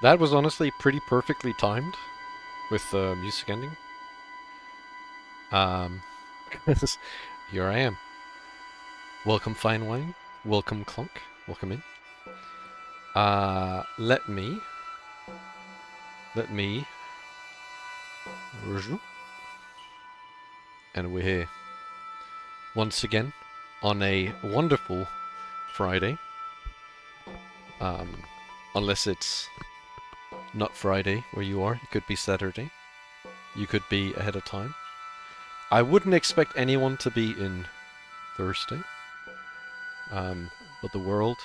That was honestly pretty perfectly timed with the music ending. Um, 'cause here I am. Welcome, fine wine. Welcome, clunk. Welcome in. Let me. Let me. And we're here once again on a wonderful Friday. Um, unless it's not Friday where you are, it could be Saturday. You could be ahead of time. I wouldn't expect anyone to be in Thursday. But the world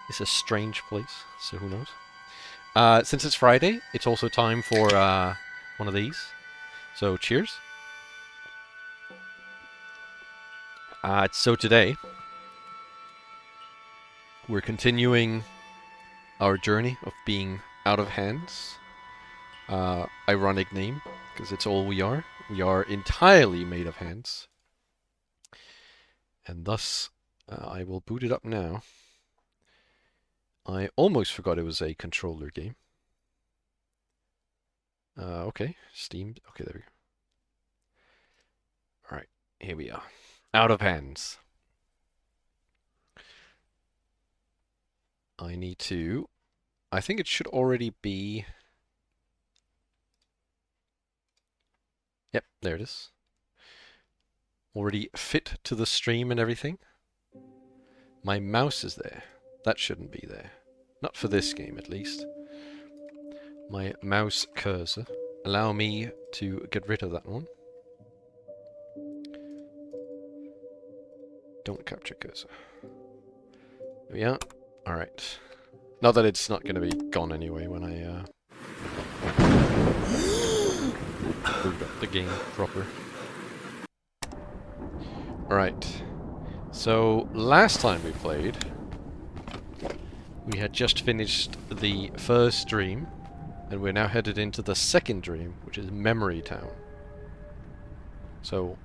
is a strange place, so who knows? Since it's Friday, it's also time for one of these. So cheers. So today, we're continuing our journey of being out of hands. Ironic name, because it's all we are. We are entirely made of hands. And thus, I will boot it up now. I almost forgot it was a controller game. Okay, Steam. Okay, there we go. Alright, here we are. Out of hands. I need to... I think it should already be... Yep, there it is. Already fit to the stream and everything. My mouse is there. That shouldn't be there. Not for this game, at least. My mouse cursor. Allow me to get rid of that one. Don't capture cursor. There we are. Alright. Not that it's not going to be gone anyway when I boot up the game proper. Alright. So, last time we played, we had just finished the first dream, and we're now headed into the second dream, which is Memory Town. So,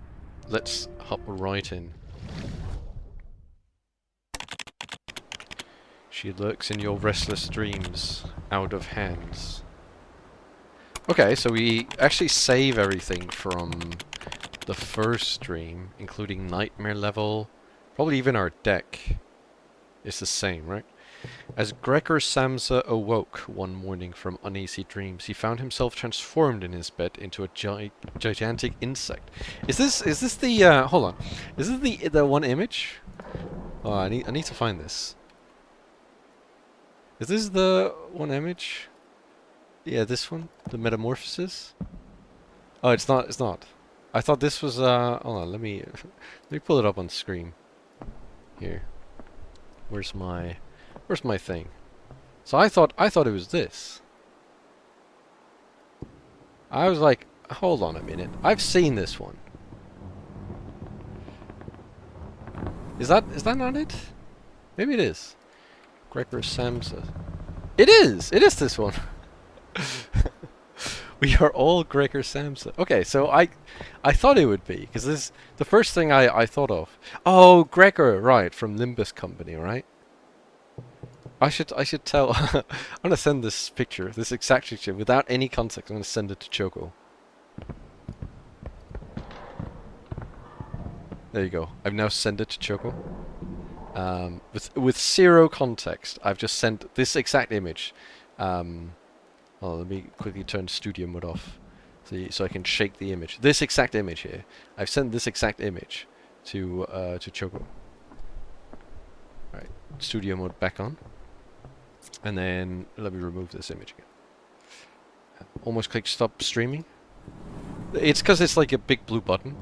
let's hop right in. She lurks in your restless dreams, out of hands. Okay, so we actually save everything from the first dream, including nightmare level. Probably even our deck is the same, right? As Gregor Samsa awoke one morning from uneasy dreams, he found himself transformed in his bed into a gigantic insect. Is this the hold on? Is this the one image? Oh, I need to find this. Is this the one image? Yeah, this one, the metamorphosis. Oh, it's not. It's not. I thought this was. Hold on. Let me pull it up on screen. Here. Where's my thing? So I thought it was this. I was like, hold on a minute. I've seen this one. Is that not it? Maybe it is. Gregor Samsa. It is! It is this one! We are all Gregor Samsa. Okay, so I thought it would be, because this the first thing I thought of. Oh, Gregor, right, from Limbus Company, right? I should tell... I'm gonna send this picture, this exact picture, without any context. I'm gonna send it to Choco. There you go. I've now sent it to Choco. With zero context, I've just sent this exact image. Well, let me quickly turn studio mode off, so I can shake the image. This exact image here. I've sent this exact image to Choco. Right, studio mode back on, and then let me remove this image again. Almost click stop streaming. It's because it's like a big blue button.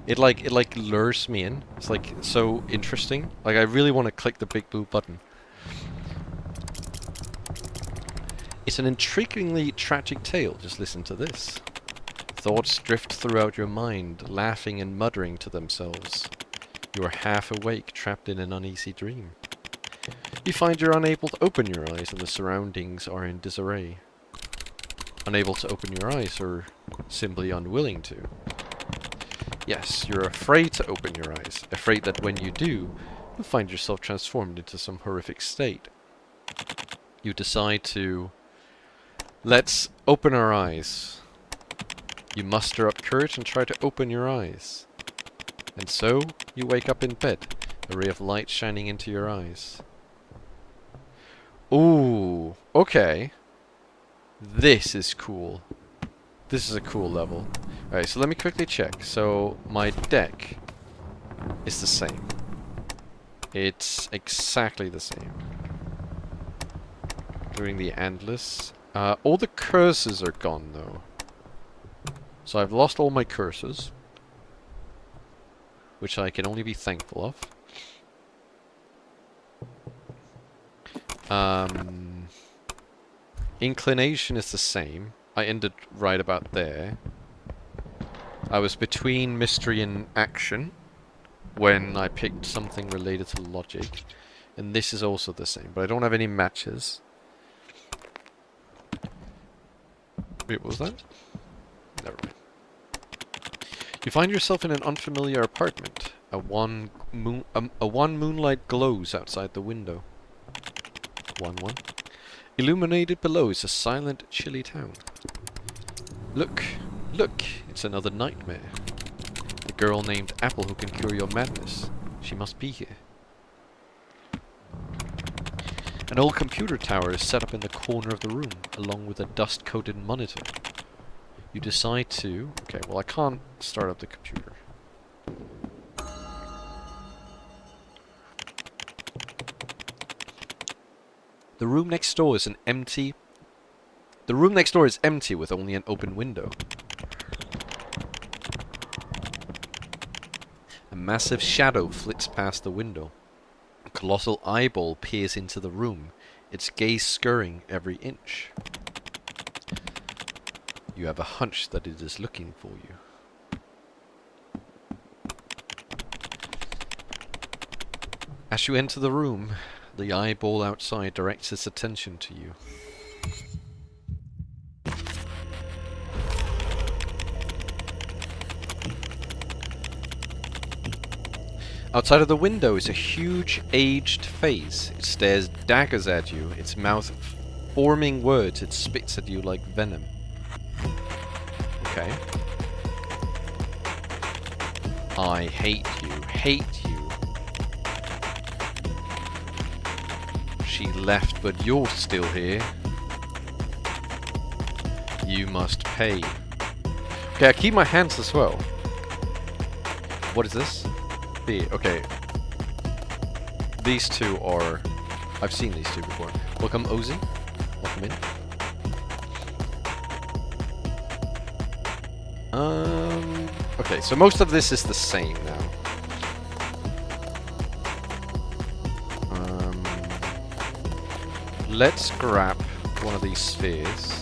It like lures me in. It's like so interesting. Like I really want to click the big blue button. It's an intriguingly tragic tale. Just listen to this. Thoughts drift throughout your mind, laughing and muttering to themselves. You are half awake, trapped in an uneasy dream. You find you're unable to open your eyes and the surroundings are in disarray. Unable to open your eyes, or simply unwilling to. Yes, you're afraid to open your eyes, afraid that when you do, you'll find yourself transformed into some horrific state. You decide to Let's open our eyes. You muster up courage and try to open your eyes. And so, you wake up in bed, a ray of light shining into your eyes. Ooh, okay. This is cool. This is a cool level. Alright, so let me quickly check. So, my deck is the same. It's exactly the same. Including the Endless. All the curses are gone, though. So I've lost all my curses. Which I can only be thankful of. Inclination is the same. I ended right about there. I was between mystery and action when I picked something related to logic. And this is also the same, but I don't have any matches. Wait, what was that? Never mind. You find yourself in an unfamiliar apartment. A one moonlight glows outside the window. 1-1. Illuminated below is a silent, chilly town. Look, look, it's another nightmare. The girl named Apple who can cure your madness. She must be here. An old computer tower is set up in the corner of the room, along with a dust-coated monitor. You decide to... Okay, well I can't start up the computer. The room next door is empty with only an open window. A massive shadow flits past the window. A colossal eyeball peers into the room, its gaze scurrying every inch. You have a hunch that it is looking for you. As you enter the room, the eyeball outside directs its attention to you. Outside of the window is a huge, aged face. It stares daggers at you, its mouth forming words. It spits at you like venom. Okay. I hate you. Hate you. She left, but you're still here. You must pay. Okay, I keep my hands as well. What is this? Okay. These two are... I've seen these two before. Welcome, Ozzy. Welcome in. Okay, so most of this is the same now. Let's grab one of these spheres.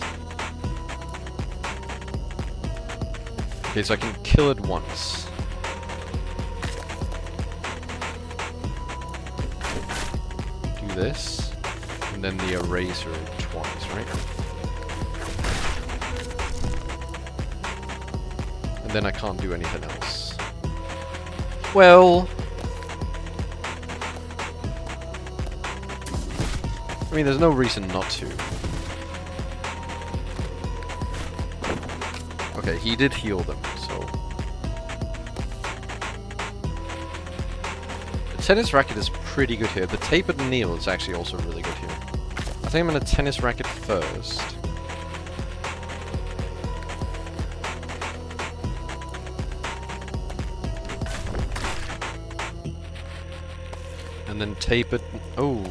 Okay, so I can kill it once. Do this, and then the eraser twice, right? And then I can't do anything else. Well... I mean, there's no reason not to. Okay, he did heal them, so... The tennis racket is pretty good here. The tapered needle is actually also really good here. I think I'm gonna tennis racket first. And then tapered... Oh!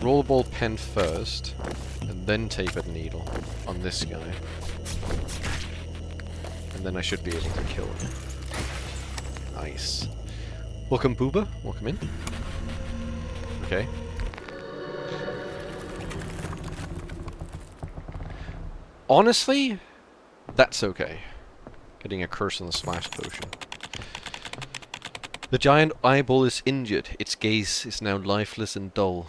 Rollerball pen first, and then tapered needle on this guy. And then I should be able to kill him. Nice. Welcome, Booba. Welcome in. Okay. Honestly, that's okay. Getting a curse on the smash potion. The giant eyeball is injured. Its gaze is now lifeless and dull.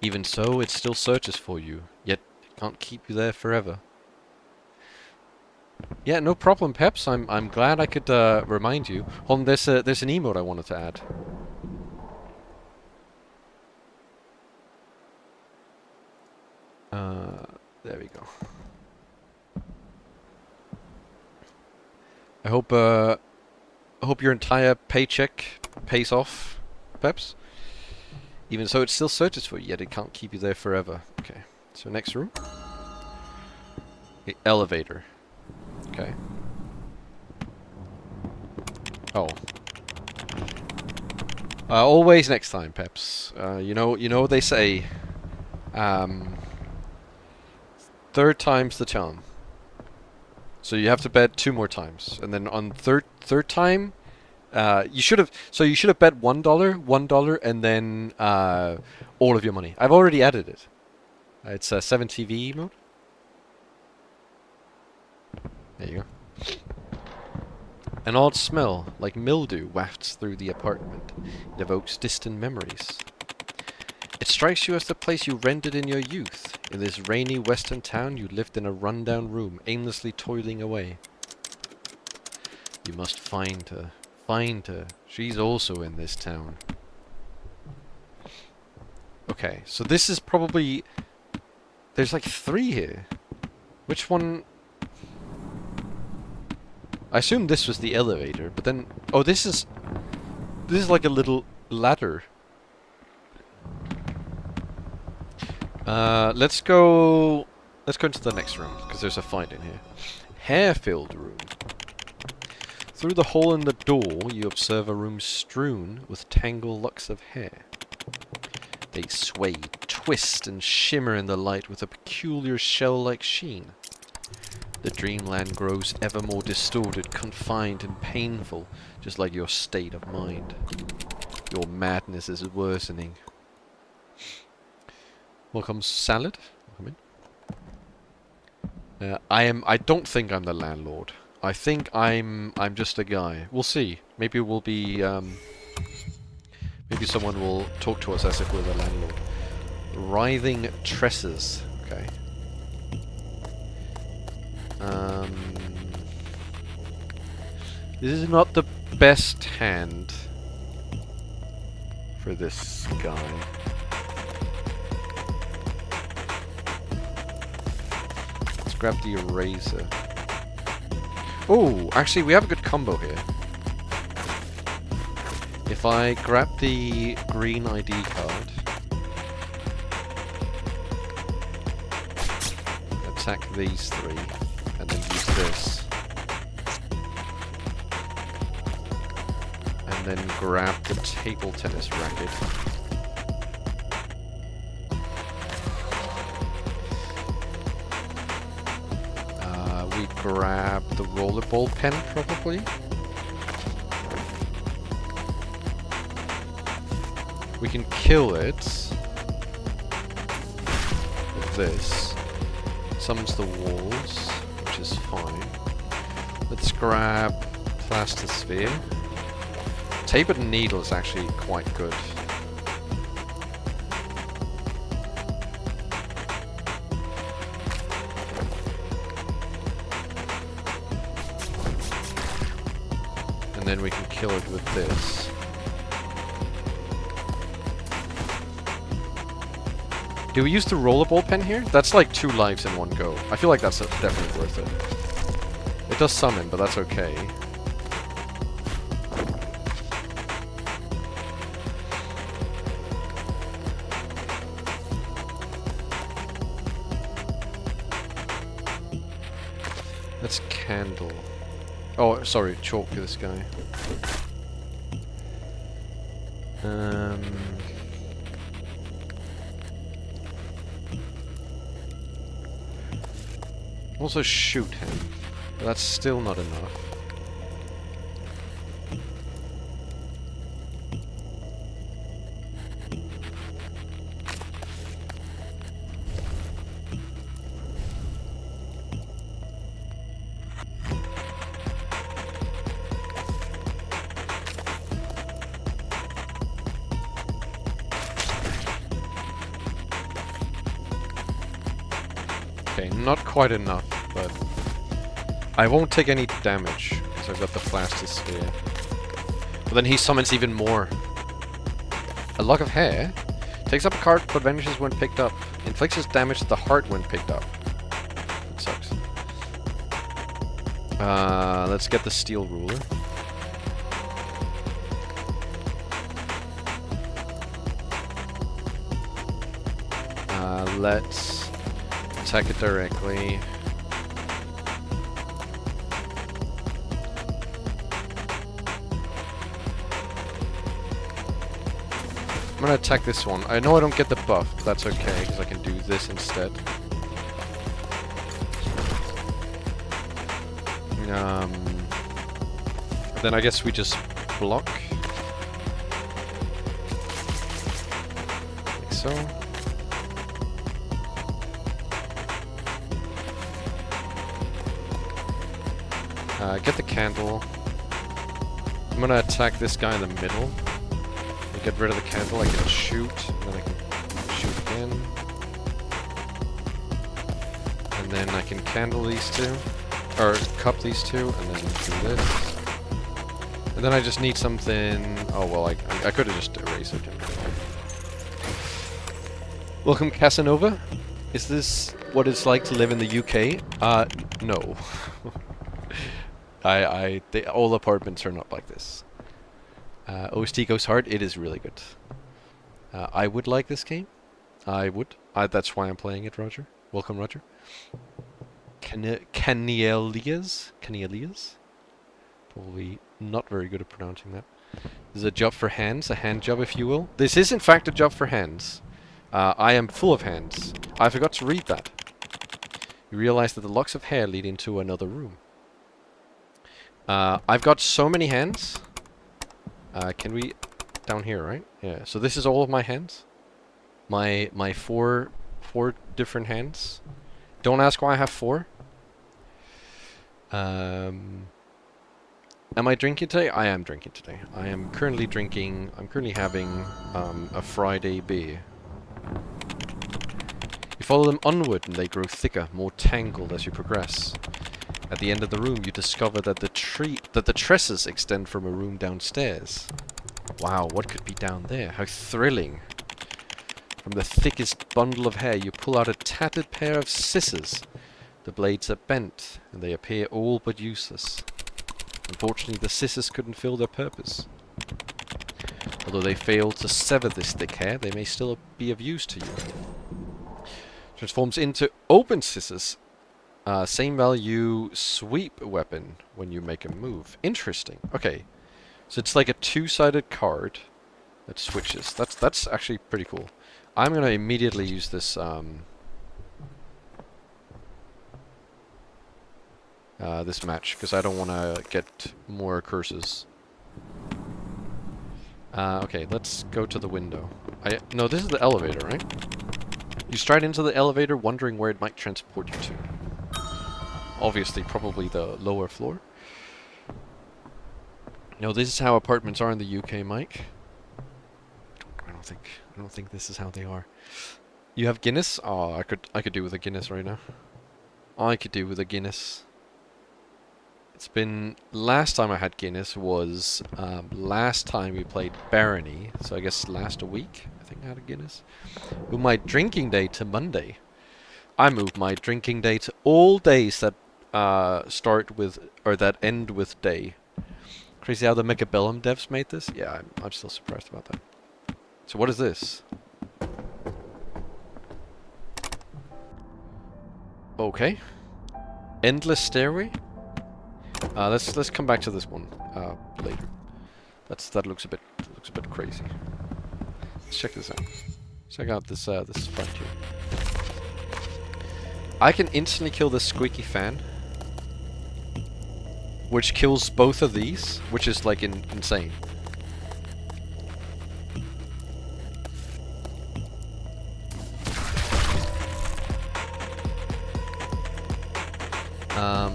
Even so, it still searches for you, yet it can't keep you there forever. Yeah, no problem, Peps. I'm glad I could remind you. Hold on, there's an emote I wanted to add. There we go. I hope your entire paycheck pays off, Peps. Even so, it still searches for you, yet it can't keep you there forever. Okay, so next room. The elevator. Okay. Oh. Always next time, Peps. You know what they say. Third time's the charm. So you have to bet 2 more times, and then on third time, you should have bet $1, and then all of your money. I've already added it. It's 7 TV mode. There you go. An odd smell, like mildew, wafts through the apartment. It evokes distant memories. It strikes you as the place you rented in your youth. In this rainy western town, you lived in a rundown room, aimlessly toiling away. You must find her. Find her. She's also in this town. Okay, so this is probably... There's like 3 here. Which one... I assume this was the elevator, but then... Oh, this is like a little ladder. Let's go into the next room, because there's a fight in here. Hair-filled room. Through the hole in the door, you observe a room strewn with tangled locks of hair. They sway, twist, and shimmer in the light with a peculiar shell-like sheen. The dreamland grows ever more distorted, confined, and painful, just like your state of mind. Your madness is worsening. Welcome, salad. Welcome in. I don't think I'm the landlord. I think I'm just a guy. We'll see. Maybe we'll be maybe someone will talk to us as if we're the landlord. Writhing tresses. Okay. This is not the best hand for this guy. Let's grab the eraser. Oh, actually we have a good combo here. If I grab the green ID card, attack these 3, and then use this, and then grab the table tennis racket. We grab the rollerball pen, probably. We can kill it with this. Summons the walls, which is fine. Let's grab plastisphere. Tapered needle is actually quite good. And then we can kill it with this. Do we use the rollerball pen here? That's like 2 lives in one go. I feel like that's definitely worth it. It does summon, but that's okay. Let's candle. Oh, sorry, chalk for this guy. Also shoot him, but that's still not enough. Okay, not quite enough, but I won't take any damage because I've got the plastisphere. But then he summons even more. A lock of hair takes up a card but vanishes when picked up. Inflicts damage to the heart when picked up. Let's get the steel ruler. Let's attack it directly. I'm gonna attack this one. I know I don't get the buff, but that's okay, because I can do this instead. Then I guess we just block. Like so. Get the candle. I'm gonna attack this guy in the middle. Get rid of the candle, I can shoot, and then I can shoot again. And then I can candle these two, or cup these two, and then do this. And then I just need something... Oh, well, I could have just erased it. Welcome, Casanova. Is this what it's like to live in the UK? No. All apartments are not like this. OST goes hard. It is really good. I would like this game. I would. That's why I'm playing it, Roger. Welcome, Roger. Canelias? Probably not very good at pronouncing that. This is a job for hands. A hand job, if you will. This is, in fact, a job for hands. I am full of hands. I forgot to read that. You realize that the locks of hair lead into another room. I've got so many hands. Can we... Down here, right? Yeah, so this is all of my hands. My four different hands. Don't ask why I have 4. Am I drinking today? I am drinking today. I am currently drinking... I'm currently having a Friday beer. You follow them onward and they grow thicker, more tangled as you progress. At the end of the room, you discover that the tresses extend from a room downstairs. Wow, what could be down there? How thrilling. From the thickest bundle of hair, you pull out a tattered pair of scissors. The blades are bent, and they appear all but useless. Unfortunately, the scissors couldn't fill their purpose. Although they failed to sever this thick hair, they may still be of use to you. Transforms into open scissors. Same value sweep weapon when you make a move. Interesting. Okay. So it's like a 2-sided card that switches. That's actually pretty cool. I'm gonna immediately use this this match because I don't want to get more curses. Okay, let's go to the window. No, this is the elevator, right? You stride into the elevator wondering where it might transport you to. Obviously, probably the lower floor. No, this is how apartments are in the UK, Mike. I don't think this is how they are. You have Guinness? Oh, I could do with a Guinness right now. I could do with a Guinness. It's been... Last time I had Guinness was last time we played Barony. So I guess last week, I think I had a Guinness. Moved my drinking day to Monday. I moved my drinking day to all days that start with... or that end with day. Crazy how the Mechabellum devs made this? Yeah, I'm still surprised about that. So what is this? Okay. Endless stairway? Let's come back to this one later. That looks a bit crazy. Let's check this out. Check out this this front here. I can instantly kill this squeaky fan, which kills both of these, which is like insane.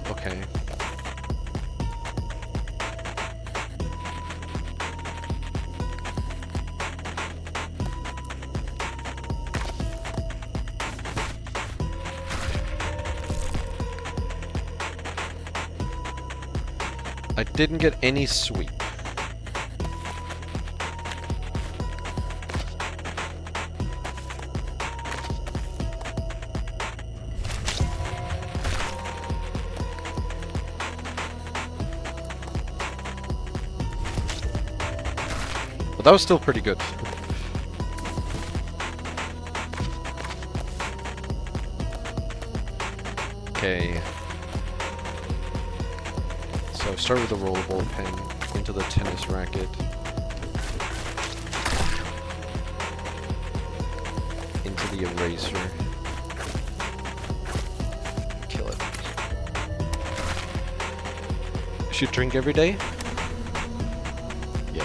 Okay. I didn't get any sweep. that was still pretty good. Okay. So start with the rollerball pen, into the tennis racket, into the eraser, kill it. Should drink every day? Yeah.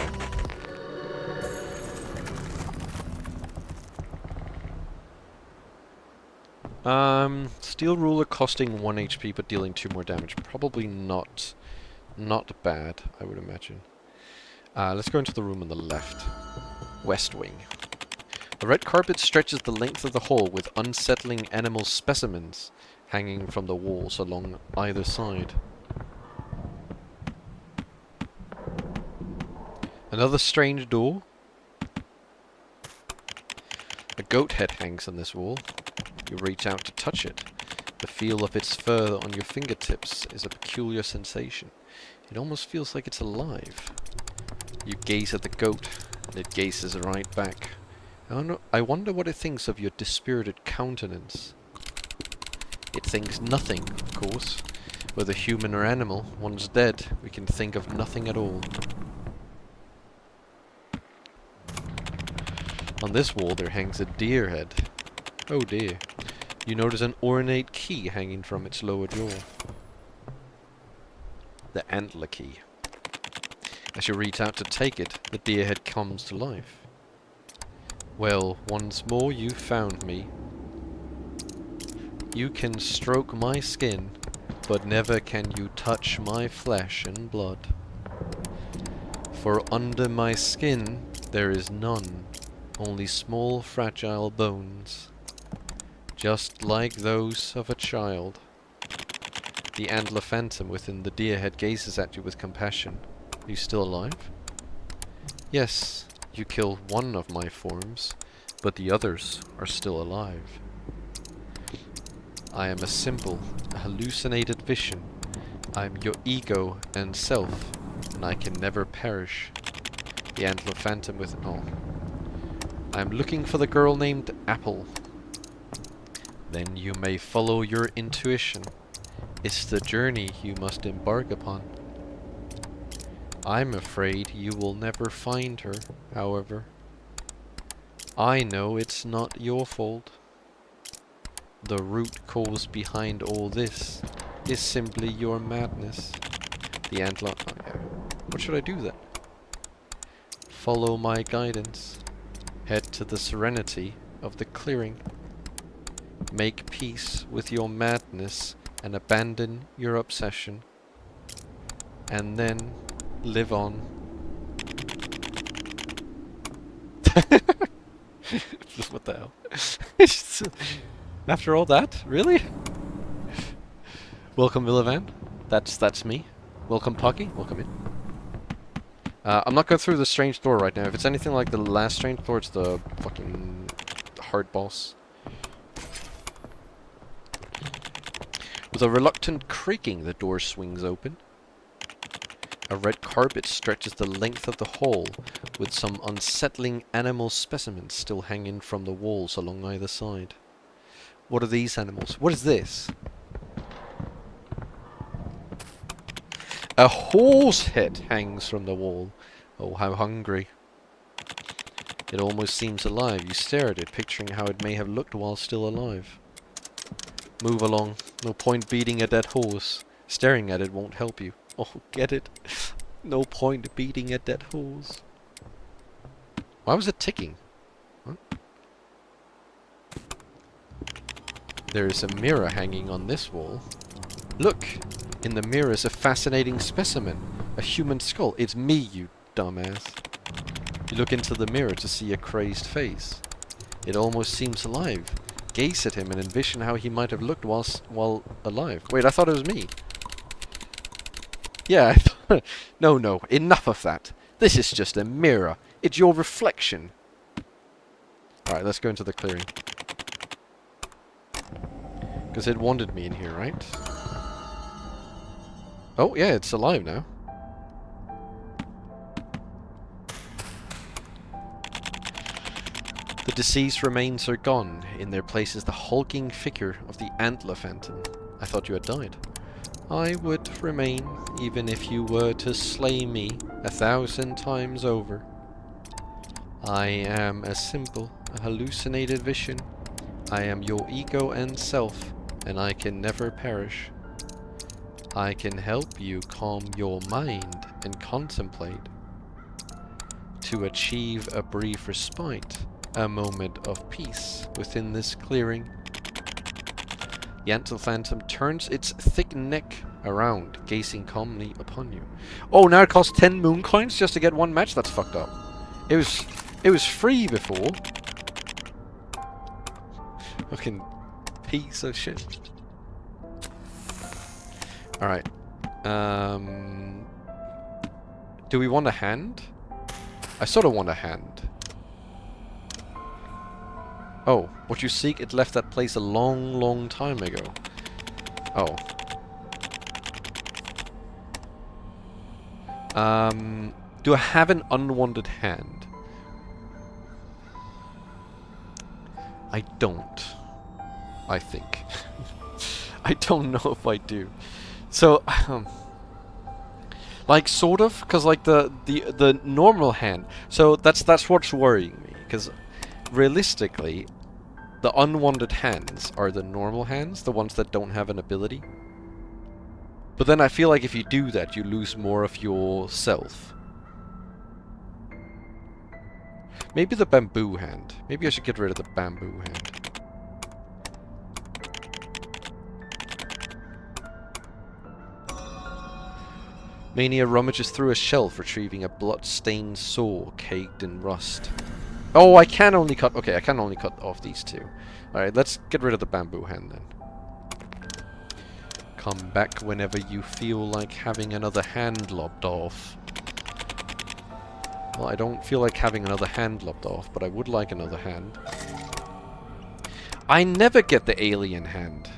Steel ruler costing 1 HP but dealing 2 more damage. Probably not bad, I would imagine. Let's go into the room on the left. West wing. The red carpet stretches the length of the hall with unsettling animal specimens hanging from the walls along either side. Another strange door. A goat head hangs on this wall. You reach out to touch it. The feel of its fur on your fingertips is a peculiar sensation. It almost feels like it's alive. You gaze at the goat, and it gazes right back. I wonder what it thinks of your dispirited countenance. It thinks nothing, of course. Whether human or animal, once dead, we can think of nothing at all. On this wall there hangs a deer head. Oh dear. You notice an ornate key hanging from its lower jaw. The antler key. As you reach out to take it, the deer head comes to life. Well, once more you found me. You can stroke my skin, but never can you touch my flesh and blood. For under my skin there is none, only small fragile bones, just like those of a child. The antler phantom within the deer head gazes at you with compassion. Are you still alive? Yes, you killed one of my forms, but the others are still alive. I am a simple, hallucinated vision. I am your ego and self, and I can never perish. The antler phantom with... oh. I am looking for the girl named Apple. Then you may follow your intuition. It's the journey you must embark upon. I'm afraid you will never find her, however. I know it's not your fault. The root cause behind all this is simply your madness. The antler... oh, yeah. What should I do then? Follow my guidance. Head to the serenity of the clearing. Make peace with your madness and abandon your obsession. And then live on. What the hell? After all that? Really? Welcome, Villavan. That's me. Welcome, Pocky. Welcome in. I'm not going through the strange door right now. If it's anything like the last strange door, it's the fucking hard boss. With a reluctant creaking, the door swings open. A red carpet stretches the length of the hall, with some unsettling animal specimens still hanging from the walls along either side. What are these animals? What is this? A horse head hangs from the wall. Oh, how hungry. It almost seems alive. You stare at it, picturing how it may have looked while still alive. Move along. No point beating a dead horse. Staring at it won't help you. Oh, get it? No point beating a dead horse. Why was it ticking? Huh? There is a mirror hanging on this wall. Look! In the mirror is a fascinating specimen. A human skull. It's me, you dumbass. You look into the mirror to see a crazed face. It almost seems alive. Gaze at him and envision how he might have looked while alive. Wait, I thought it was me. Yeah, no, enough of that. This is just a mirror. It's your reflection. Alright, let's go into the clearing. Because it wanted me in here, right? Oh, yeah, it's alive now. The deceased remains are gone. In their place is the hulking figure of the antler phantom. I thought you had died. I would remain, even if you were to slay me 1,000 times over. I am a symbol, a hallucinated vision. I am your ego and self, and I can never perish. I can help you calm your mind and contemplate. To achieve a brief respite, a moment of peace within this clearing. The antler phantom turns its thick neck around, gazing calmly upon you. Oh, now it costs 10 moon coins just to get one match? That's fucked up. It was free before. Fucking piece of shit. Alright. Do we want a hand? I sort of want a hand. Oh, what you seek, it left that place a long, long time ago. Oh. Do I have an unwanted hand? I don't. I think. I don't know if I do. So, like sort of, because like the normal hand. So that's what's worrying me, because realistically, the unwanted hands are the normal hands, the ones that don't have an ability. But then I feel like if you do that, you lose more of yourself. Maybe the bamboo hand. Maybe I should get rid of the bamboo hand. Mania rummages through a shelf, retrieving a blood-stained sword caked in rust. Oh, I can only cut... Okay, I can only cut off these two. Alright, let's get rid of the bamboo hand then. Come back whenever you feel like having another hand lopped off. Well, I don't feel like having another hand lopped off, but I would like another hand. I never get the alien hand.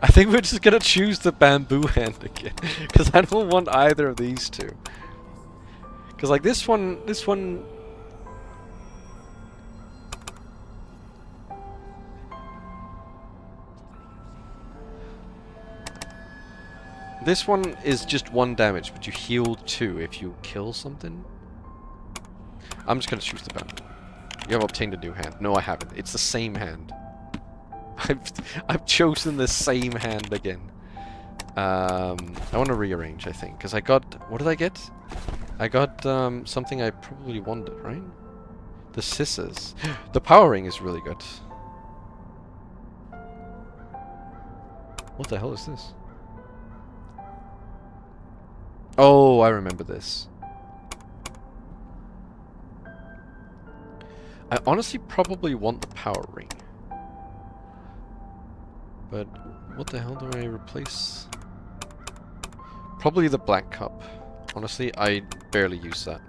I think we're just gonna choose the bamboo hand again, because I don't want either of these two. Because like this one... This one is just 1 damage, but you heal 2 if you kill something. I'm just gonna choose the bamboo. You have obtained a new hand. No, I haven't. It's the same hand. I've chosen the same hand again. I want to rearrange, I think, because I got... What did I get? I got something I probably wanted, right? The scissors. The power ring is really good. What the hell is this? Oh, I remember this. I honestly probably want the power ring. But what the hell do I replace? Probably the black cup. Honestly, I barely use that.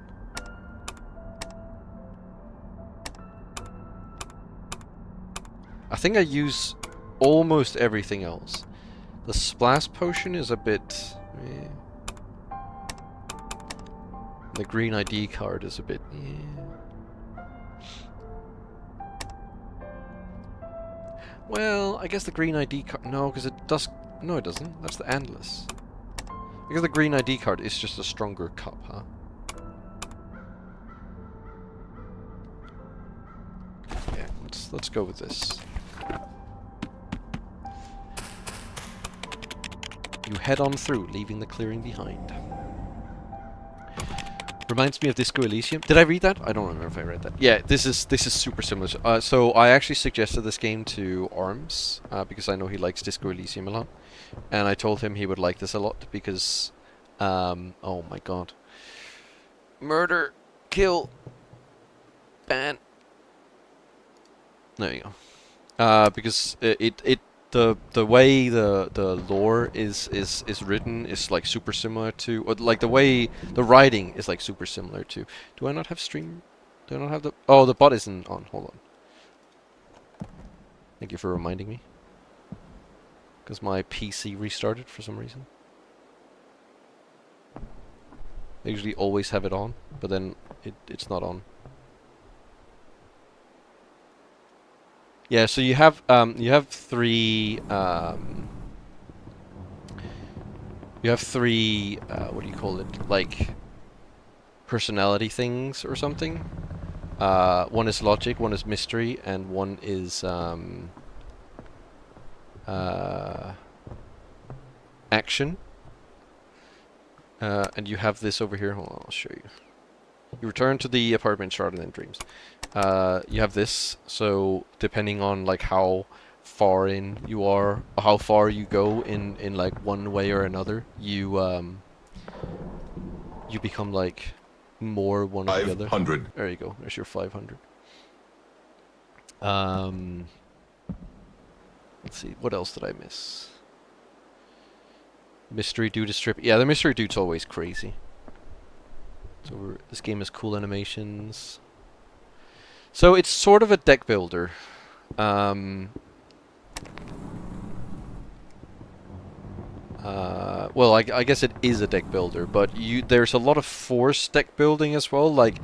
I think I use almost everything else. The splash potion is a bit... The green ID card is a bit... Well, I guess the green ID card... No, because it does... No, it doesn't. That's the endless. Because the green ID card is just a stronger cup, huh? Yeah, let's go with this. You head on through, leaving the clearing behind. Reminds me of Disco Elysium. Did I read that? I don't remember if I read that. Yeah, this is super similar. So I actually suggested this game to Arms because I know he likes Disco Elysium a lot, and I told him he would like this a lot because, oh my god, murder, kill, ban. There you go. Because the way the lore is written is like super similar to, or like the way the writing is like super similar to. Do I not have stream? Do I not have the? Oh, the bot isn't on. Hold on. Thank you for reminding me. because my PC restarted for some reason. I usually always have it on, but then it's not on. Yeah, so you have three what do you call it? Like personality things or something. One is logic, one is mystery, and one is action. And you have this over here. Hold on, I'll show you. You return to the apartment rather than dreams. You have this, so depending on like how far in you are, how far you go in like one way or another, you become like more one or the other. 500. There you go. There's your 500. Let's see. What else did I miss? Mystery dude is strip. Yeah, the mystery dude's always crazy. So this game has cool animations. So it's sort of a deck builder. Well, I guess it is a deck builder, but there's a lot of forced deck building as well. Like,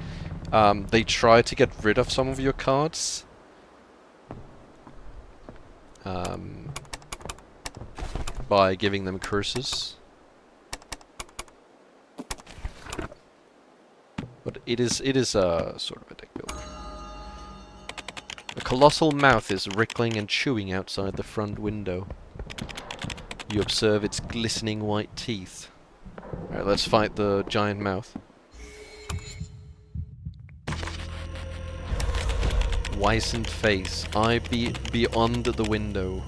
they try to get rid of some of your cards. By giving them curses. But it is sort of a deck builder. A colossal mouth is wriggling and chewing outside the front window. You observe its glistening white teeth. Alright, let's fight the giant mouth. Wizened face, eye beyond the window.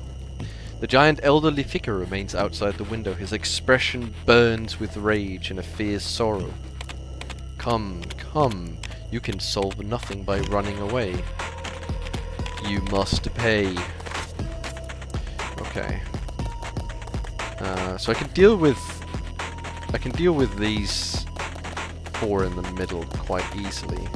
The giant elderly figure remains outside the window. His expression burns with rage and a fierce sorrow. Come, come, you can solve nothing by running away. You must pay. Okay. So I can deal with these four in the middle quite easily.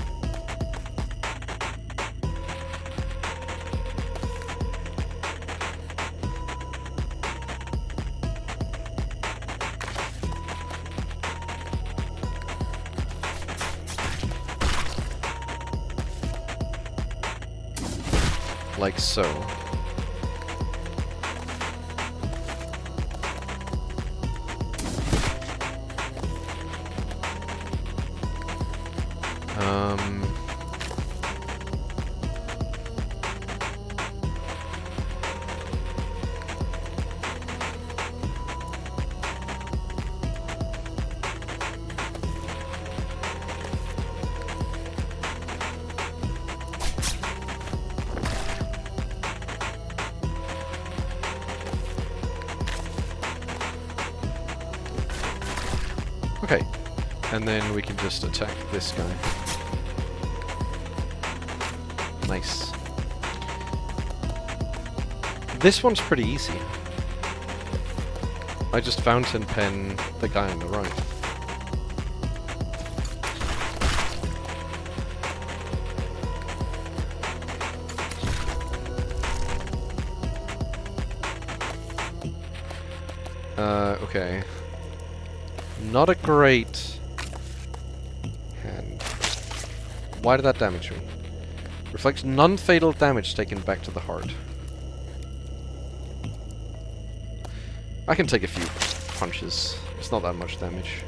Like so. Okay, and then we can just attack this guy. Nice. This one's pretty easy. I just fountain pen the guy on the right. Okay. Not a great hand. Why did that damage me? Reflects non-fatal damage taken back to the heart. I can take a few punches. It's not that much damage.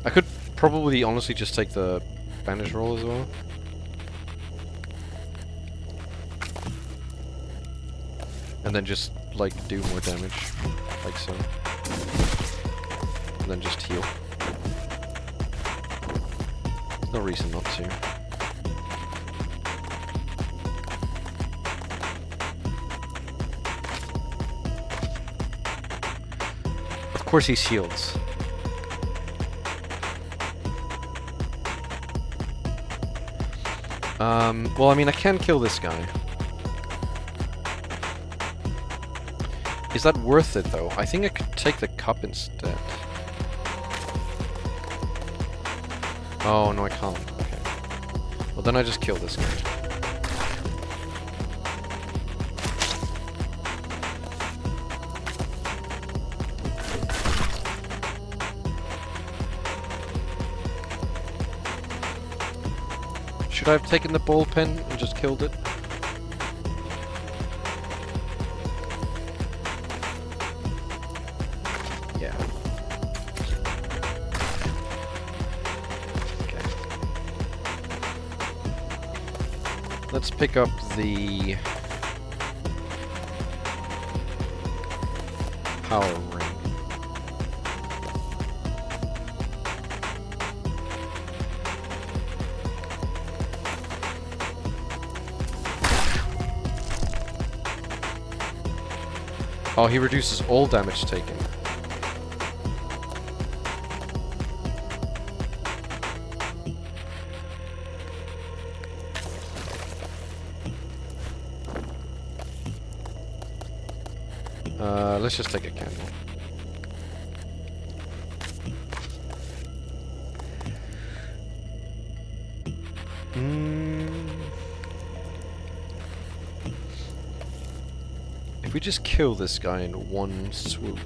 I could probably honestly just take the bandage roll as well. And then just, like, do more damage. Like so. And then just heal. No reason not to. Of course he shields. Well, I mean, I can kill this guy. Is that worth it, though? I think I could take the cup instead. Oh, no, I can't. Okay. Well, then I just kill this guy. Should I have taken the ball pen and just killed it? Yeah. Okay. Let's pick up the power ring. Oh, he reduces all damage taken. Let's just take a candle. If we just kill this guy in one swoop.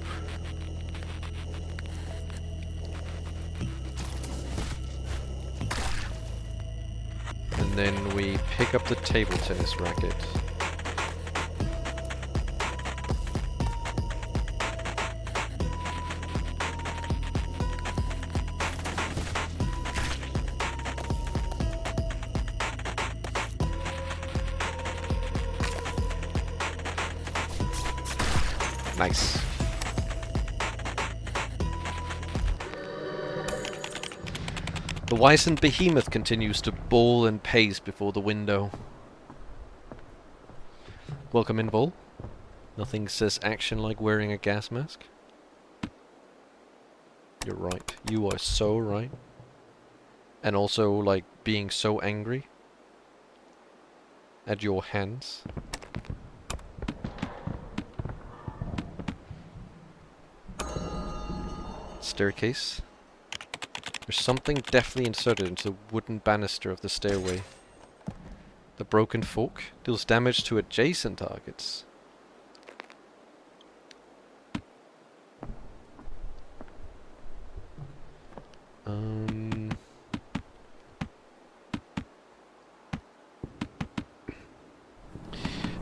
And then we pick up the table tennis racket. Nice. The wizened behemoth continues to bawl and pace before the window. Welcome in, Vol. Nothing says action like wearing a gas mask. You're right. You are so right. And also, like, being so angry at your hands. Staircase. There's something definitely inserted into the wooden banister of the stairway. The broken fork deals damage to adjacent targets.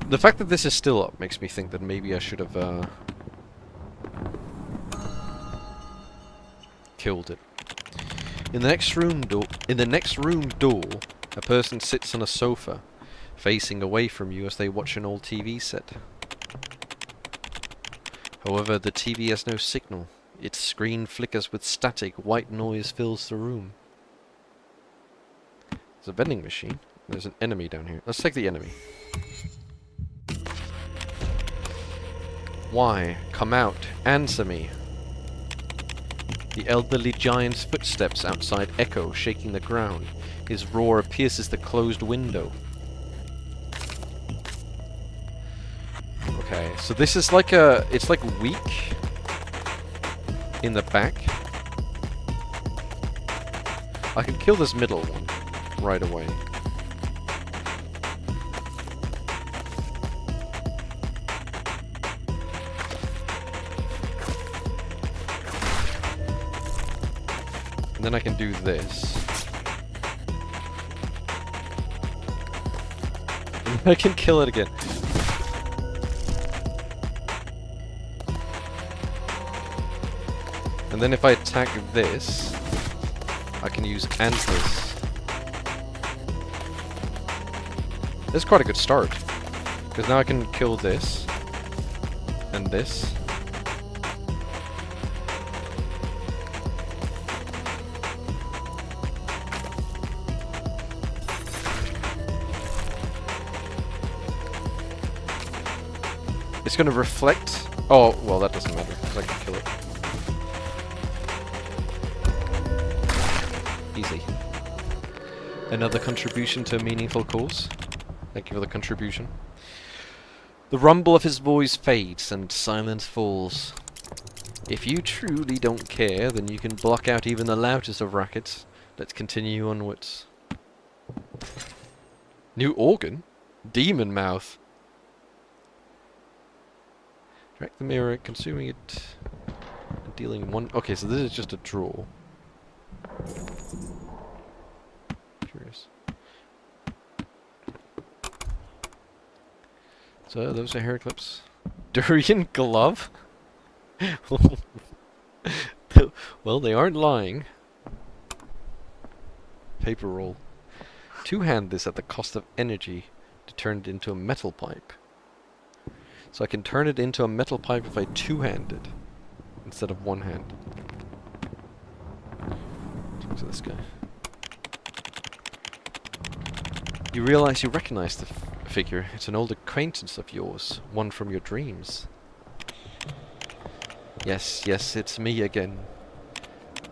The fact that this is still up makes me think that maybe I should have killed it. In the next room door, a person sits on a sofa, facing away from you as they watch an old TV set. However, the TV has no signal. Its screen flickers with static. White noise fills the room. There's a vending machine. There's an enemy down here. Let's take the enemy. Why? Come out. Answer me. The elderly giant's footsteps outside echo, shaking the ground. His roar pierces the closed window. Okay, so this is like a... It's like weak in the back. I can kill this middle one right away. And then I can do this. And I can kill it again. And then if I attack this, I can use antlers. This is quite a good start. Because now I can kill this. And this. It's going to reflect... Oh, well, that doesn't matter, because I can kill it. Easy. Another contribution to a meaningful cause. Thank you for the contribution. The rumble of his voice fades, and silence falls. If you truly don't care, then you can block out even the loudest of rackets. Let's continue onwards. New organ? Demon mouth. Track the mirror, consuming it, and dealing one... Okay, so this is just a draw. Curious. So those are hair clips. Durian glove? Well, they aren't lying. Paper roll. Two-hand this at the cost of energy to turn it into a metal pipe. So I can turn it into a metal pipe if I two-hand it instead of one hand. Talk to this guy. You realize you recognize the figure. It's an old acquaintance of yours, one from your dreams. Yes, yes, it's me again.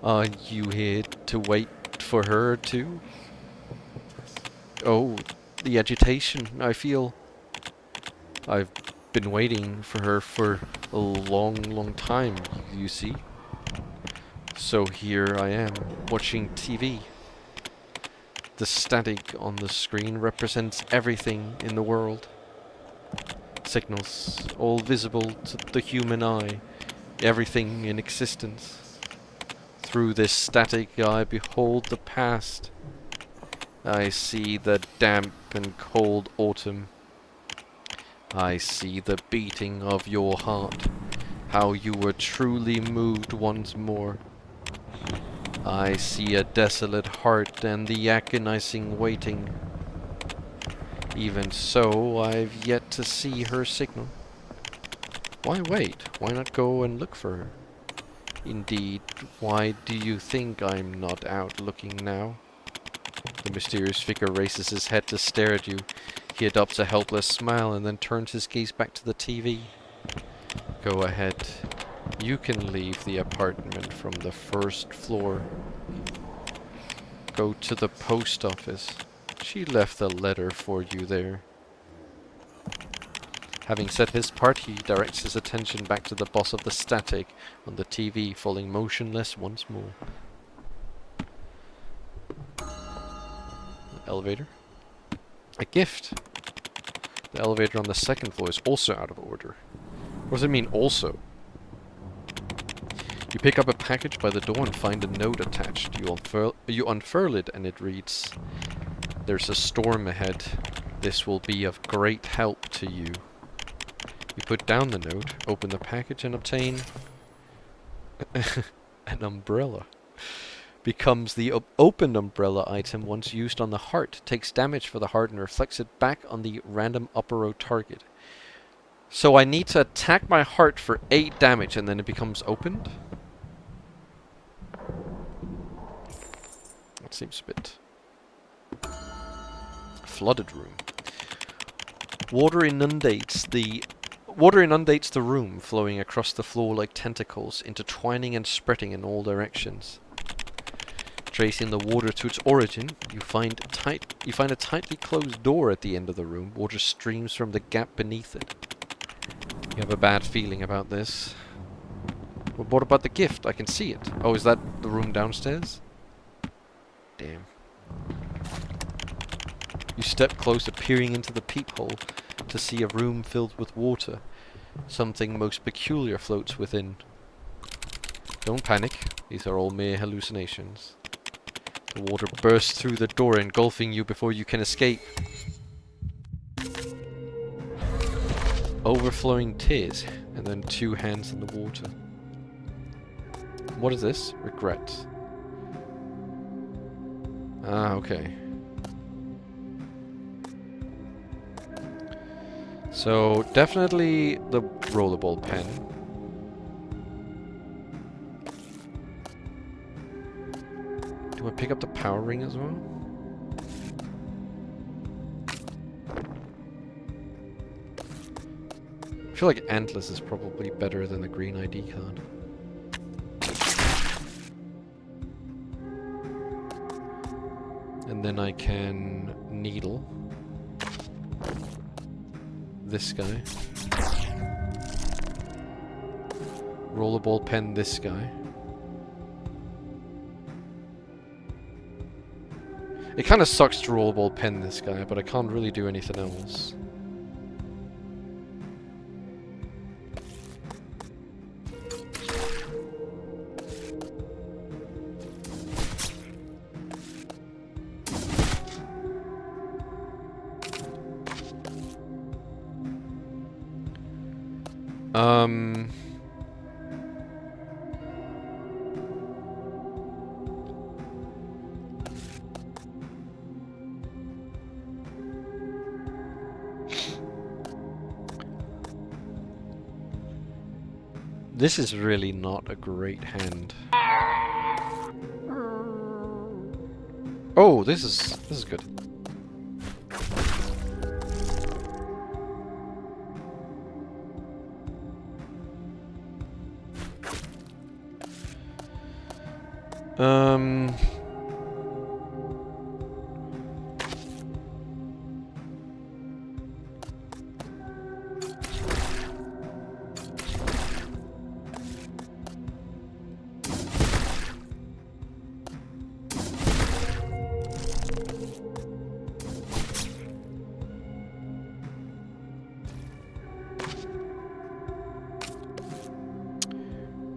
Are you here to wait for her too? Oh, the agitation I feel. I've been waiting for her for a long, long time, you see. So here I am, watching TV. The static on the screen represents everything in the world. Signals, all visible to the human eye, everything in existence. Through this static I behold the past. I see the damp and cold autumn. I see the beating of your heart, how you were truly moved once more. I see a desolate heart and the agonizing waiting. Even so, I've yet to see her signal. Why wait? Why not go and look for her? Indeed, why do you think I'm not out looking now? The mysterious figure raises his head to stare at you. He adopts a helpless smile and then turns his gaze back to the TV. Go ahead. You can leave the apartment from the first floor. Go to the post office. She left a letter for you there. Having said his part, he directs his attention back to the boss of the static on the TV, falling motionless once more. Elevator. A gift. The elevator on the second floor is also out of order. What does it mean, also? You pick up a package by the door and find a note attached. You unfurl it and it reads, "There's a storm ahead. This will be of great help to you." You put down the note, open the package and obtain an umbrella. Becomes the opened umbrella item once used on the heart. Takes damage for the heart and reflects it back on the random upper row target. So I need to attack my heart for 8 damage and then it becomes opened? That seems a bit... Flooded room. Water inundates the room, flowing across the floor like tentacles, intertwining and spreading in all directions. Tracing the water to its origin, you find a tightly closed door at the end of the room. Water streams from the gap beneath it. You have a bad feeling about this. Well, what about the gift? I can see it. Oh, is that the room downstairs? Damn. You step closer, peering into the peephole to see a room filled with water. Something most peculiar floats within. Don't panic. These are all mere hallucinations. The water bursts through the door, engulfing you before you can escape. Overflowing tears, and then 2 hands in the water. What is this? Regret. Ah, okay. So, definitely the rollerball pen. Do I pick up the power ring as well? I feel like Antlers is probably better than the green ID card. And then I can needle this guy. Rollerball pen this guy. It kind of sucks to rollerball pen this guy, but I can't really do anything else. Um... This is really not a great hand. Oh, this is good.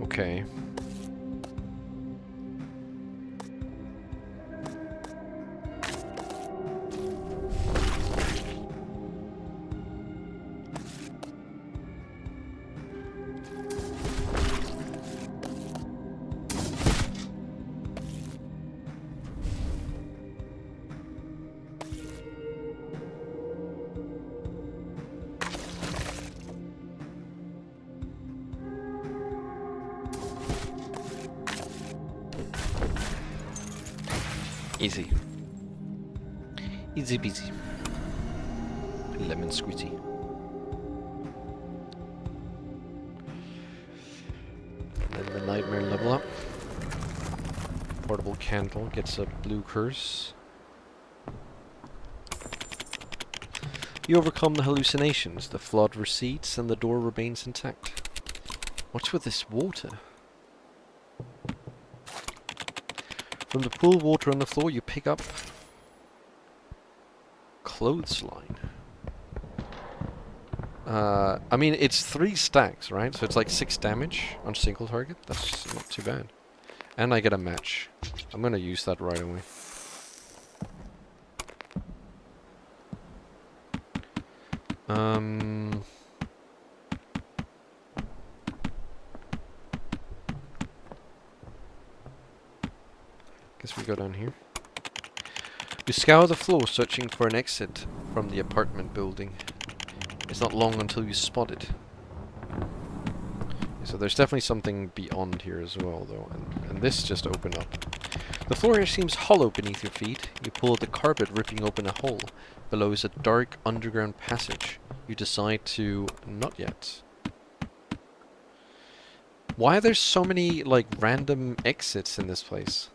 Okay. Easy. Easy peasy. Lemon squeezy. And then the nightmare level up. Portable candle gets a blue curse. You overcome the hallucinations, the flood recedes, and the door remains intact. What's with this water? From the pool water on the floor, you pick up clothesline. I mean, it's 3 stacks, right? So it's like 6 damage on single target. That's not too bad. And I get a match. I'm gonna use that right away. Guess we go down here. You scour the floor searching for an exit from the apartment building. It's not long until you spot it. So there's definitely something beyond here as well, though, and this just opened up. The floor here seems hollow beneath your feet. You pull at the carpet, ripping open a hole. Below is a dark underground passage. You decide to... not yet. Why are there so many, like, random exits in this place?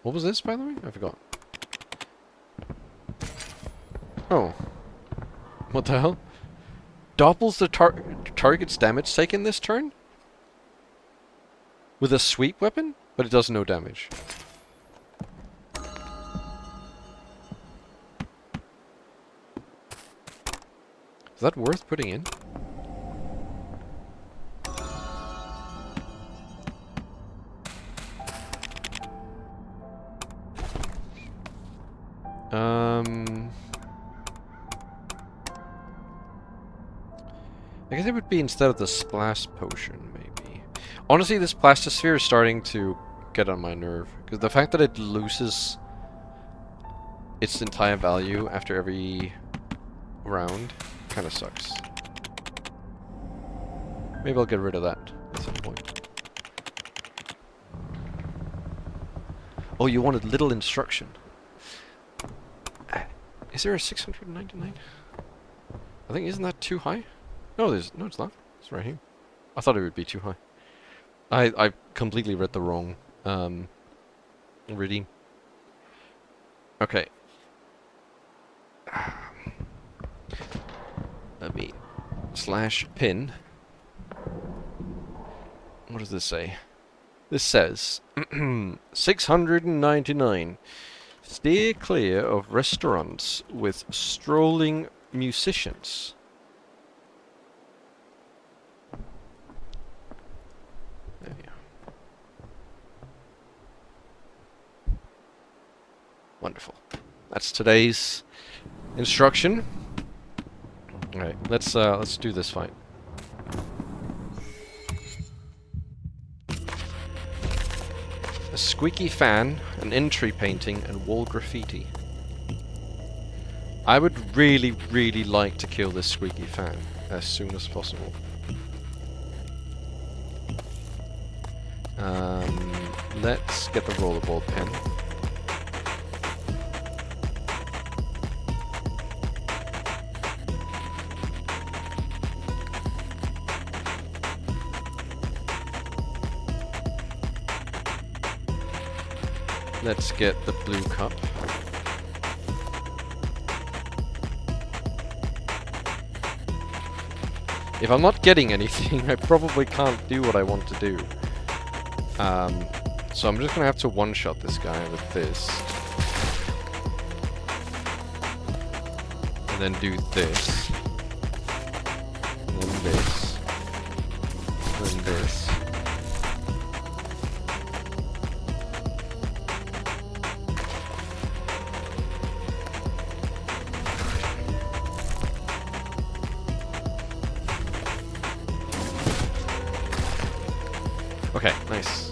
What was this, by the way? I forgot. Oh. What the hell? Doubles the target's damage taken this turn? With a sweep weapon? But it does no damage. Is that worth putting in? I guess it would be instead of the splash potion, maybe. Honestly, this plastosphere is starting to get on my nerve. Because the fact that it loses its entire value after every round kind of sucks. Maybe I'll get rid of that at some point. Oh, you wanted little instruction. Is there a 699? I think, isn't that too high? No, no, it's not. It's right here. I thought it would be too high. I completely read the wrong reading. Okay. Let me slash pin. What does this say? This says 699. Steer clear of restaurants with strolling musicians. There you go. Wonderful. That's today's instruction. Alright, let's do this fight. A squeaky fan, an entry painting, and wall graffiti. I would really, really like to kill this squeaky fan as soon as possible. Let's get the rollerball pen. Let's get the blue cup. If I'm not getting anything, I probably can't do what I want to do. So I'm just gonna have to one-shot this guy with this. And then do this. And then this. And then this. Okay, nice.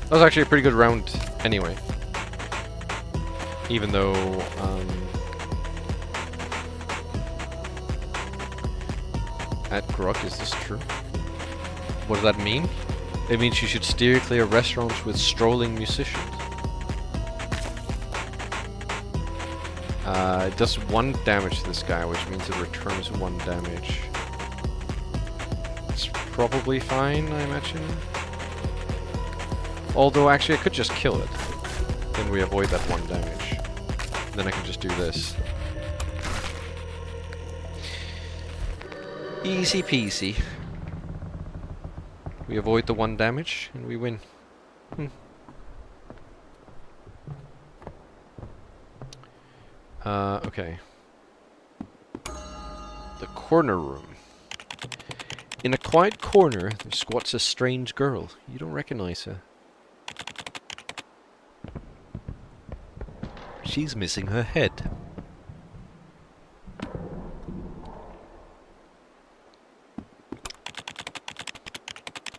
That was actually a pretty good round anyway. Even though, at Grok, is this true? What does that mean? It means you should steer clear of restaurants with strolling musicians. It does 1 damage to this guy, which means it returns 1 damage. It's probably fine, I imagine. Although, actually, I could just kill it. Then we avoid that 1 damage. Then I can just do this. Easy peasy. We avoid the 1 damage, and we win. Okay. The corner room. In a quiet corner, there squats a strange girl. You don't recognize her. She's missing her head.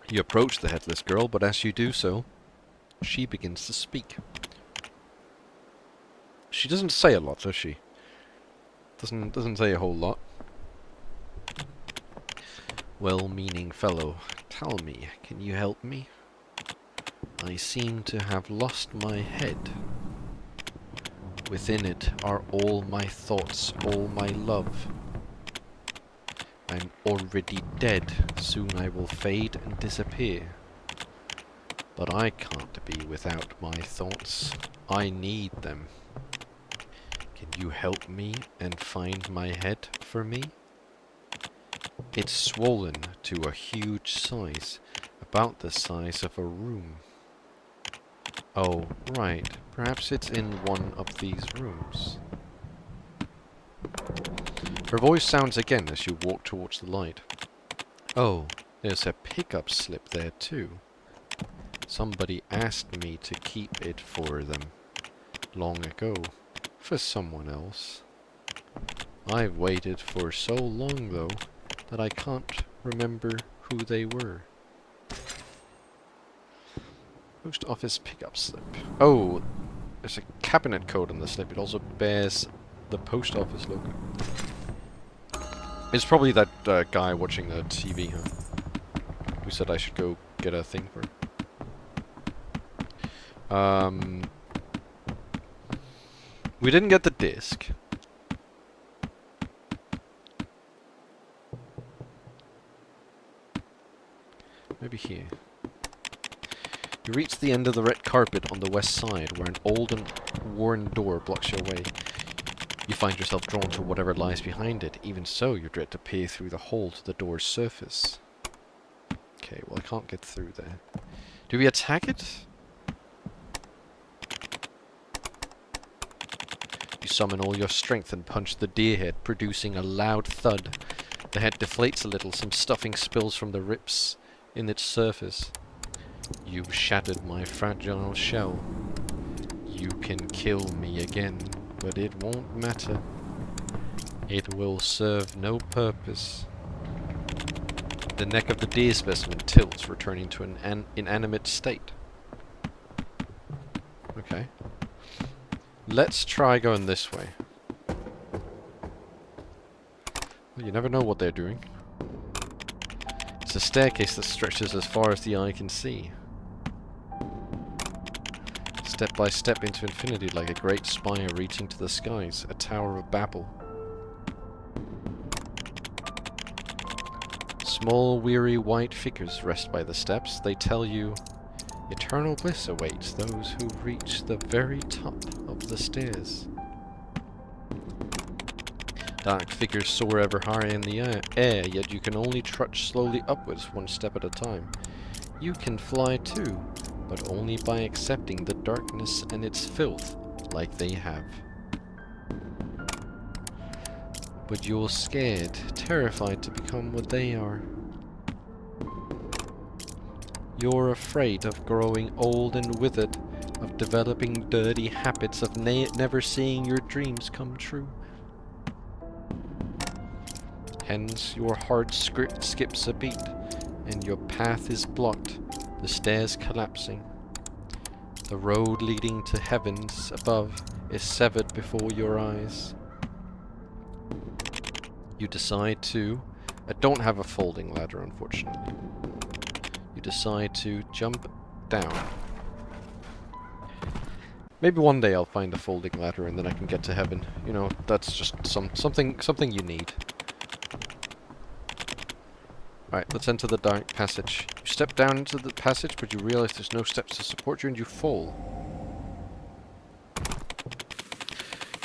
You approach the headless girl, but as you do so, she begins to speak. She doesn't say a lot, does she? Doesn't say a whole lot. Well-meaning fellow, tell me, can you help me? I seem to have lost my head. Within it are all my thoughts, all my love. I'm already dead, soon I will fade and disappear. But I can't be without my thoughts, I need them. Can you help me and find my head for me? It's swollen to a huge size, about the size of a room. Oh, right. Perhaps it's in one of these rooms. Her voice sounds again as you walk towards the light. Oh, there's a pickup slip there too. Somebody asked me to keep it for them long ago, for someone else. I've waited for so long though, that I can't remember who they were. Post office pickup slip. Oh, there's a cabinet code on the slip. It also bears the post office logo. It's probably that guy watching the TV, huh? Who said I should go get a thing for him. We didn't get the disc. Maybe here. You reach the end of the red carpet on the west side, where an old and worn door blocks your way. You find yourself drawn to whatever lies behind it. Even so, you dread to peer through the hole to the door's surface. Okay, well I can't get through there. Do we attack it? You summon all your strength and punch the deer head, producing a loud thud. The head deflates a little, some stuffing spills from the rips in its surface. You've shattered my fragile shell. You can kill me again, but it won't matter. It will serve no purpose. The neck of the deer specimen tilts, returning to an inanimate state. Okay. Let's try going this way. Well, you never know what they're doing. It's a staircase that stretches as far as the eye can see. Step by step into infinity, like a great spire reaching to the skies, a tower of Babel. Small, weary, white figures rest by the steps. They tell you, eternal bliss awaits those who reach the very top of the stairs. Dark figures soar ever higher in the air, yet you can only trudge slowly upwards, one step at a time. You can fly too, but only by accepting the darkness and its filth, like they have. But you're scared, terrified to become what they are. You're afraid of growing old and withered, of developing dirty habits, of never seeing your dreams come true. Hence, your heart skips a beat, and your path is blocked, the stairs collapsing. The road leading to heavens above is severed before your eyes. You decide to... I don't have a folding ladder, unfortunately. You decide to jump down. Maybe one day I'll find a folding ladder and then I can get to heaven. You know, that's just something you need. Alright, let's enter the dark passage. You step down into the passage, but you realize there's no steps to support you and you fall.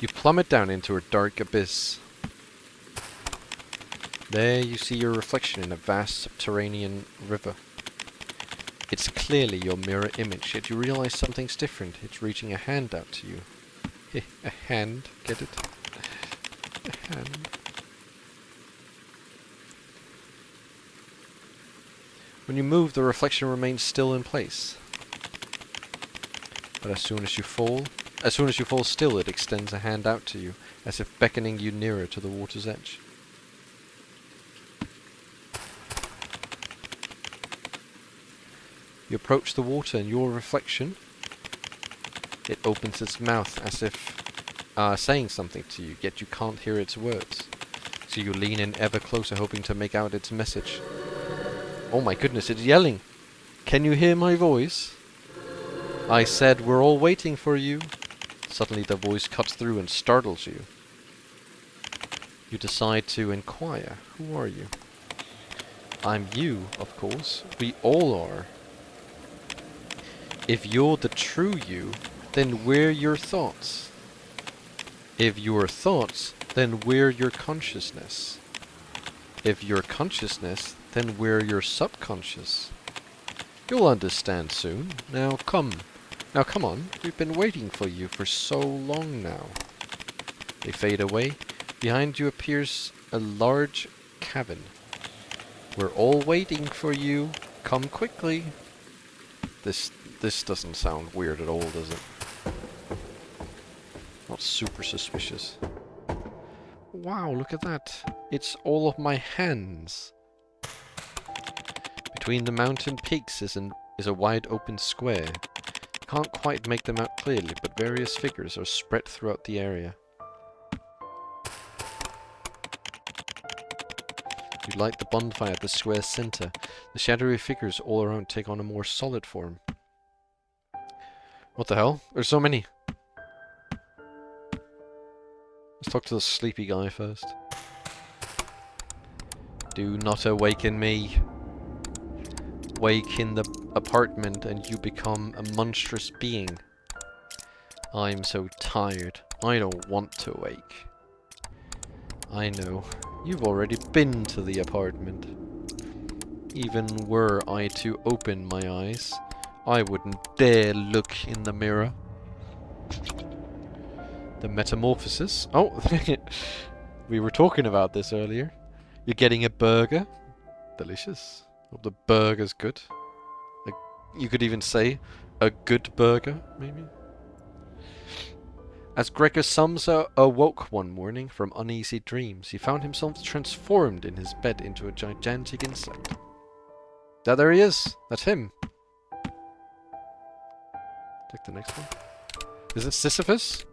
You plummet down into a dark abyss. There you see your reflection in a vast subterranean river. It's clearly your mirror image, yet you realize something's different. It's reaching a hand out to you. A hand, get it? A hand. When you move, the reflection remains still in place. But as soon as you fall still, it extends a hand out to you, as if beckoning you nearer to the water's edge. You approach the water and your reflection, it opens its mouth as if saying something to you, yet you can't hear its words. So you lean in ever closer, hoping to make out its message. Oh my goodness, it's yelling! Can you hear my voice? I said we're all waiting for you. Suddenly the voice cuts through and startles you. You decide to inquire. Who are you? I'm you, of course. We all are. If you're the true you, then we're your thoughts. If you're thoughts, then we're your consciousness. If you're consciousness, then we're your subconscious. You'll understand soon. Now come on. We've been waiting for you for so long now. They fade away. Behind you appears a large cabin. We're all waiting for you. Come quickly. This doesn't sound weird at all, does it? Not super suspicious. Wow, look at that. It's all of my hands. Between the mountain peaks is a wide open square. Can't quite make them out clearly, but various figures are spread throughout the area. You light the bonfire at the square's center. The shadowy figures all around take on a more solid form. What the hell? There's so many. Let's talk to the sleepy guy first. Do not awaken me. Wake in the apartment and you become a monstrous being. I'm so tired. I don't want to wake. I know. You've already been to the apartment. Even were I to open my eyes, I wouldn't dare look in the mirror. The metamorphosis. Oh, we were talking about this earlier. You're getting a burger. Delicious. Hope the burger's good. You could even say a good burger, maybe. As Gregor Samsa awoke one morning from uneasy dreams, he found himself transformed in his bed into a gigantic insect. There he is! That's him! Take the next one. Is it Sisyphus?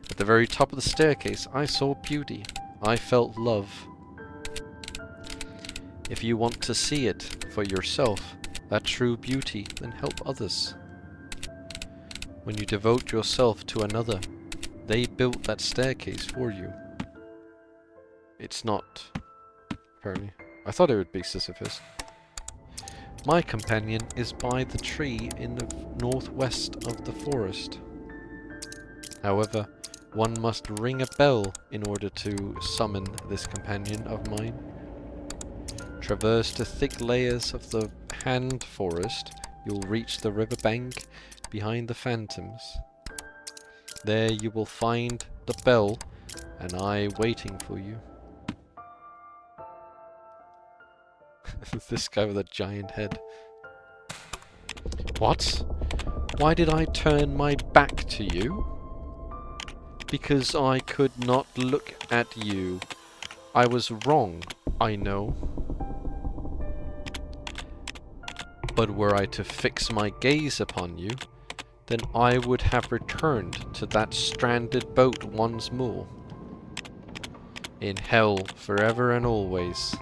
At the very top of the staircase, I saw beauty. I felt love. If you want to see it for yourself, that true beauty, then help others. When you devote yourself to another, they built that staircase for you. It's not, apparently. I thought it would be Sisyphus. My companion is by the tree in the northwest of the forest. However, one must ring a bell in order to summon this companion of mine. Traverse the thick layers of the hand forest, you'll reach the riverbank behind the phantoms. There you will find the bell, and I waiting for you. This guy with a giant head. What? Why did I turn my back to you? Because I could not look at you. I was wrong, I know. But were I to fix my gaze upon you, then I would have returned to that stranded boat once more. In hell forever and always.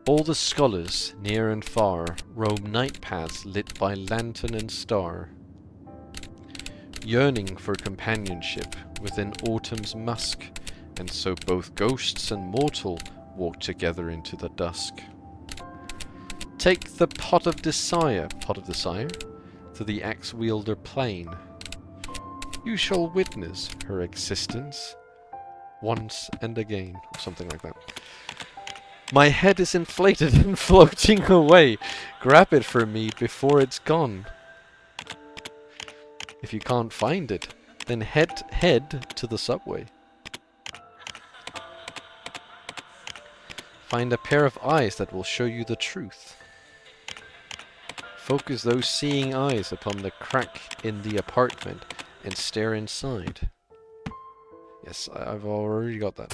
All the scholars, near and far, roam night paths lit by lantern and star, yearning for companionship within autumn's musk, and so both ghosts and mortal walk together into the dusk. Take the pot of desire, to the axe-wielder plain. You shall witness her existence once and again, or something like that. My head is inflated and floating away. Grab it for me before it's gone. If you can't find it, then head to the subway. Find a pair of eyes that will show you the truth. Focus those seeing eyes upon the crack in the apartment and stare inside. Yes, I've already got that.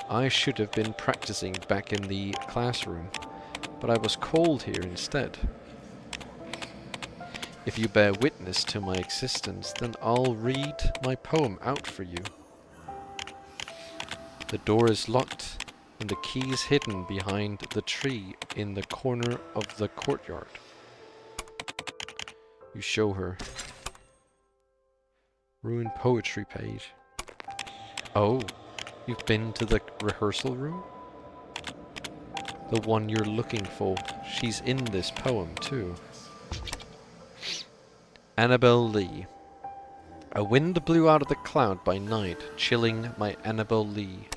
I should have been practicing back in the classroom, but I was called here instead. If you bear witness to my existence, then I'll read my poem out for you. The door is locked, and the key is hidden behind the tree in the corner of the courtyard. You show her. Ruined poetry page. Oh. You've been to the rehearsal room? The one you're looking for. She's in this poem, too. Annabel Lee. A wind blew out of the cloud by night, chilling my Annabel Lee.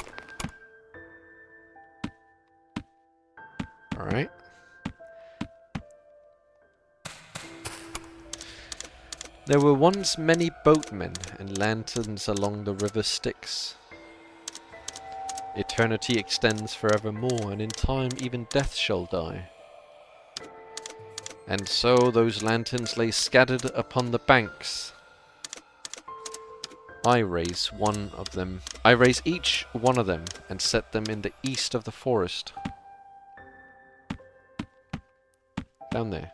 Alright. There were once many boatmen and lanterns along the river Styx. Eternity extends forevermore, and in time even death shall die. And so those lanterns lay scattered upon the banks. I raise each one of them and set them in the east of the forest. Down there.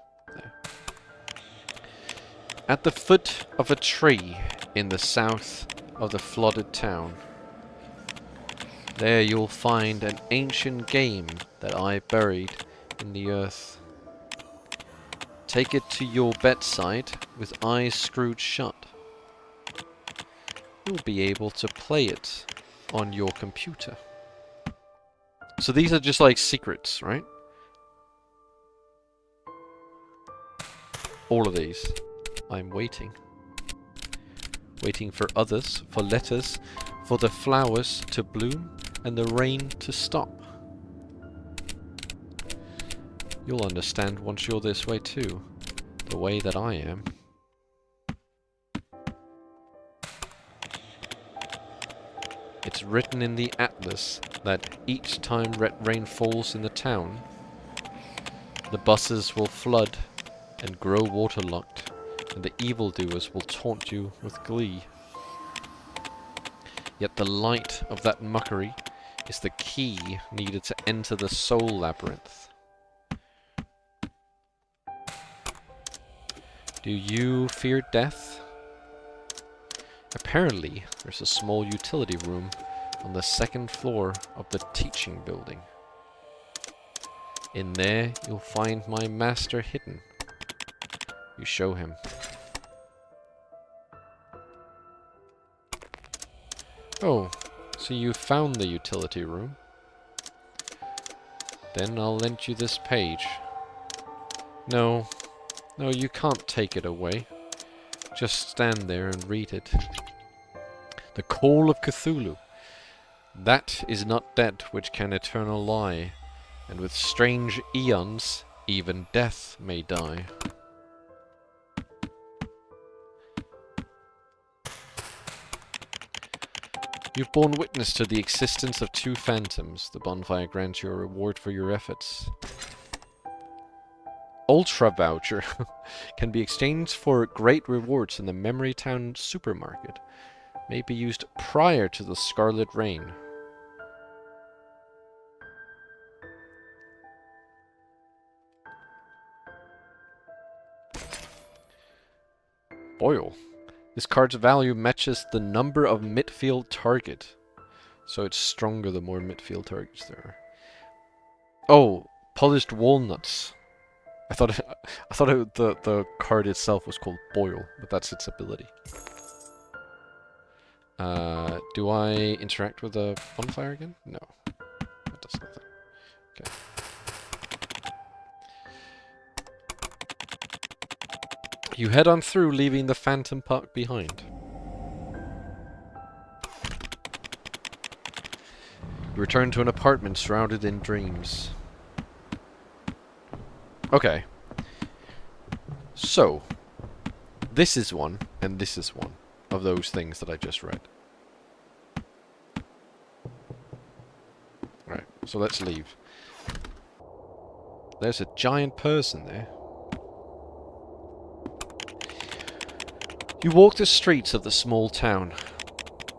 At the foot of a tree in the south of the flooded town. There you'll find an ancient game that I buried in the earth. Take it to your bedside with eyes screwed shut. You'll be able to play it on your computer. So these are just like secrets, right? All of these. I'm waiting. Waiting for others, for letters, for the flowers to bloom and the rain to stop. You'll understand once you're this way too, the way that I am. It's written in the atlas that each time red rain falls in the town, The buses will flood and grow waterlogged, and the evildoers will taunt you with glee. Yet the light of that mockery is the key needed to enter the soul labyrinth. Do you fear death? Apparently, there's a small utility room on the second floor of the teaching building. In there, you'll find my master hidden. You show him. Oh, so you found the utility room? Then I'll lend you this page. No, you can't take it away. Just stand there and read it. The Call of Cthulhu. That is not dead which can eternal lie, and with strange eons, even death may die. You've borne witness to the existence of two phantoms. The bonfire grants you a reward for your efforts. Ultra Voucher can be exchanged for great rewards in the Memory Town supermarket. May be used prior to the Scarlet Rain. Boil. This card's value matches the number of midfield target. So it's stronger the more midfield targets there are. Oh, polished walnuts. I thought the card itself was called Boil, but that's its ability. Do I interact with the bonfire again? No. That does nothing. Okay. You head on through, leaving the Phantom Park behind. You return to an apartment shrouded in dreams. Okay. So, this is one, and this is one of those things that I just read. Right, so let's leave. There's a giant person there. You walk the streets of the small town.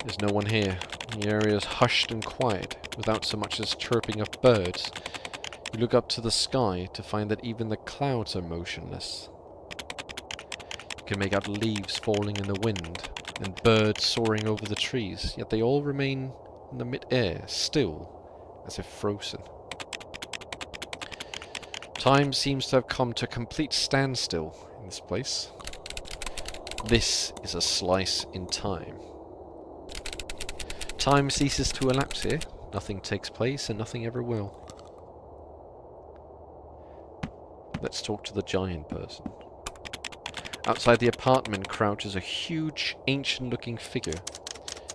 There's no one here. The area is hushed and quiet, without so much as chirping of birds. You look up to the sky to find that even the clouds are motionless. You can make out leaves falling in the wind, and birds soaring over the trees, yet they all remain in the mid-air, still, as if frozen. Time seems to have come to a complete standstill in this place. This is a slice in time. Time ceases to elapse here. Nothing takes place and nothing ever will. Let's talk to the giant person. Outside the apartment crouches a huge, ancient-looking figure.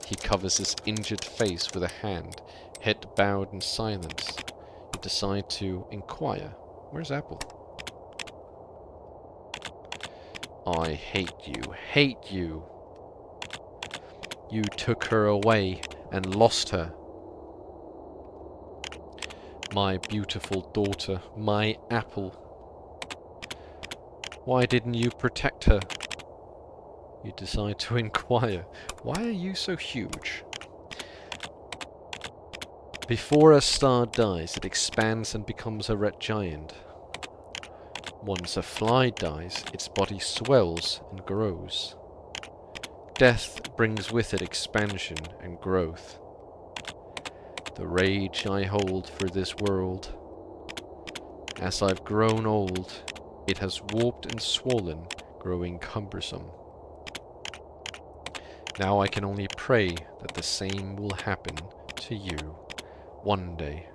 He covers his injured face with a hand, head bowed in silence. You decide to inquire. Where's Apple? I hate you, hate you. You took her away and lost her. My beautiful daughter, my Apple. Why didn't you protect her? You decide to inquire. Why are you so huge? Before a star dies, it expands and becomes a red giant. Once a fly dies, its body swells and grows. Death brings with it expansion and growth. The rage I hold for this world. As I've grown old, it has warped and swollen, growing cumbersome. Now I can only pray that the same will happen to you one day.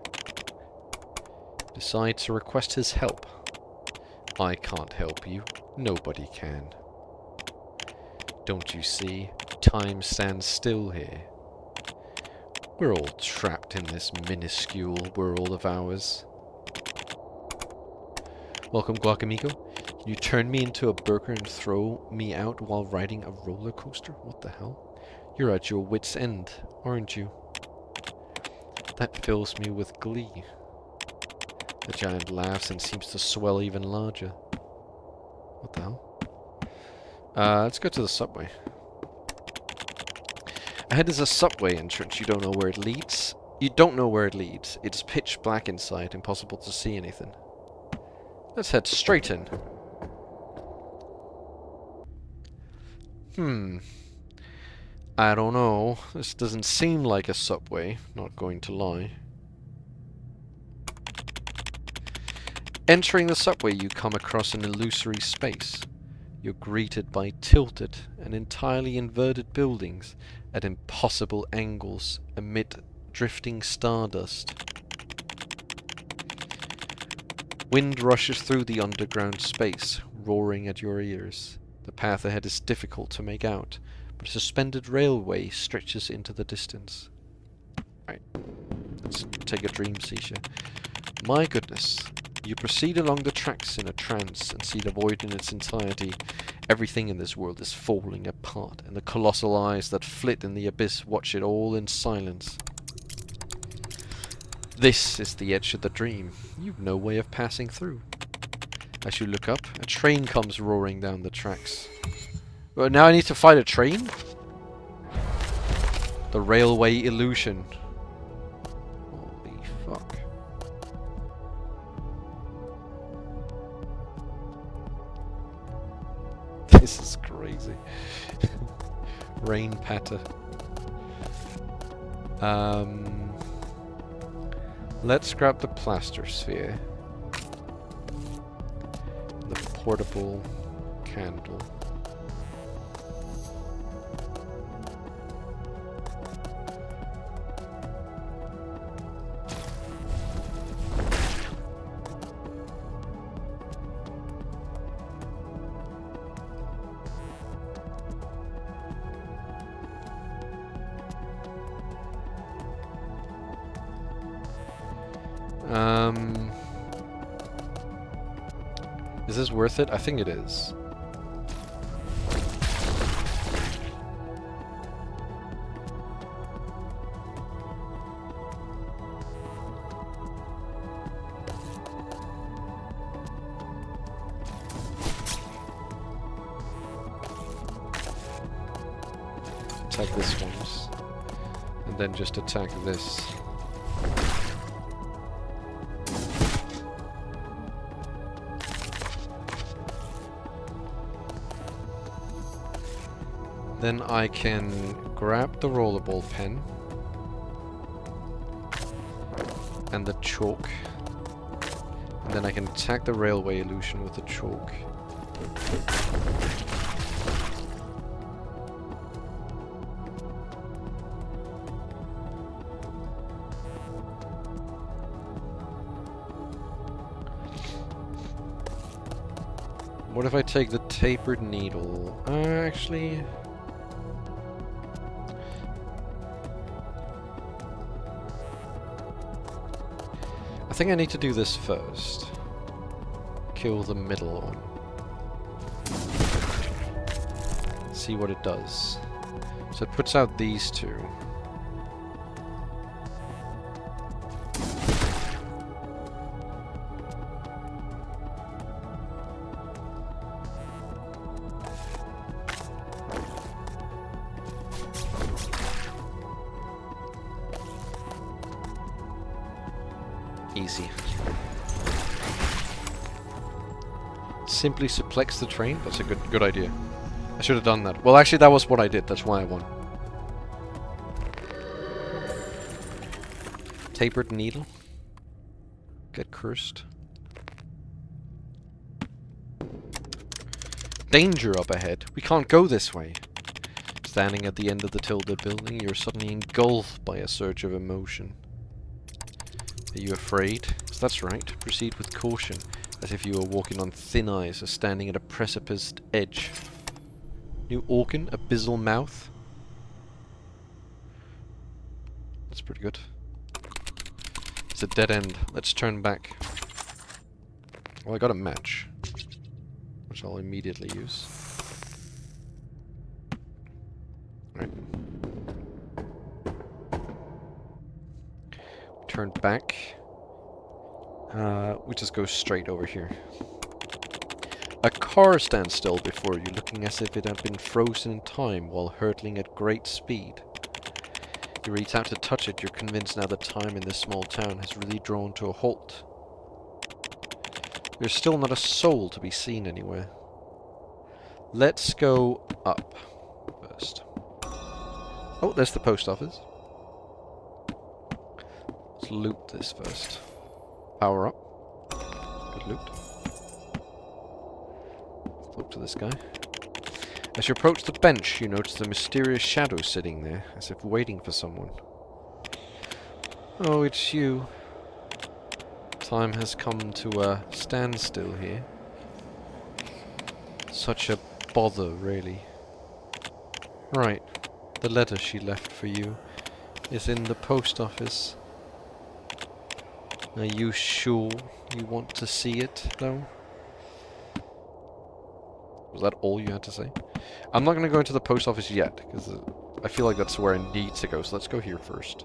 Decide to request his help. I can't help you. Nobody can. Don't you see? Time stands still here. We're all trapped in this minuscule world of ours. Welcome, Guacamigo. Can you turn me into a burger and throw me out while riding a roller coaster? What the hell? You're at your wit's end, aren't you? That fills me with glee. The giant laughs and seems to swell even larger. What the hell? Let's go to the subway. Ahead is a subway entrance. You don't know where it leads. You don't know where it leads. It's pitch black inside, impossible to see anything. Let's head straight in. I don't know. This doesn't seem like a subway, not going to lie. Entering the subway, you come across an illusory space. You're greeted by tilted and entirely inverted buildings at impossible angles amid drifting stardust. Wind rushes through the underground space, roaring at your ears. The path ahead is difficult to make out, but a suspended railway stretches into the distance. Right, let's take a dream seizure. My goodness. You proceed along the tracks in a trance and see the void in its entirety. Everything in this world is falling apart, and the colossal eyes that flit in the abyss watch it all in silence. This is the edge of the dream. You've no way of passing through. As you look up, a train comes roaring down the tracks. Well, now I need to fight a train? The railway illusion. Holy fuck. This is crazy. Rain patter. Let's grab the plaster sphere. The portable candle. Is this worth it? I think it is. Attack this once, and then just attack this. Then I can grab the rollerball pen and the chalk, and then I can attack the railway illusion with the chalk. What if I take the tapered needle? Actually... I think I need to do this first. Kill the middle one. See what it does. So it puts out these two. Easy. Simply suplex the train? That's a good idea. I should have done that. Well, actually, that was what I did. That's why I won. Tapered needle. Get cursed. Danger up ahead. We can't go this way. Standing at the end of the tilted building, you're suddenly engulfed by a surge of emotion. Are you afraid? So that's right. Proceed with caution, as if you were walking on thin ice or standing at a precipice edge. New organ, abyssal mouth. That's pretty good. It's a dead end. Let's turn back. Well, I got a match, which I'll immediately use. Right. Turn back. We just go straight over here. A car stands still before you, looking as if it had been frozen in time while hurtling at great speed. You reach out to touch it, you're convinced now that time in this small town has really drawn to a halt. There's still not a soul to be seen anywhere. Let's go up first. Oh, there's the post office. Let's loot this first. Power up. Good loot. Let's talk to this guy. As you approach the bench, you notice a mysterious shadow sitting there, as if waiting for someone. Oh, it's you. Time has come to a standstill here. Such a bother, really. Right. The letter she left for you is in the post office. Are you sure you want to see it, though? Was that all you had to say? I'm not going to go into the post office yet, because I feel like that's where I need to go, so let's go here first.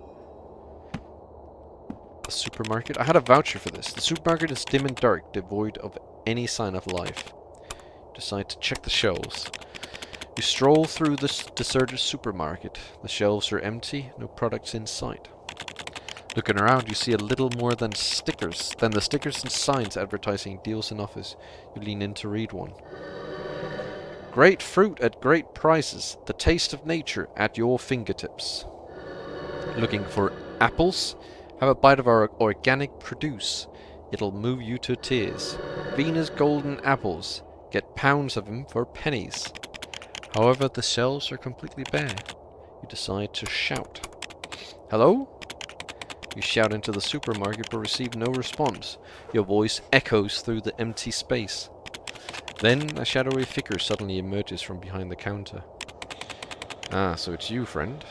The supermarket? I had a voucher for this. The supermarket is dim and dark, devoid of any sign of life. Decide to check the shelves. You stroll through this deserted supermarket. The shelves are empty, no products in sight. Looking around, you see a little more than the stickers and signs advertising deals in office. You lean in to read one. Great fruit at great prices. The taste of nature at your fingertips. Looking for apples? Have a bite of our organic produce. It'll move you to tears. Venus golden apples. Get pounds of them for pennies. However, the shelves are completely bare. You decide to shout. Hello? You shout into the supermarket but receive no response. Your voice echoes through the empty space. Then a shadowy figure suddenly emerges from behind the counter. Ah, so it's you, friend.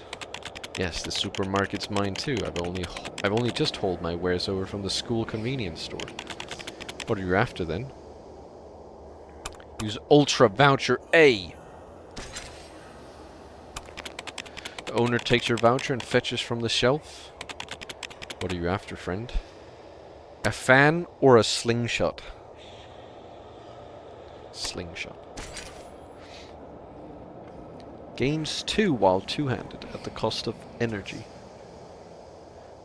Yes, the supermarket's mine too. I've only just hauled my wares over from the school convenience store. What are you after then? Use Ultra Voucher A. The owner takes your voucher and fetches from the shelf. What are you after, friend? A fan or a slingshot? Slingshot. Gains 2 while two-handed at the cost of energy.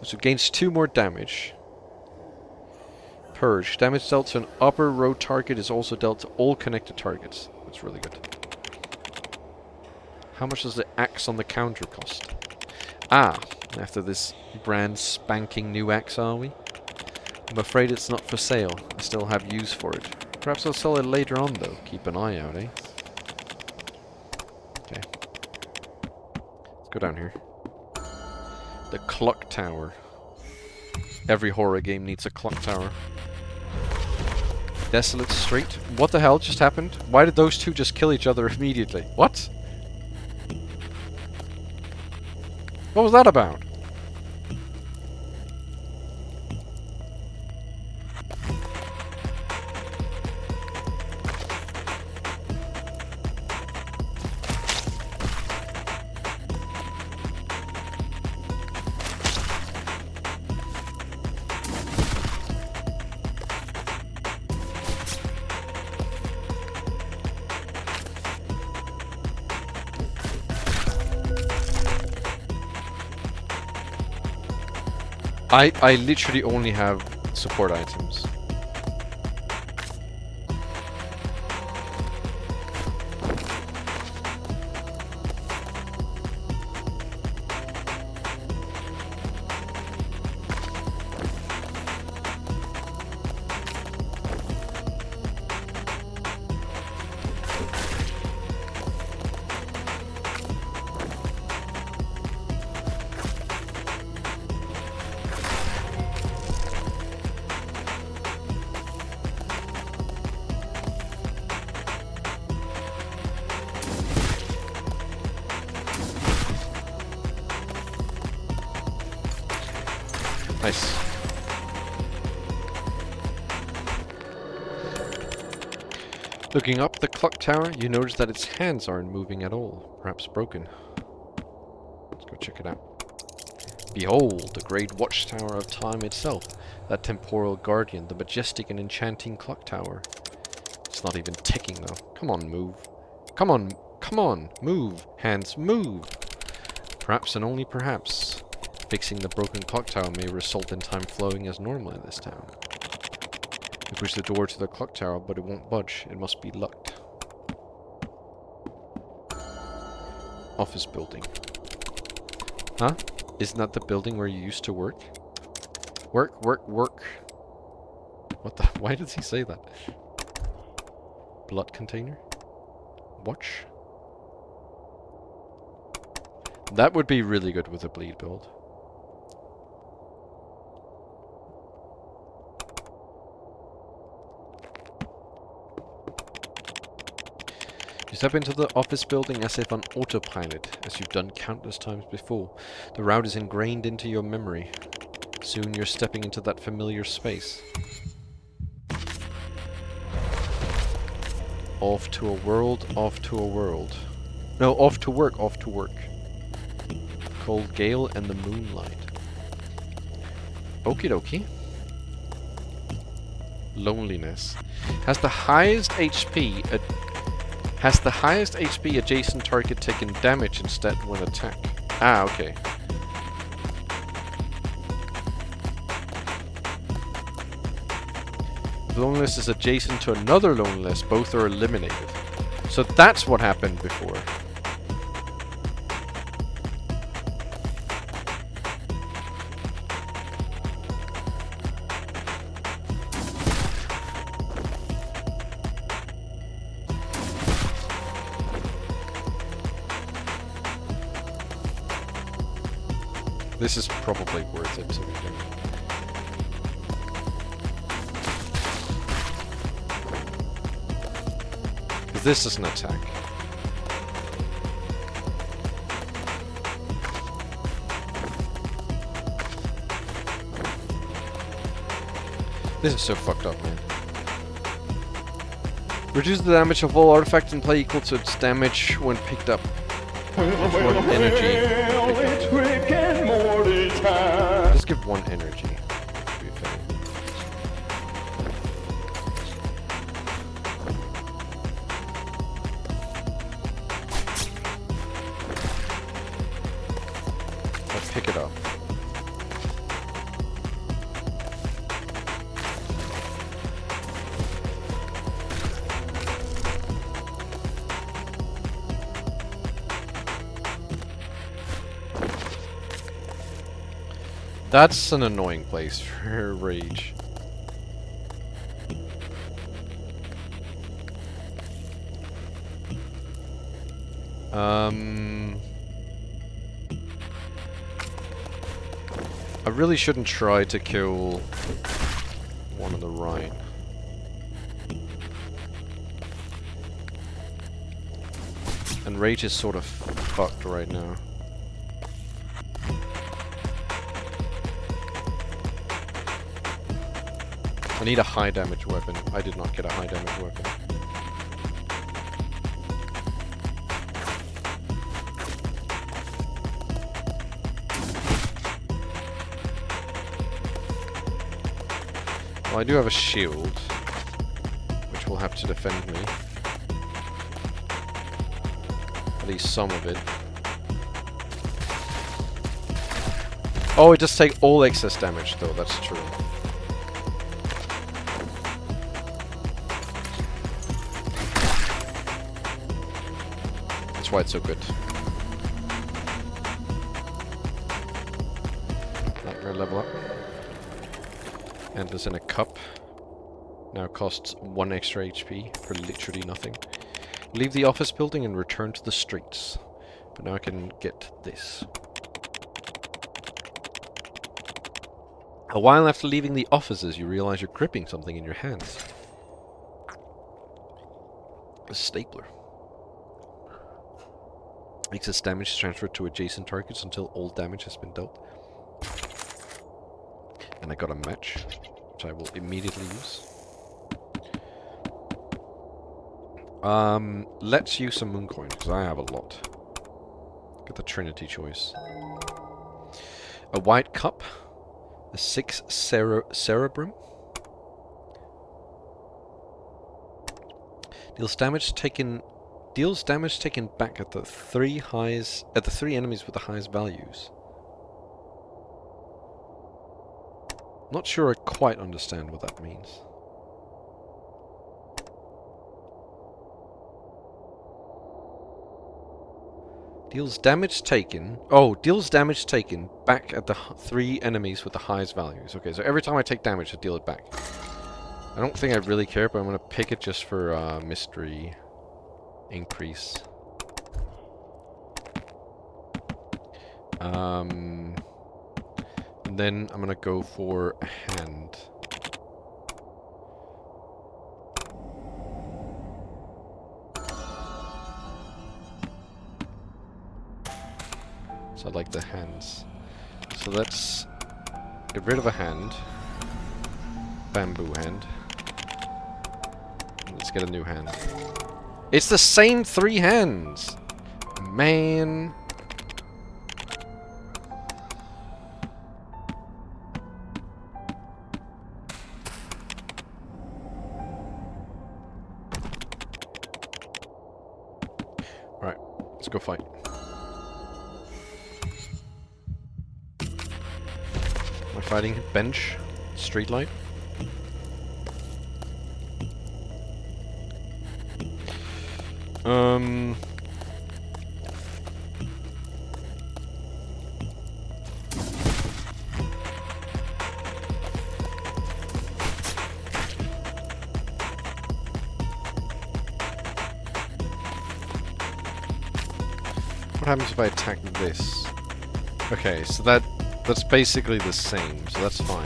So gains 2 more damage. Purge. Damage dealt to an upper row target is also dealt to all connected targets. That's really good. How much does the axe on the counter cost? Ah, after this brand spanking new axe, are we? I'm afraid it's not for sale. I still have use for it. Perhaps I'll sell it later on, though. Keep an eye out, eh? Okay. Let's go down here. The clock tower. Every horror game needs a clock tower. Desolate street. What the hell just happened? Why did those two just kill each other immediately? What? What was that about? I literally only have support items. Nice. Looking up the clock tower, you notice that its hands aren't moving at all. Perhaps broken. Let's go check it out. Behold, the great watchtower of time itself, that temporal guardian, the majestic and enchanting clock tower. It's not even ticking though. Come on, move. Come on, come on, move. Hands, move. Perhaps and only perhaps, fixing the broken clock tower may result in time flowing as normal in this town. We push the door to the clock tower, but it won't budge. It must be locked. Office building. Huh? Isn't that the building where you used to work? Work, work, work. What the? Why does he say that? Blood container? Watch? That would be really good with a bleed build. You step into the office building as if on autopilot, as you've done countless times before. The route is ingrained into your memory. Soon you're stepping into that familiar space. Off to a world, off to a world. No, off to work, off to work. Cold gale and the moonlight. Okie dokie. Loneliness. Has the highest HP adjacent target taken damage instead when attacked? Ah, okay. If loneliness is adjacent to another loneliness, both are eliminated. So that's what happened before. This is probably worth it to be doing. Because this is an attack. This is so fucked up, man. Reduce the damage of all artifacts in play equal to its damage when picked up. One energy. Just give one energy. To be fair. Let's pick it up. That's an annoying place for rage. I really shouldn't try to kill one on the right. And rage is sort of fucked right now. I need a high damage weapon. I did not get a high damage weapon. Well, I do have a shield, which will have to defend me. At least some of it. Oh, it does take all excess damage though, that's true. That's why it's so good. Nightmare level up. Endless in a cup. Now costs 1 extra HP for literally nothing. Leave the office building and return to the streets. But now I can get this. A while after leaving the offices, you realize you're gripping something in your hands. A stapler. Excess damage is transferred to adjacent targets until all damage has been dealt. And I got a match, which I will immediately use. Let's use some moon coin, because I have a lot. Get the Trinity choice. A white cup. A 6 cerebrum. Deals damage taken back at the three enemies with the highest values. Not sure I quite understand what that means. Deals damage taken. Oh, deals damage taken back at the 3 enemies with the highest values. Okay, so every time I take damage, I deal it back. I don't think I really care, but I'm gonna pick it just for mystery increase. And then I'm gonna go for a hand. So I like the hands. So let's get rid of a hand. Bamboo hand. Let's get a new hand. It's the same 3 hands! Man. Alright, let's go fight. Am I fighting bench? Streetlight? What happens if I attack this? Okay, so that's basically the same, so that's fine.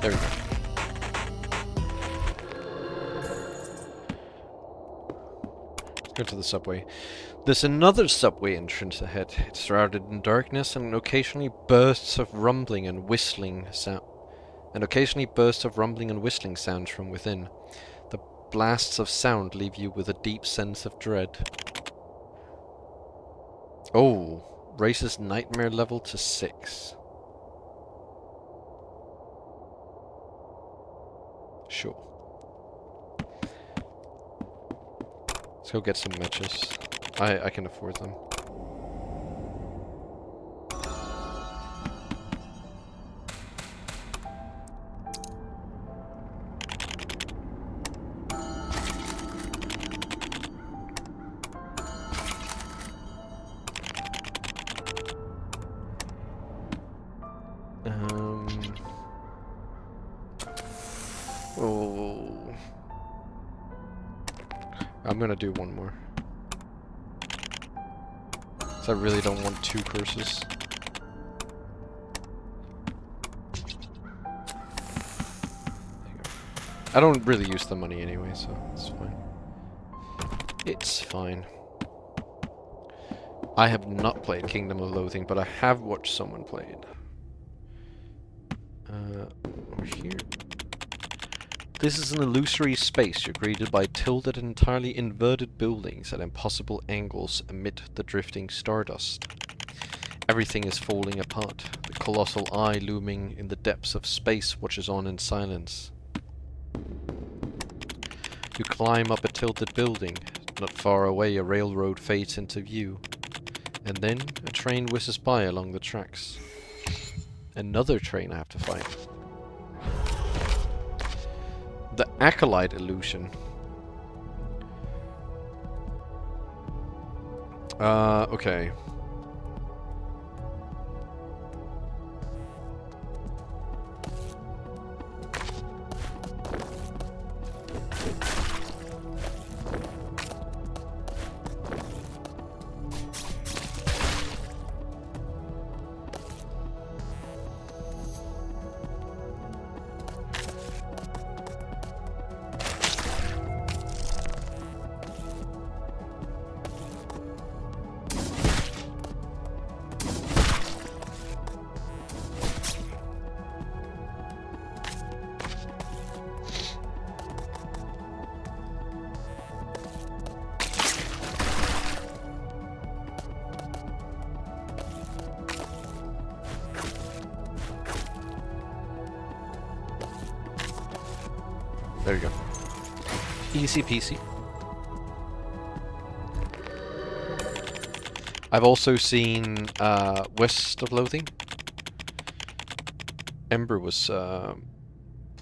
There we go. Let's go to the subway. There's another subway entrance ahead. It's shrouded in darkness and occasionally bursts of rumbling and whistling sounds from within. The blasts of sound leave you with a deep sense of dread. Oh, raises nightmare level to 6. Sure. Let's go get some matches. I can afford them. Oh. I'm gonna do one more. So I really don't want 2 curses. I don't really use the money anyway, so it's fine. It's fine. I have not played Kingdom of Loathing, but I have watched someone play it. Over here. This is an illusory space. You're greeted by tilted, entirely inverted buildings at impossible angles amid the drifting stardust. Everything is falling apart. The colossal eye looming in the depths of space watches on in silence. You climb up a tilted building. Not far away, a railroad fades into view. And then a train whizzes by along the tracks. Another train I have to fight. The Acolyte illusion. Okay. There you go. Easy peasy. I've also seen West of Loathing. Ember was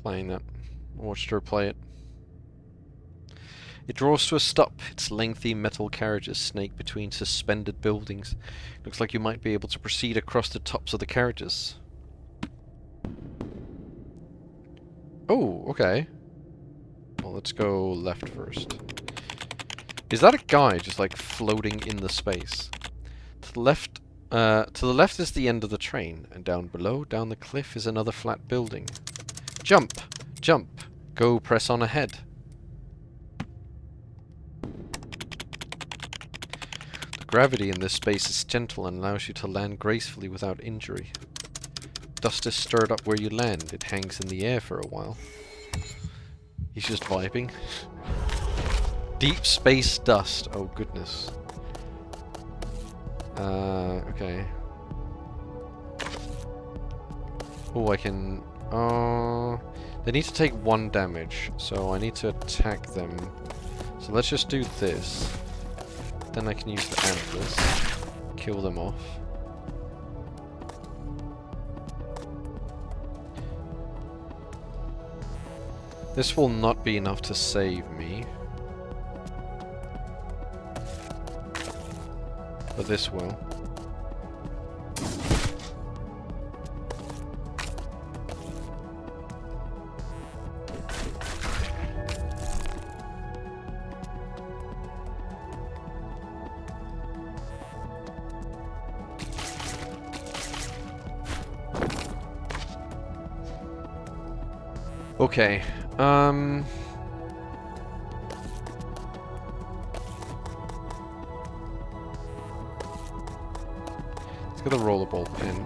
playing that. I watched her play it. It draws to a stop, its lengthy metal carriages snake between suspended buildings. Looks like you might be able to proceed across the tops of the carriages. Oh, okay. Well, let's go left first. Is that a guy just like floating in the space? To the left is the end of the train, and down below, down the cliff, is another flat building. Jump! Jump! Go press on ahead. The gravity in this space is gentle and allows you to land gracefully without injury. Dust is stirred up where you land. It hangs in the air for a while. He's just vibing. Deep space dust. Oh goodness. Okay. Oh, I can... they need to take 1 damage, so I need to attack them. So let's just do this. Then I can use the antlers. Kill them off. This will not be enough to save me. But this will. Okay, let's get a rollerball pin.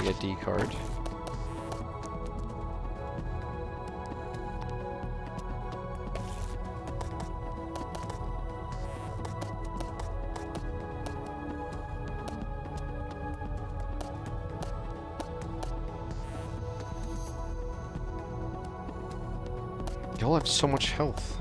The ID card. Y'all have so much health.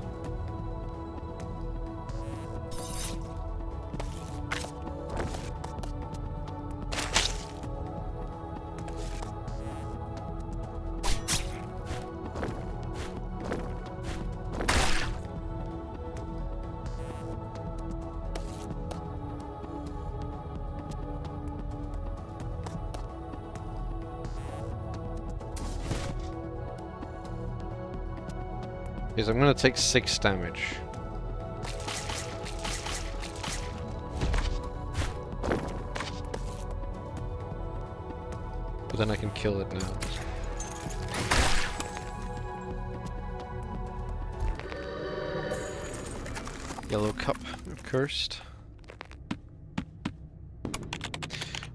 Because I'm gonna take 6 damage. But then I can kill it now. Yellow cup, cursed.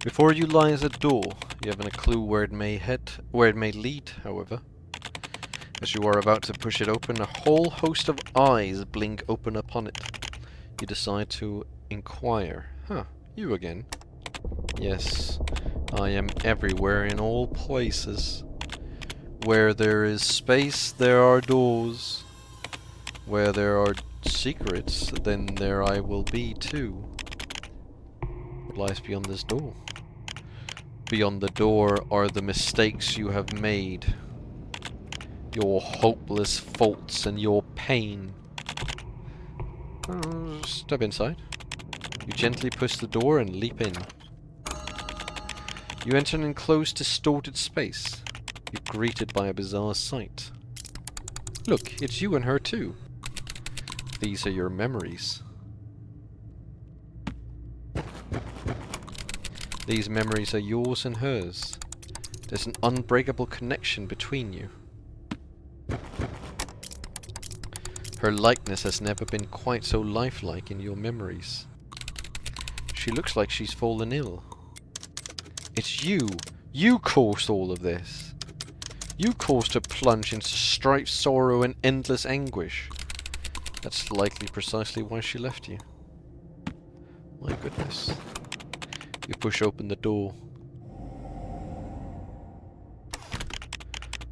Before you lies a door. You haven't a clue where it may lead, however. As you are about to push it open, a whole host of eyes blink open upon it. You decide to inquire. Huh, you again. Yes, I am everywhere in all places. Where there is space, there are doors. Where there are secrets, then there I will be too. What lies beyond this door? Beyond the door are the mistakes you have made. Your hopeless faults and your pain. Step inside. You gently push the door and leap in. You enter an enclosed, distorted space. You're greeted by a bizarre sight. Look, it's you and her too. These are your memories. These memories are yours and hers. There's an unbreakable connection between you. Her likeness has never been quite so lifelike in your memories. She looks like she's fallen ill. It's you! You caused all of this! You caused her plunge into strife, sorrow, and endless anguish. That's likely precisely why she left you. My goodness. You push open the door.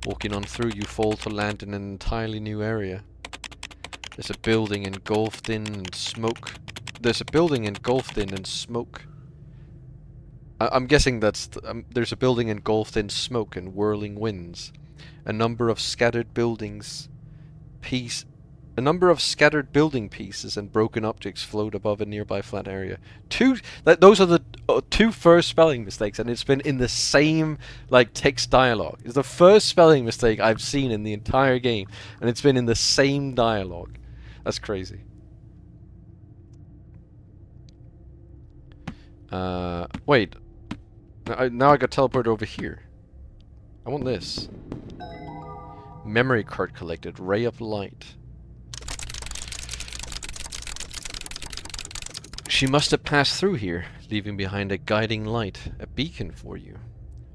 Walking on through, you fall to land in an entirely new area. There's a building engulfed in smoke. I'm guessing that's... there's a building engulfed in smoke and whirling winds. A number of scattered building pieces and broken objects float above a nearby flat area. Those are the two first spelling mistakes, and it's been in the same text dialogue. It's the first spelling mistake I've seen in the entire game, and it's been in the same dialogue. That's crazy. Wait. Now I got teleported over here. I want this. Memory card collected. Ray of light. She must have passed through here, leaving behind a guiding light, a beacon for you.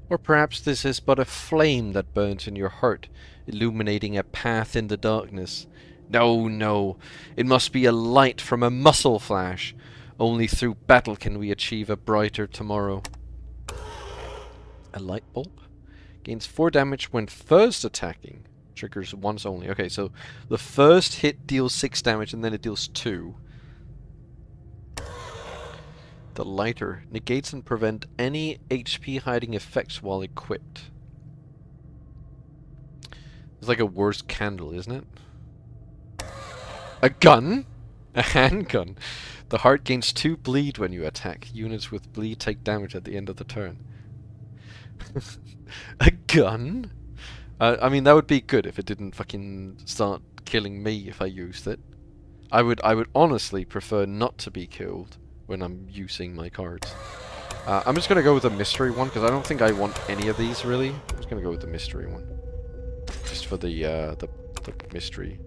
Or perhaps this is but a flame that burns in your heart, illuminating a path in the darkness. No, no. It must be a light from a muscle flash. Only through battle can we achieve a brighter tomorrow. A light bulb? Gains 4 damage when first attacking. Triggers once only. Okay, so the first hit deals 6 damage and then it deals 2. The lighter negates and prevent any HP hiding effects while equipped. It's like a worse candle, isn't it? A gun? A handgun. The heart gains 2 bleed when you attack. Units with bleed take damage at the end of the turn. A gun? I mean, that would be good if it didn't fucking start killing me if I used it. I would honestly prefer not to be killed when I'm using my cards. I'm just gonna go with the mystery one because I don't think I want any of these really. I'm just gonna go with the mystery one, just for the mystery.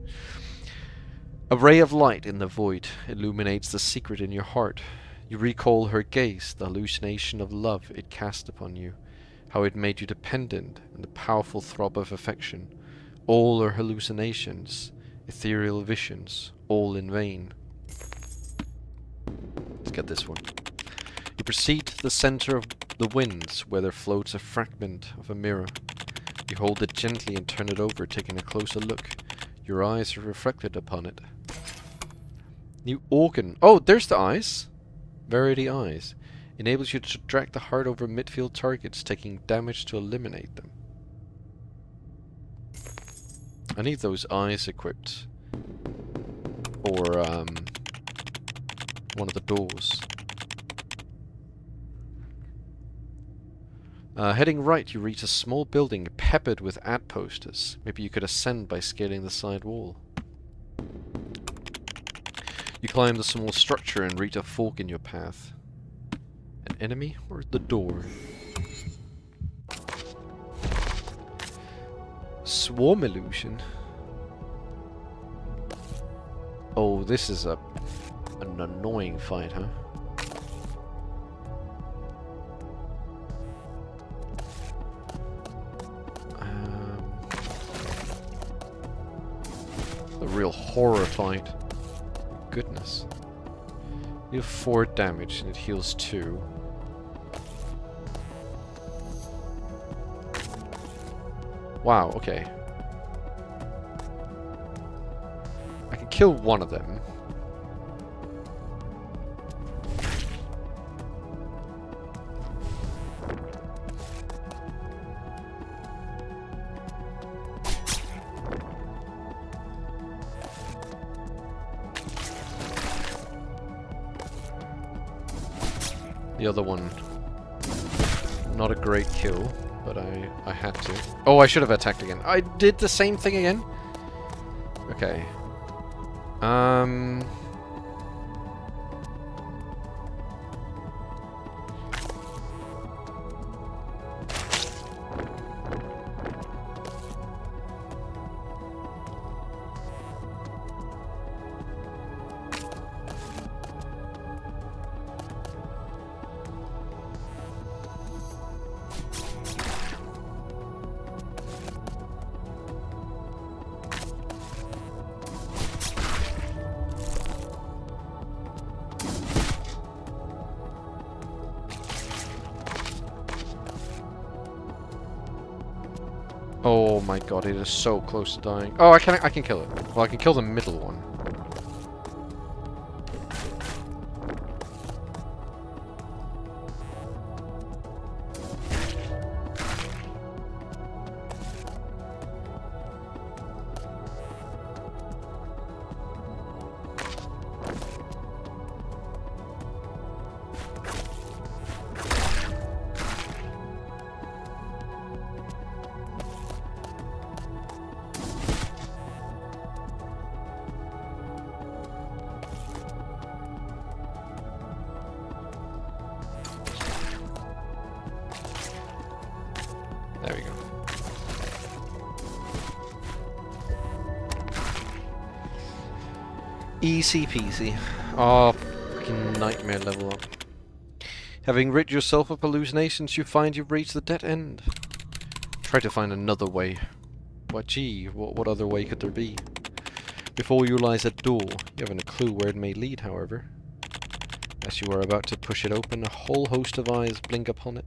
A ray of light in the void illuminates the secret in your heart. You recall her gaze, the hallucination of love it cast upon you, how it made you dependent, and the powerful throb of affection. All are hallucinations, ethereal visions, all in vain. Let's get this one. You proceed to the center of the winds, where there floats a fragment of a mirror. You hold it gently and turn it over, taking a closer look. Your eyes are reflected upon it. New organ. Oh, there's the eyes. Verity eyes. Enables you to drag the heart over midfield targets, taking damage to eliminate them. I need those eyes equipped. Or, one of the doors. Heading right, you reach a small building peppered with ad posters. Maybe you could ascend by scaling the side wall. You climb the small structure and reach a fork in your path. An enemy or the door? Swarm illusion? Oh, this is an annoying fight, huh? A real horror fight. Goodness. You have 4 damage and it heals 2. Wow, okay. I can kill one of them. The other one, not a great kill, but I had to. Oh, I should have attacked again. I did the same thing again? Okay. Oh my god, it is so close to dying. Oh, I can kill it. Well, I can kill the middle one. There we go. Easy peasy. Oh, fucking nightmare level up. Having rid yourself of hallucinations, you find you've reached the dead end. Try to find another way. What gee, what other way could there be? Before you lies a door. You haven't a clue where it may lead, however. As you are about to push it open, a whole host of eyes blink upon it.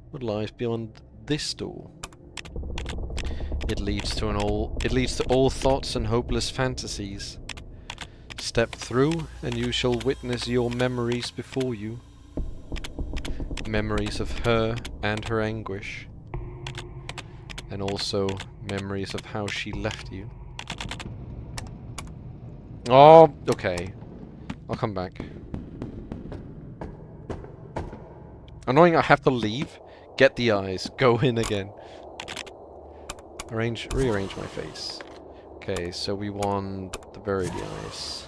What lies beyond this door? It leads to all thoughts and hopeless fantasies. Step through, and you shall witness your memories before you. Memories of her and her anguish. And also memories of how she left you. Oh, okay. I'll come back. Annoying, I have to leave. Get the eyes. Go in again. Rearrange my face. Okay, so we want the Verity eyes.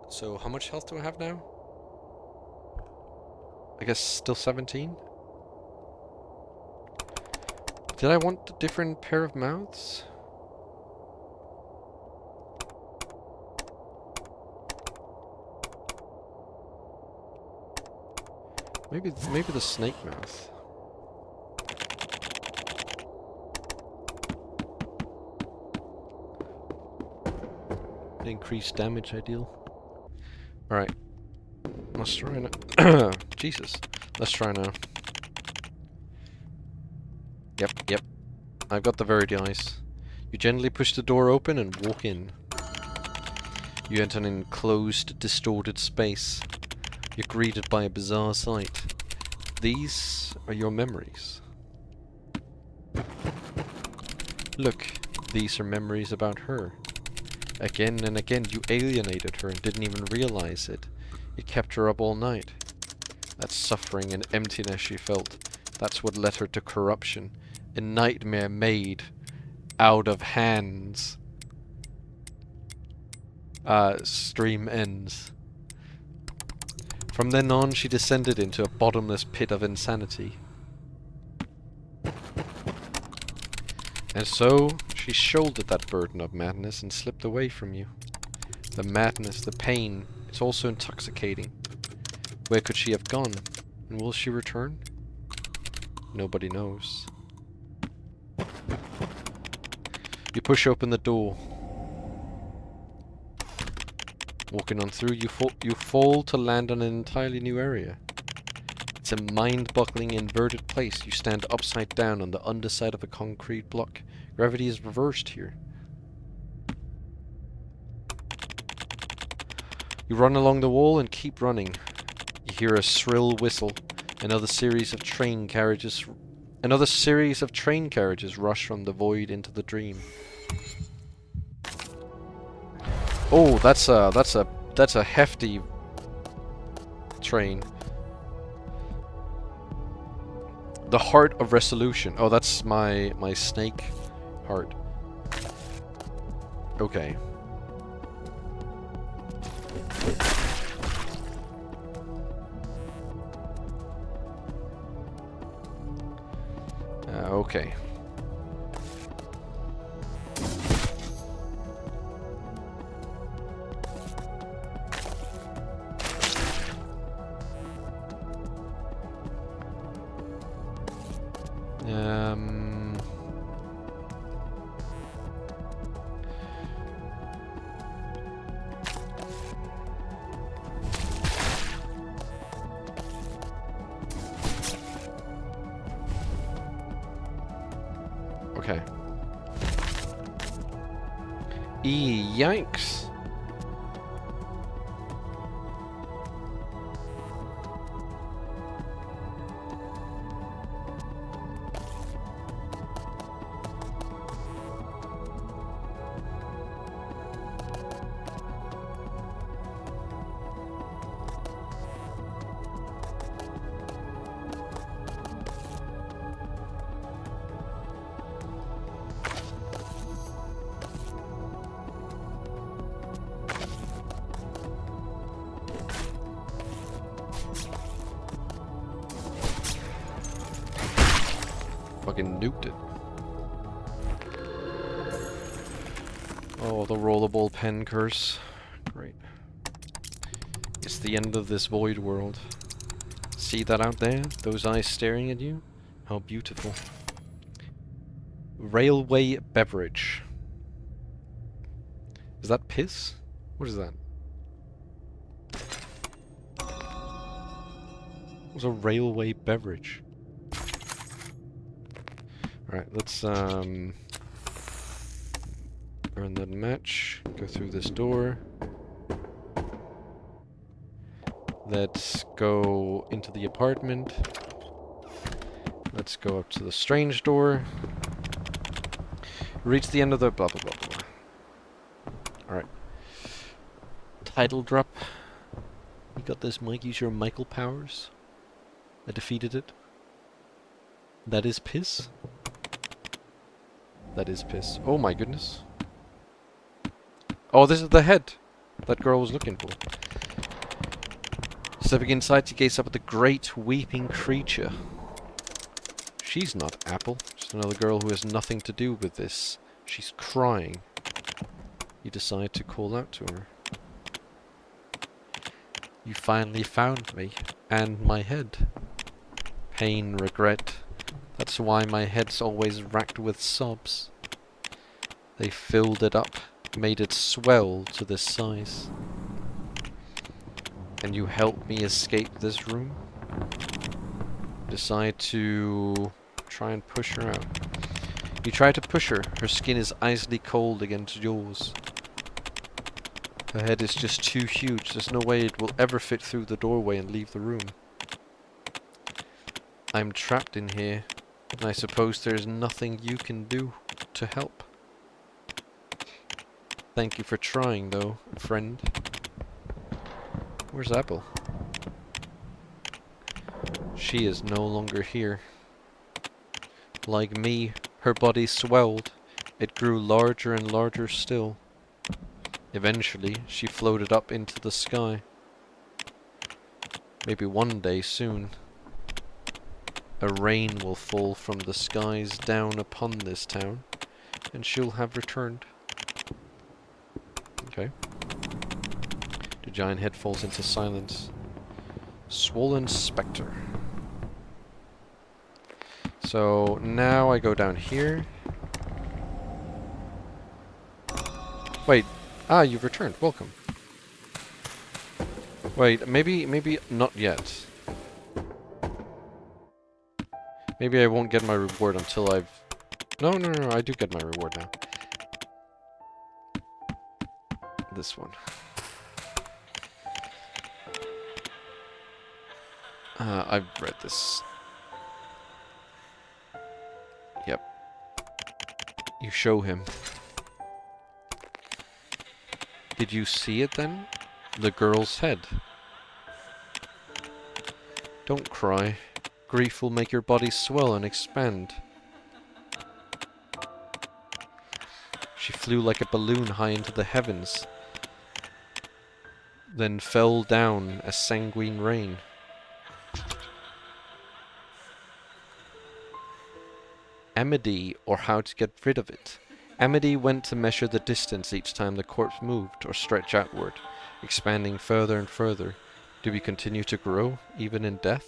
So how much health do I have now? I guess still 17? Did I want a different pair of mouths? Maybe the snake mouth. Increased damage ideal. Alright. Let's try now. Jesus. Let's try now. Yep. I've got the Verity eyes. You gently push the door open and walk in. You enter an enclosed, distorted space. You're greeted by a bizarre sight. These are your memories. Look, these are memories about her. Again and again you alienated her and didn't even realize it. You kept her up all night. That suffering and emptiness she felt, that's what led her to corruption. A nightmare made out of hands. Stream ends. From then on, she descended into a bottomless pit of insanity. And so, she shouldered that burden of madness and slipped away from you. The madness, the pain, it's also intoxicating. Where could she have gone? And will she return? Nobody knows. You push open the door. Walking on through, you fall to land on an entirely new area. It's a mind-boggling inverted place. You stand upside down on the underside of a concrete block. Gravity is reversed here. You run along the wall and keep running. You hear a shrill whistle. Another series of train carriages rush from the void into the dream. Oh, that's a hefty train. The Heart of Resolution. Oh, that's my snake heart. Okay. Okay. Okay. Yikes. Fucking nuked it. Oh, the rollerball pen curse. Great. It's the end of this void world. See that out there? Those eyes staring at you? How beautiful. Railway beverage. Is that piss? What is that? What's a railway beverage? Alright, let's earn that match. Go through this door. Let's go into the apartment. Let's go up to the strange door. Reach the end of the blah blah blah blah. Alright. Title drop. You got this, Mike. Use your Michael powers. I defeated it. That is piss? That is piss. Oh my goodness. Oh, this is the head that girl was looking for. Stepping inside to gaze up at the great weeping creature. She's not Apple. Just another girl who has nothing to do with this. She's crying. You decide to call out to her. You finally found me. And my head. Pain, regret. That's why my head's always racked with sobs. They filled it up, made it swell to this size. And you helped me escape this room? Decide to try and push her out. You try to push her. Her skin is icily cold against yours. Her head is just too huge. There's no way it will ever fit through the doorway and leave the room. I'm trapped in here. And I suppose there's nothing you can do to help. Thank you for trying, though, friend. Where's Apple? She is no longer here. Like me, her body swelled. It grew larger and larger still. Eventually, she floated up into the sky. Maybe one day soon. A rain will fall from the skies down upon this town, and she'll have returned. Okay. The giant head falls into silence. Swollen specter. So now I go down here. Wait. Ah, you've returned. Welcome. Wait, maybe not yet. Maybe I won't get my reward until I've... No, no, no, I do get my reward now. This one. I've read this. Yep. You show him. Did you see it then? The girl's head. Don't cry. Grief will make your body swell and expand. She flew like a balloon high into the heavens, then fell down as sanguine rain. Amity, or how to get rid of it. Amity went to measure the distance each time the corpse moved or stretched outward, expanding further and further. Do we continue to grow, even in death?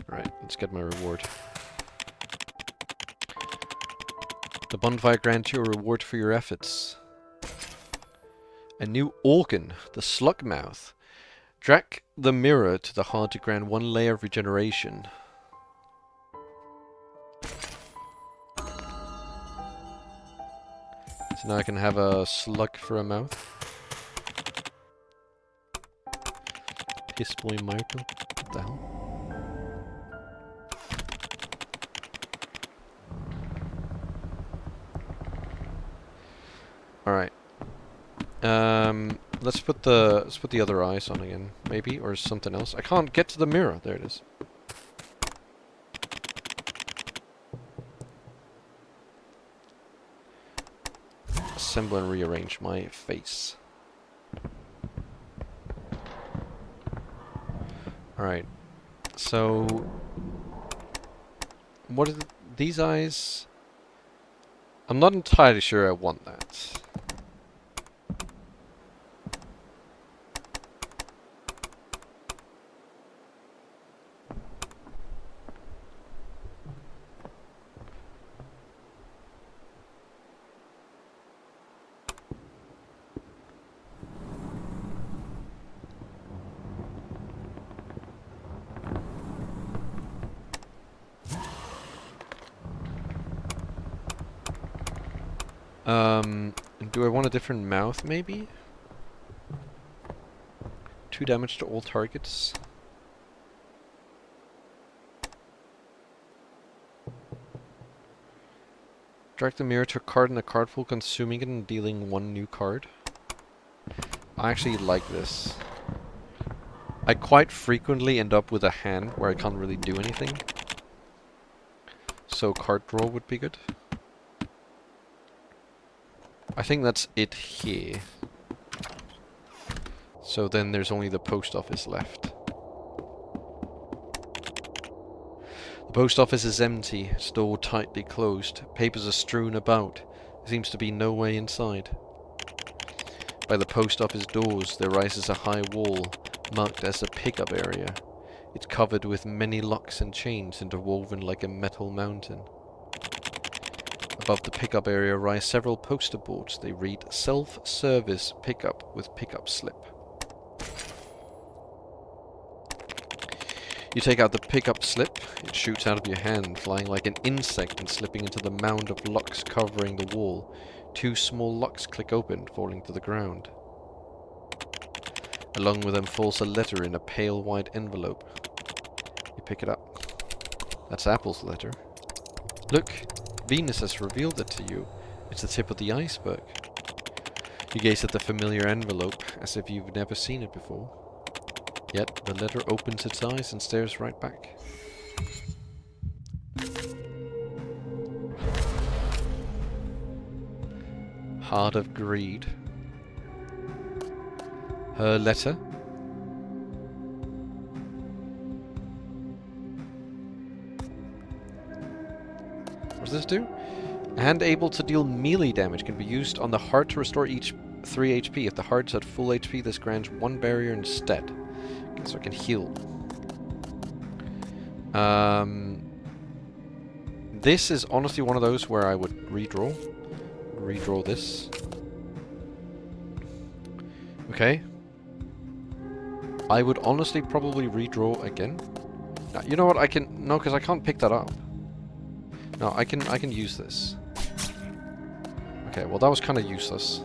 Right, let's get my reward. The bonfire grants you a reward for your efforts. A new organ, the slug mouth. Drag the mirror to the heart to grant one layer of regeneration. So now I can have a slug for a mouth. Piss boy Michael. What the hell? Alright. Let's put the other eyes on again, maybe, or something else. I can't get to the mirror. There it is. Assemble and rearrange my face. Alright. So what are these eyes? I'm not entirely sure I want that. Do I want a different mouth, maybe? 2 damage to all targets. Drag the mirror to a card in a card pool, consuming it and dealing 1 new card. I actually like this. I quite frequently end up with a hand where I can't really do anything. So card draw would be good. I think that's it here. So then there's only the post office left. The post office is empty, its door tightly closed. Papers are strewn about. There seems to be no way inside. By the post office doors there rises a high wall, marked as a pickup area. It's covered with many locks and chains interwoven like a metal mountain. Above the pickup area rise several poster boards. They read self-service pickup with pickup slip. You take out the pickup slip. It shoots out of your hand, flying like an insect and slipping into the mound of locks covering the wall. 2 small locks click open, falling to the ground. Along with them falls a letter in a pale white envelope. You pick it up. That's Apple's letter. Look! Venus has revealed it to you. It's the tip of the iceberg. You gaze at the familiar envelope, as if you've never seen it before. Yet, the letter opens its eyes and stares right back. Heart of Greed. Her letter. What does this do? A hand able to deal melee damage can be used on the heart to restore each 3 HP. If the heart's at full HP, this grants 1 barrier instead. Okay, so I can heal. This is honestly one of those where I would redraw. Redraw this. Okay. I would honestly probably redraw again. Now, you know what? I can... No, because I can't pick that up. No, I can use this. Okay, well that was kind of useless.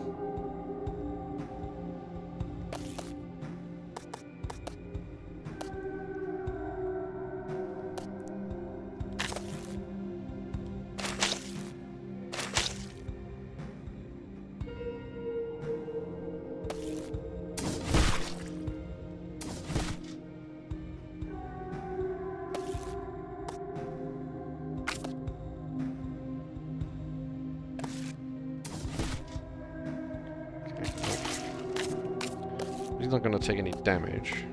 He's not going to take any damage.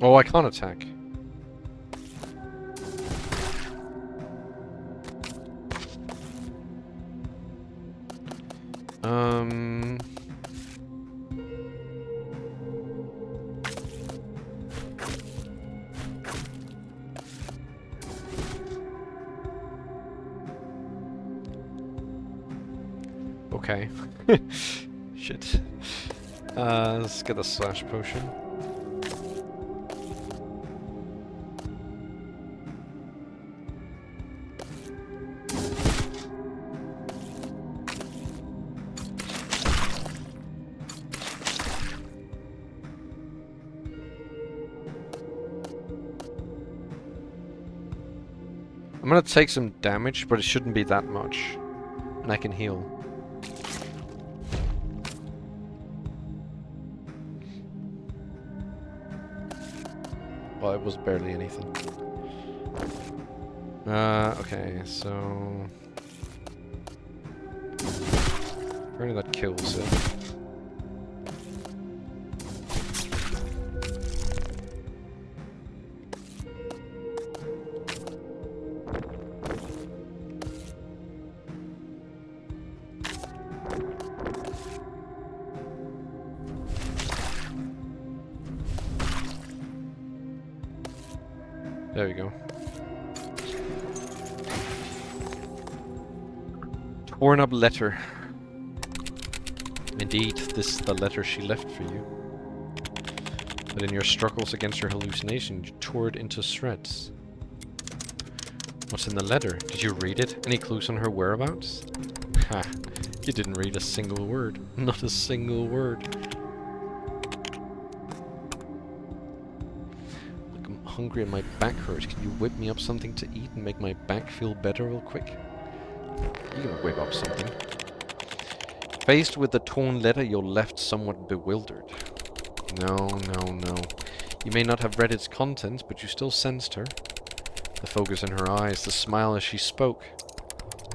Oh, I can't attack. Okay. Shit. Let's get a slash potion. I'm gonna take some damage, but it shouldn't be that much. And I can heal. Well, it was barely anything. Okay, so... apparently that kills it. There we go. Torn up letter. Indeed, this is the letter she left for you. But in your struggles against your hallucination, you tore it into shreds. What's in the letter? Did you read it? Any clues on her whereabouts? Ha! You didn't read a single word. Not a single word. Hungry and my back hurts. Can you whip me up something to eat and make my back feel better real quick? You can whip up something. Faced with the torn letter, you're left somewhat bewildered. No. You may not have read its contents, but you still sensed her. The focus in her eyes, the smile as she spoke,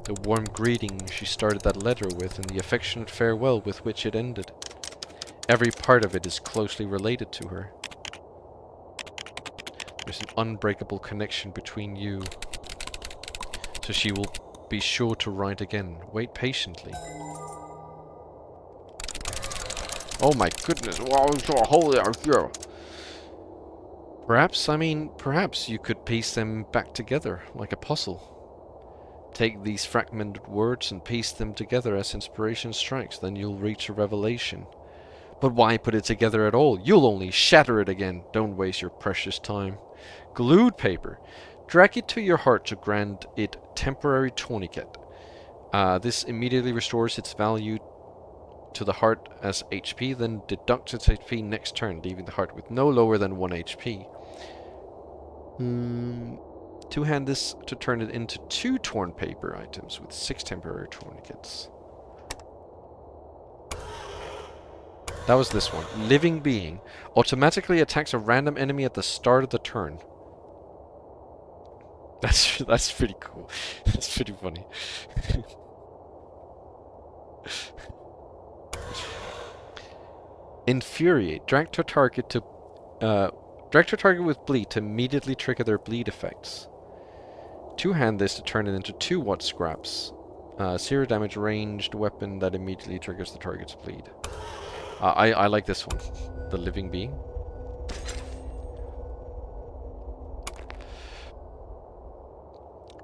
the warm greeting she started that letter with, and the affectionate farewell with which it ended. Every part of it is closely related to her. There's an unbreakable connection between you. So she will be sure to write again. Wait patiently. Oh my goodness. Wow, so holy out here. Perhaps you could piece them back together like a puzzle. Take these fragmented words and piece them together as inspiration strikes. Then you'll reach a revelation. But why put it together at all? You'll only shatter it again. Don't waste your precious time. Glued paper. Drag it to your heart to grant it temporary tourniquet. This immediately restores its value to the heart as HP, then deducts its HP next turn, leaving the heart with no lower than 1 HP. Two-hand this to turn it into 2 torn paper items with 6 temporary tourniquets. That was this one. Living being. Automatically attacks a random enemy at the start of the turn. That's pretty cool. That's pretty funny. Infuriate. Drag to target with bleed to immediately trigger their bleed effects. Two-hand this to turn it into 2 watt scraps. 0 damage ranged weapon that immediately triggers the target's bleed. I like this one. The living being.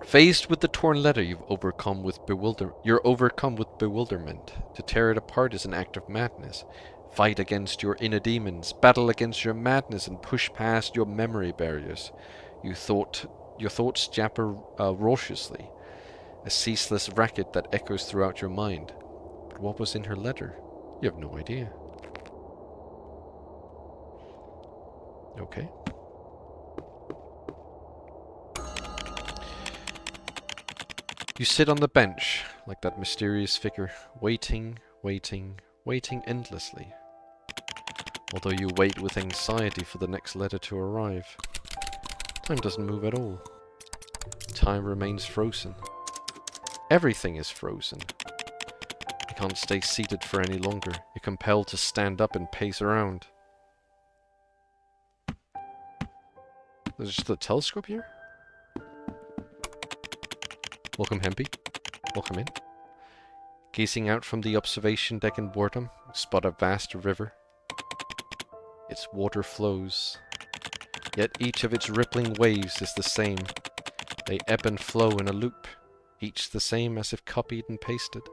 Faced with the torn letter, you're overcome with bewilderment. To tear it apart is an act of madness. Fight against your inner demons, battle against your madness, and push past your memory barriers. Your thoughts japper raucously, a ceaseless racket that echoes throughout your mind. But what was in her letter? You have no idea. Okay. You sit on the bench, like that mysterious figure, waiting endlessly. Although you wait with anxiety for the next letter to arrive. Time doesn't move at all. Time remains frozen. Everything is frozen. You can't stay seated for any longer. You're compelled to stand up and pace around. There's just a telescope here? Welcome, Hempy. Welcome in. Gazing out from the observation deck in boredom, you spot a vast river. Its water flows, yet each of its rippling waves is the same. They ebb and flow in a loop, each the same as if copied and pasted.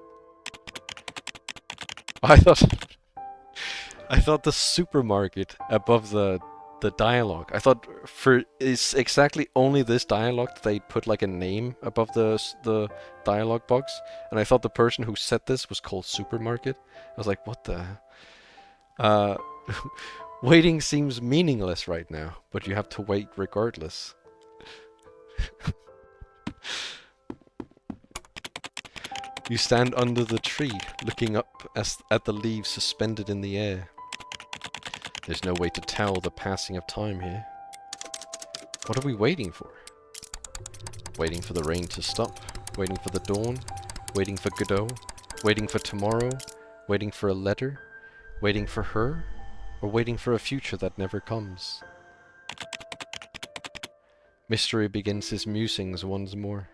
I thought the supermarket above the dialogue. I thought it's exactly only this dialogue that they put like a name above the dialogue box, and I thought the person who said this was called Supermarket. I was like, what the? Waiting seems meaningless right now, but you have to wait regardless. You stand under the tree, looking up at the leaves suspended in the air. There's no way to tell the passing of time here. What are we waiting for? Waiting for the rain to stop, waiting for the dawn, waiting for Godot, waiting for tomorrow, waiting for a letter, waiting for her, or waiting for a future that never comes. Mystery begins his musings once more.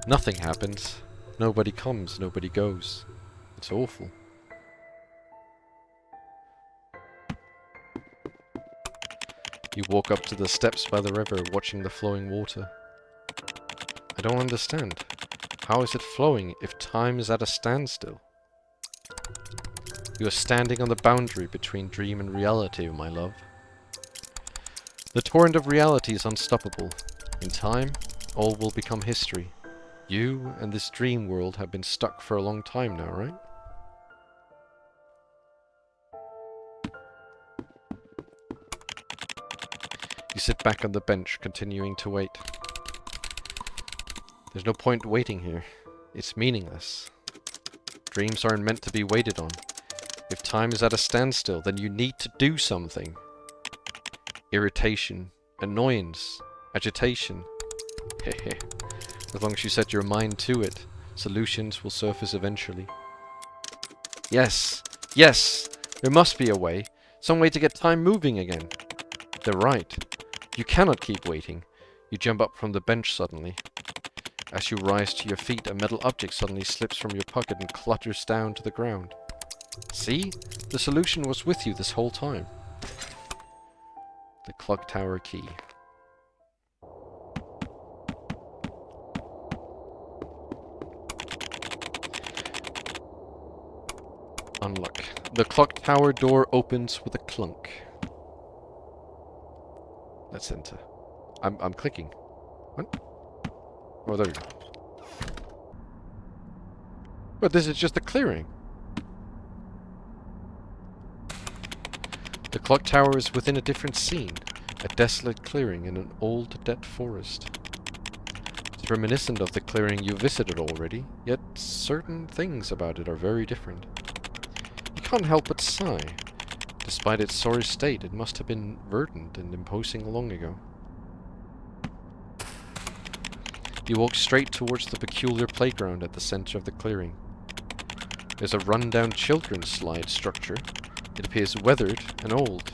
Nothing happens. Nobody comes, nobody goes. It's awful. You walk up to the steps by the river, watching the flowing water. I don't understand. How is it flowing if time is at a standstill? You are standing on the boundary between dream and reality, my love. The torrent of reality is unstoppable. In time, all will become history. You and this dream world have been stuck for a long time now, right? You sit back on the bench, continuing to wait. There's no point waiting here. It's meaningless. Dreams aren't meant to be waited on. If time is at a standstill, then you need to do something. Irritation, annoyance, agitation. Hehe. As long as you set your mind to it, solutions will surface eventually. Yes! Yes! There must be a way. Some way to get time moving again. They're right. You cannot keep waiting. You jump up from the bench suddenly. As you rise to your feet, a metal object suddenly slips from your pocket and clutters down to the ground. See? The solution was with you this whole time. The clock tower key. Unlock. The clock tower door opens with a clunk. Let's enter. I'm clicking. What? Oh, there we go. But this is just a clearing. The clock tower is within a different scene. A desolate clearing in an old dead forest. It's reminiscent of the clearing you visited already, yet certain things about it are very different. You can't help but sigh. Despite its sorry state, it must have been verdant and imposing long ago. You walk straight towards the peculiar playground at the center of the clearing. There's a run-down children's slide structure, It appears weathered and old.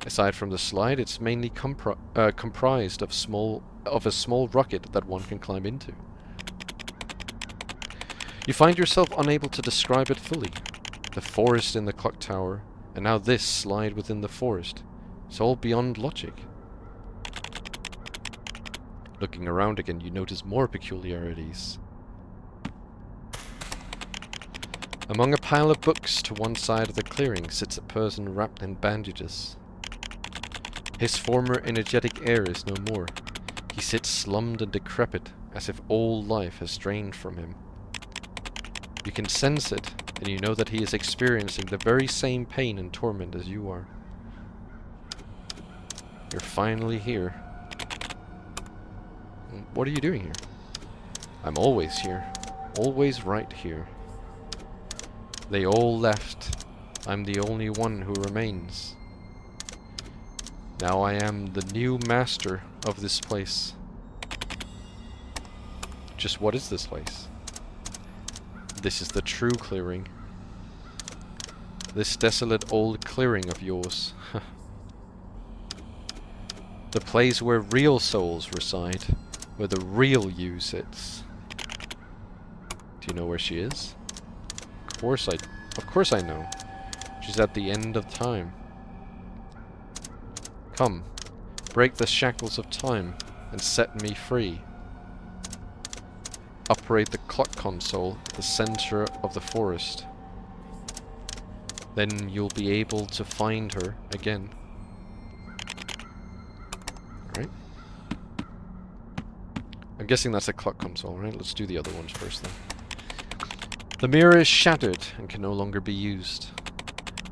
Aside from the slide, it's mainly comprised of a small rocket that one can climb into. You find yourself unable to describe it fully. The forest in the clock tower, and now this slide within the forest. It's all beyond logic. Looking around again, you notice more peculiarities. Among a pile of books to one side of the clearing sits a person wrapped in bandages. His former energetic air is no more. He sits slumped and decrepit, as if all life has drained from him. You can sense it, and you know that he is experiencing the very same pain and torment as you are. You're finally here. What are you doing here? I'm always here. Always right here. They all left. I'm the only one who remains. Now I am the new master of this place. Just what is this place? This is the true clearing. This desolate old clearing of yours. The place where real souls reside. Where the real you sits. Do you know where she is? Of course I know. She's at the end of time. Come, break the shackles of time and set me free. Operate the clock console at the center of the forest. Then you'll be able to find her again. Alright. I'm guessing that's a clock console, right? Let's do the other ones first then. The mirror is shattered and can no longer be used.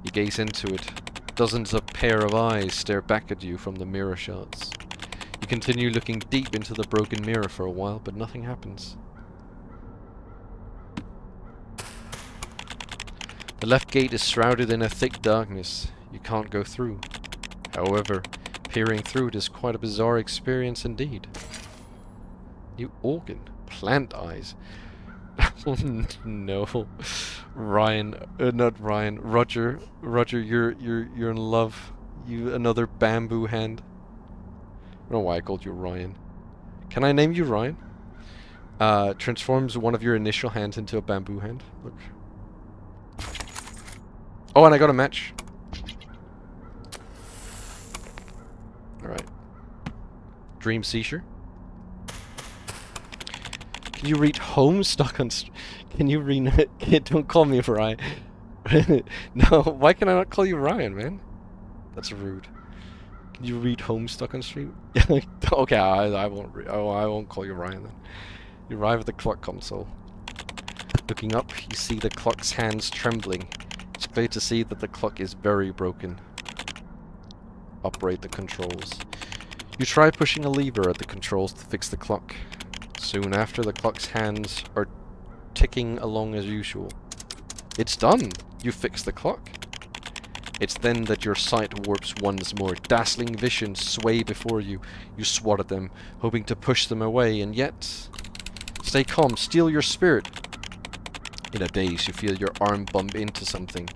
You gaze into it. Dozens of pair of eyes stare back at you from the mirror shards. You continue looking deep into the broken mirror for a while, but nothing happens. The left gate is shrouded in a thick darkness. You can't go through. However, peering through it is quite a bizarre experience indeed. New organ. Plant eyes. Oh no. Ryan, not Ryan. Roger, you're in love. You another bamboo hand. I don't know why I called you Ryan. Can I name you Ryan? Transforms one of your initial hands into a bamboo hand. Look. Oh, and I got a match. Alright. Dream Seizure. Can you read Homestuck on... Can you read... Don't call me Ryan. No, why can I not call you Ryan, man? That's rude. Can you read Homestuck on stream? Okay, I won't call you Ryan then. You arrive at the clock console. Looking up, you see the clock's hands trembling. It's clear to see that the clock is very broken. Operate the controls. You try pushing a lever at the controls to fix the clock. Soon after, the clock's hands are ticking along as usual. It's done! You fixed the clock. It's then that your sight warps once more. Dazzling visions sway before you. You swat at them, hoping to push them away, and yet... Stay calm, steel your spirit. In a daze, you feel your arm bump into something.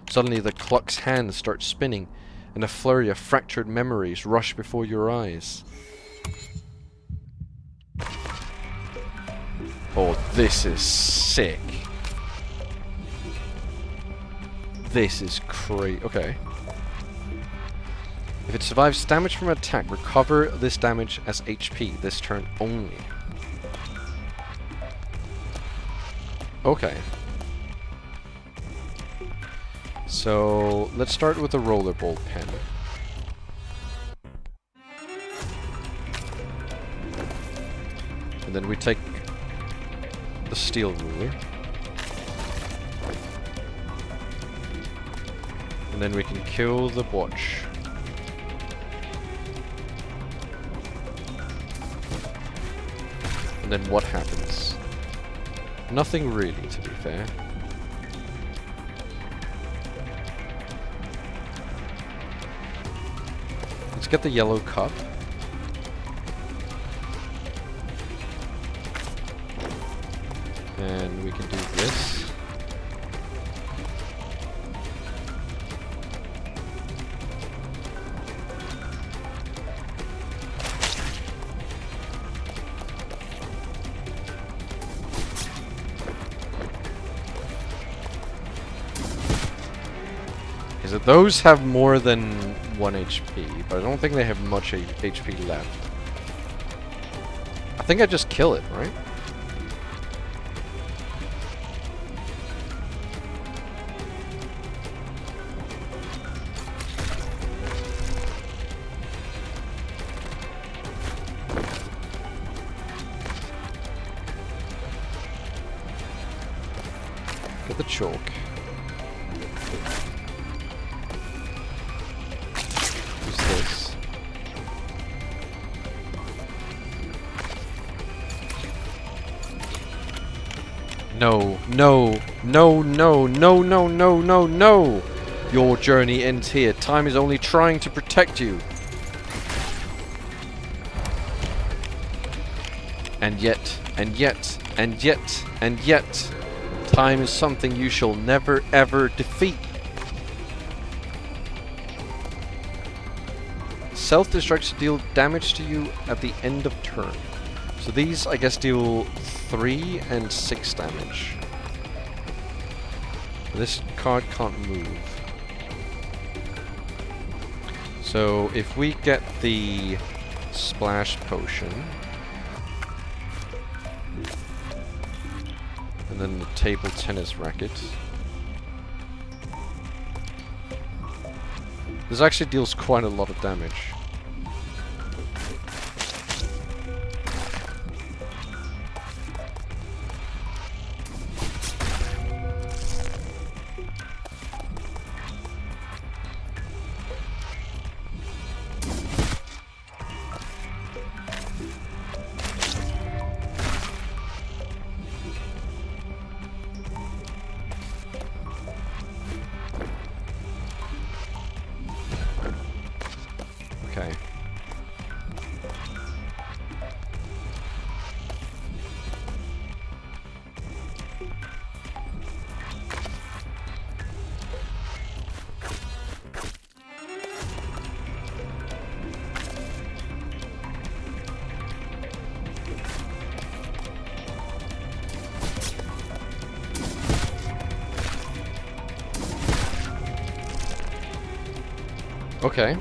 Suddenly, the clock's hands start spinning, and a flurry of fractured memories rush before your eyes. Oh, this is sick. This is crazy. Okay. If it survives damage from an attack, recover this damage as HP this turn only. Okay. So, let's start with the rollerball pen. And then we take the steel ruler. And then we can kill the watch. And then what happens? Nothing really, to be fair. Let's get the yellow cup. And we can do this. So those have more than 1 HP, but I don't think they have much HP left. I think I just kill it, right? Get the chalk. Use this. No, no, no, no, no, no, no, no, no! Your journey ends here. Time is only trying to protect you. And yet, and yet, and yet, and yet, time is something you shall never ever defeat. Self-destructs deal damage to you at the end of turn. So these, I guess, deal 3 and 6 damage. This card can't move. So if we get the splash potion, and then the table tennis racket, this actually deals quite a lot of damage. Okay. Okay.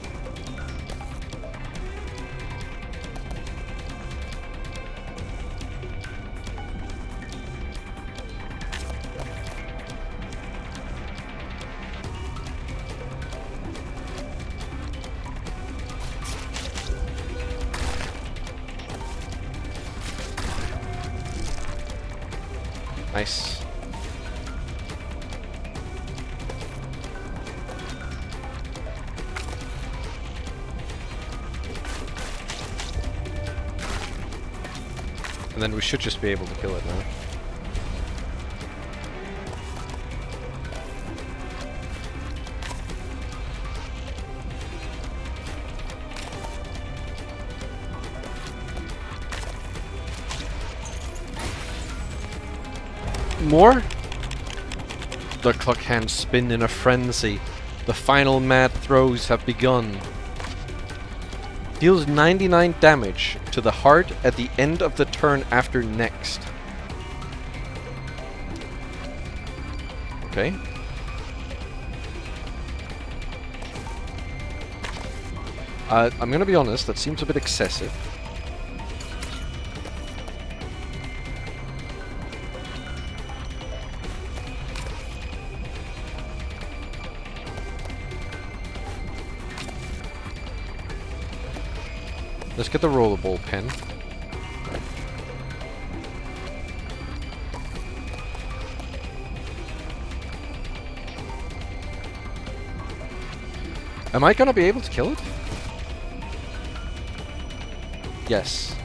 Nice. And then we should just be able to kill it now. More? The clock hands spin in a frenzy. The final mad throes have begun. Deals 99 damage to the heart at the end of the turn after next. Okay. I'm gonna be honest, that seems a bit excessive. Let's get the rollerball pen. Am I gonna be able to kill it? Yes.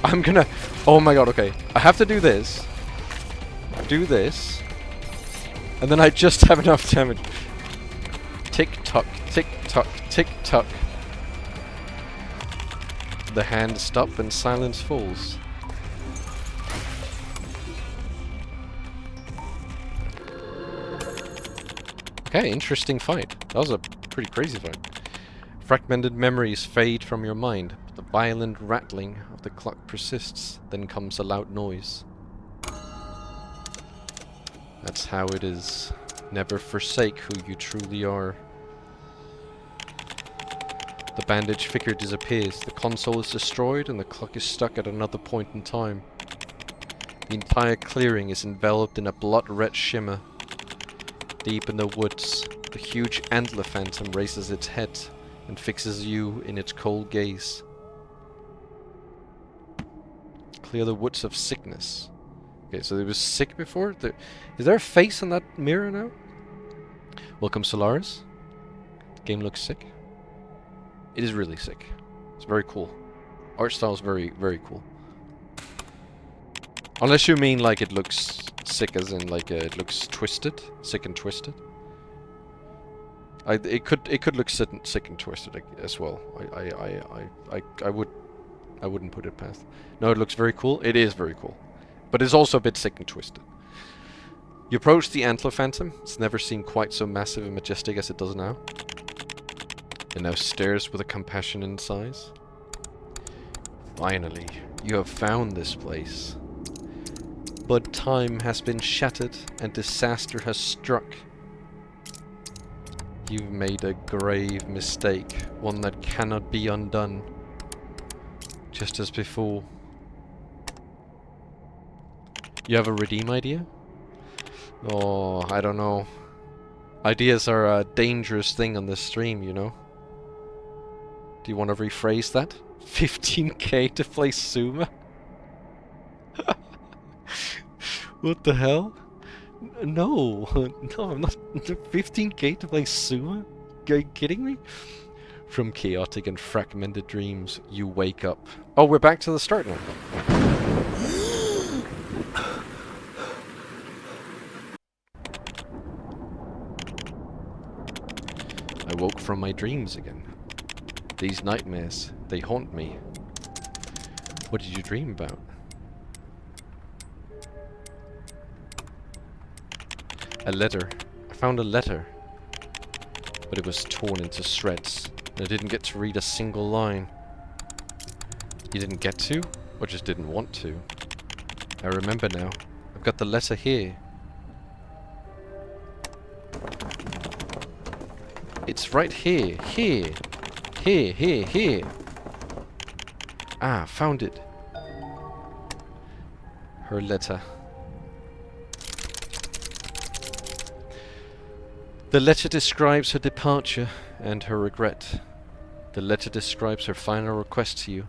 I'm gonna... Oh my god, okay. I have to do this. Do this. And then I just have enough damage. Tick-tock, tick-tock, tick-tock. The hands stop and silence falls. Okay, interesting fight. That was a pretty crazy fight. Fragmented memories fade from your mind, but the violent rattling of the clock persists. Then comes a loud noise. That's how it is. Never forsake who you truly are. The bandaged figure disappears. The console is destroyed and the clock is stuck at another point in time. The entire clearing is enveloped in a blood-red shimmer. Deep in the woods, the huge antler phantom raises its head and fixes you in its cold gaze. Clear the woods of sickness. Okay, so it was sick before? Is there a face on that mirror now? Welcome, Solaris. Game looks sick. It is really sick. It's very cool. Art style is very, very cool. Unless you mean like it looks sick as in like it looks twisted. Sick and twisted. It could look sick and twisted as well. I wouldn't put it past. No, it looks very cool. It is very cool. But it's also a bit sick and twisted. You approach the antler phantom. It's never seemed quite so massive and majestic as it does now. It now stares with a compassion in its eyes. Finally, you have found this place. But time has been shattered and disaster has struck. You've made a grave mistake, one that cannot be undone. Just as before. You have a redeem idea? Oh, I don't know. Ideas are a dangerous thing on this stream, you know? Do you want to rephrase that? 15k to play Suma? What the hell? No, no, I'm not. 15k to play Suma? Are you kidding me? From chaotic and fragmented dreams, you wake up. Oh, we're back to the start now. I woke from my dreams again. These nightmares, they haunt me. What did you dream about? A letter. I found a letter. But it was torn into shreds. And I didn't get to read a single line. You didn't get to? Or just didn't want to? I remember now. I've got the letter here. It's right here. Here. Here, here, here. Ah, found it. Her letter. The letter describes her departure and her regret. The letter describes her final request to you.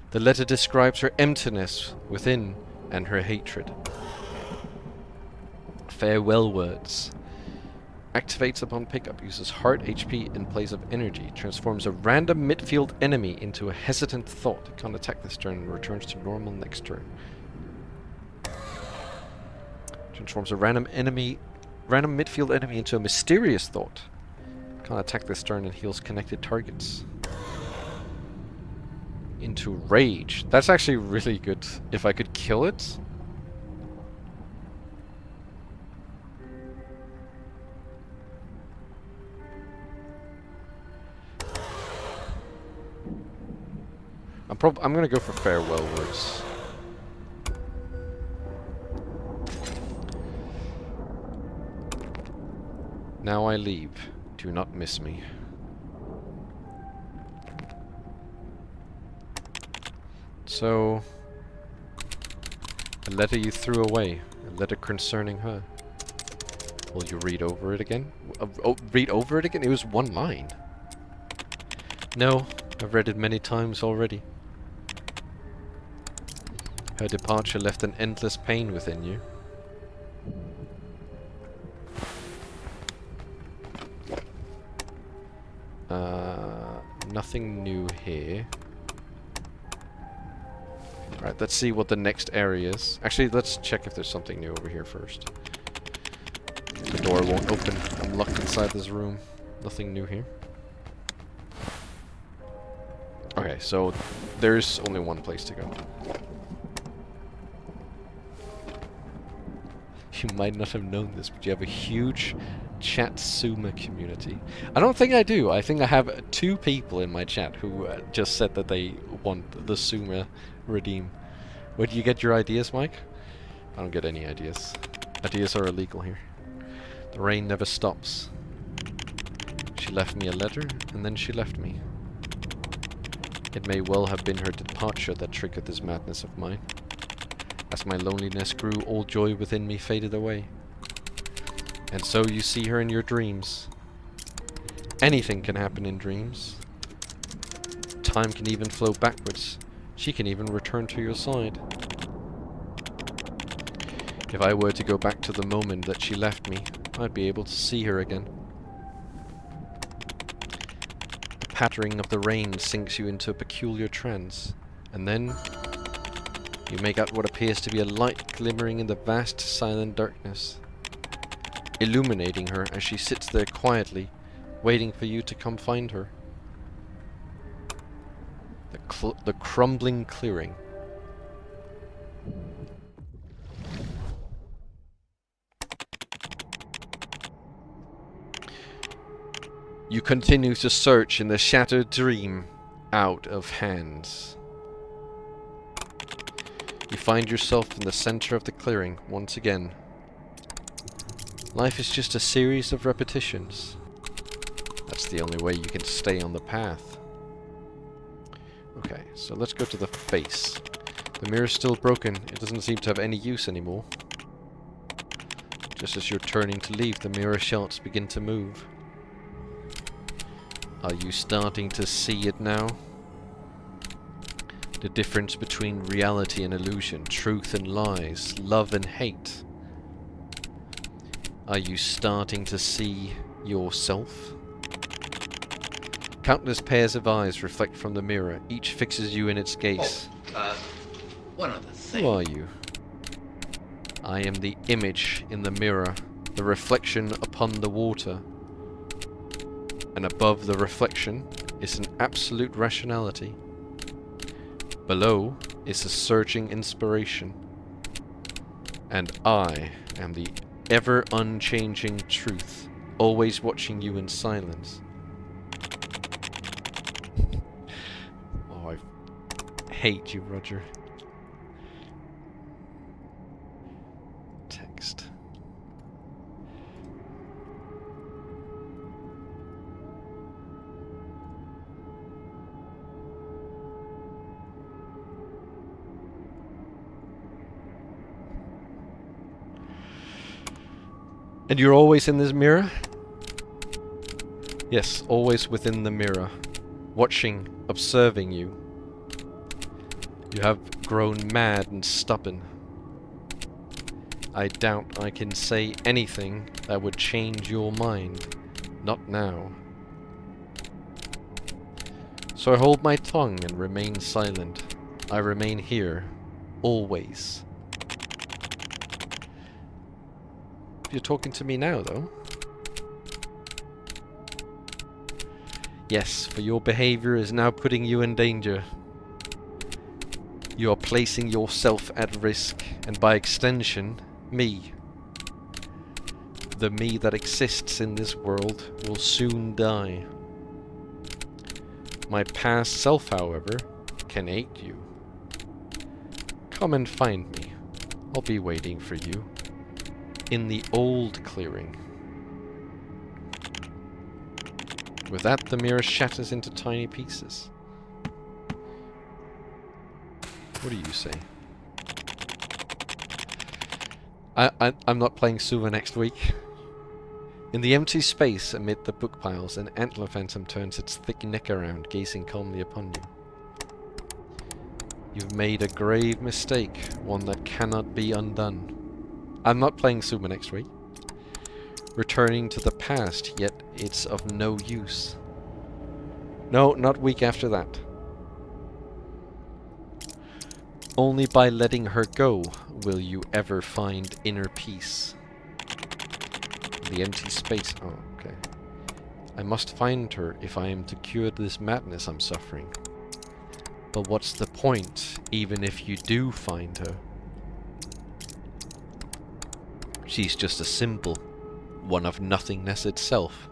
The letter describes her emptiness within and her hatred. Farewell words. Activates upon pickup, uses heart HP in place of energy, transforms a random midfield enemy into a hesitant thought. It can't attack this turn and returns to normal next turn. Transforms a random midfield enemy into a mysterious thought. Can't attack this turn and heals connected targets. Into rage. That's actually really good. If I could kill it. I'm gonna go for farewell words. Now I leave. Do not miss me. So, a letter you threw away. A letter concerning her. Will you read over it again? Oh, read over it again? It was one line. No, I've read it many times already. Her departure left an endless pain within you. Nothing new here. Alright, let's see what the next area is. Actually, let's check if there's something new over here first. The door won't open. I'm locked inside this room. Nothing new here. Okay, so there's only one place to go. You might not have known this, but you have a huge chat Suma community. I don't think I do. I think I have 2 people in my chat who just said that they want the Suma redeem. Where do you get your ideas, Mike? I don't get any ideas. Ideas are illegal here. The rain never stops. She left me a letter, and then she left me. It may well have been her departure that triggered this madness of mine. As my loneliness grew, all joy within me faded away. And so you see her in your dreams. Anything can happen in dreams. Time can even flow backwards. She can even return to your side. If I were to go back to the moment that she left me, I'd be able to see her again. The pattering of the rain sinks you into a peculiar trance, and then you make out what appears to be a light glimmering in the vast silent darkness, illuminating her as she sits there quietly, waiting for you to come find her. The crumbling clearing. You continue to search in the shattered dream, out of hands. You find yourself in the center of the clearing once again. Life is just a series of repetitions. That's the only way you can stay on the path. Okay, so let's go to the face. The mirror's still broken. It doesn't seem to have any use anymore. Just as you're turning to leave, the mirror shards begin to move. Are you starting to see it now? The difference between reality and illusion, truth and lies, love and hate. Are you starting to see yourself? Countless pairs of eyes reflect from the mirror. Each fixes you in its gaze. One other thing. Who are you? I am the image in the mirror, the reflection upon the water. And above the reflection is an absolute rationality. Below is a surging inspiration. And I am the ever unchanging truth, always watching you in silence. Oh, I hate you, Roger. Text. And you're always in this mirror? Yes, always within the mirror. Watching, observing you. You have grown mad and stubborn. I doubt I can say anything that would change your mind. Not now. So I hold my tongue and remain silent. I remain here. Always. You're talking to me now, though. Yes, for your behavior is now putting you in danger. You are placing yourself at risk, and by extension, me. The me that exists in this world will soon die. My past self, however, can aid you. Come and find me. I'll be waiting for you. In the old clearing. With that, the mirror shatters into tiny pieces. What do you say? I'm not playing Suva next week. In the empty space amid the book piles, an antler phantom turns its thick neck around, gazing calmly upon you. You've made a grave mistake, one that cannot be undone. I'm not playing Suva next week. Returning to the past, yet it's of no use. No, not week after that. Only by letting her go will you ever find inner peace. The empty space. Oh, okay. I must find her if I am to cure this madness I'm suffering. But what's the point, even if you do find her? She's just a symbol, one of nothingness itself.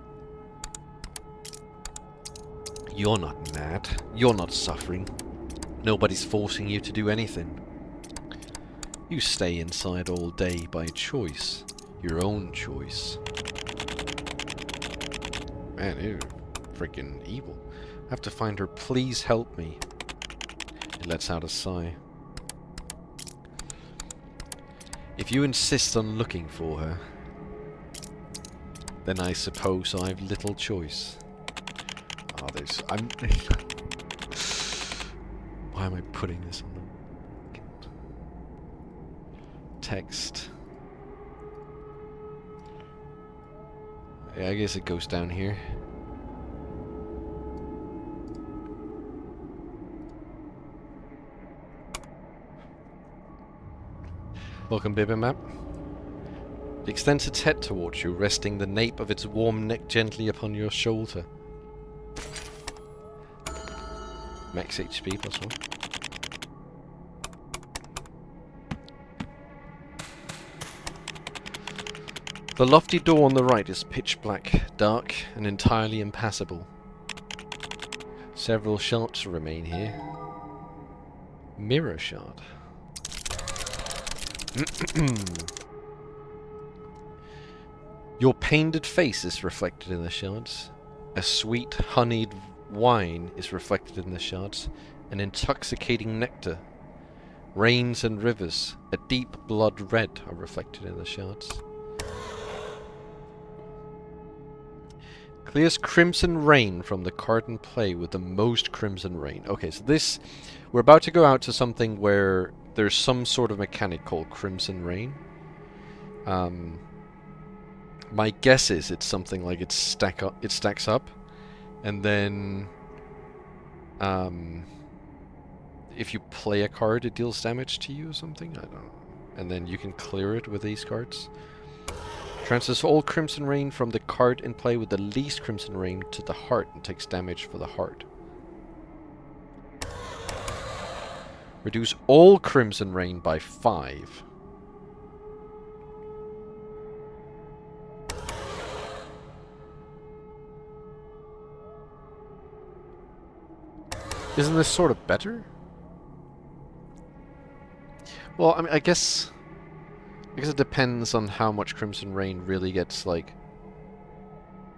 You're not mad. You're not suffering. Nobody's forcing you to do anything. You stay inside all day by choice. Your own choice. Man, you're freaking evil. I have to find her. Please help me. lets out a sigh. If you insist on looking for her, then I suppose I've little choice. Oh, there's... Why am I putting this on the... Text. Yeah, I guess it goes down here. Welcome, Bibimap. It extends its head towards you, resting the nape of its warm neck gently upon your shoulder. Max HP plus 1. The lofty door on the right is pitch black, dark, and entirely impassable. Several shards remain here. Mirror shard. Your painted face is reflected in the shards. A sweet, honeyed wine is reflected in the shards. An intoxicating nectar. Rains and rivers, a deep blood red, are reflected in the shards. Clears crimson rain from the card in play with the most crimson rain. Okay, so this... We're about to go out to something where there's some sort of mechanic called crimson rain. My guess is it's something like it stacks up, and then if you play a card, it deals damage to you or something. I don't know. And then you can clear it with these cards. Transfers all Crimson Rain from the card in play with the least Crimson Rain to the heart and takes damage for the heart. Reduce all Crimson Rain by 5. Isn't this sort of better? Well, I mean, I guess it depends on how much Crimson Rain really gets, like,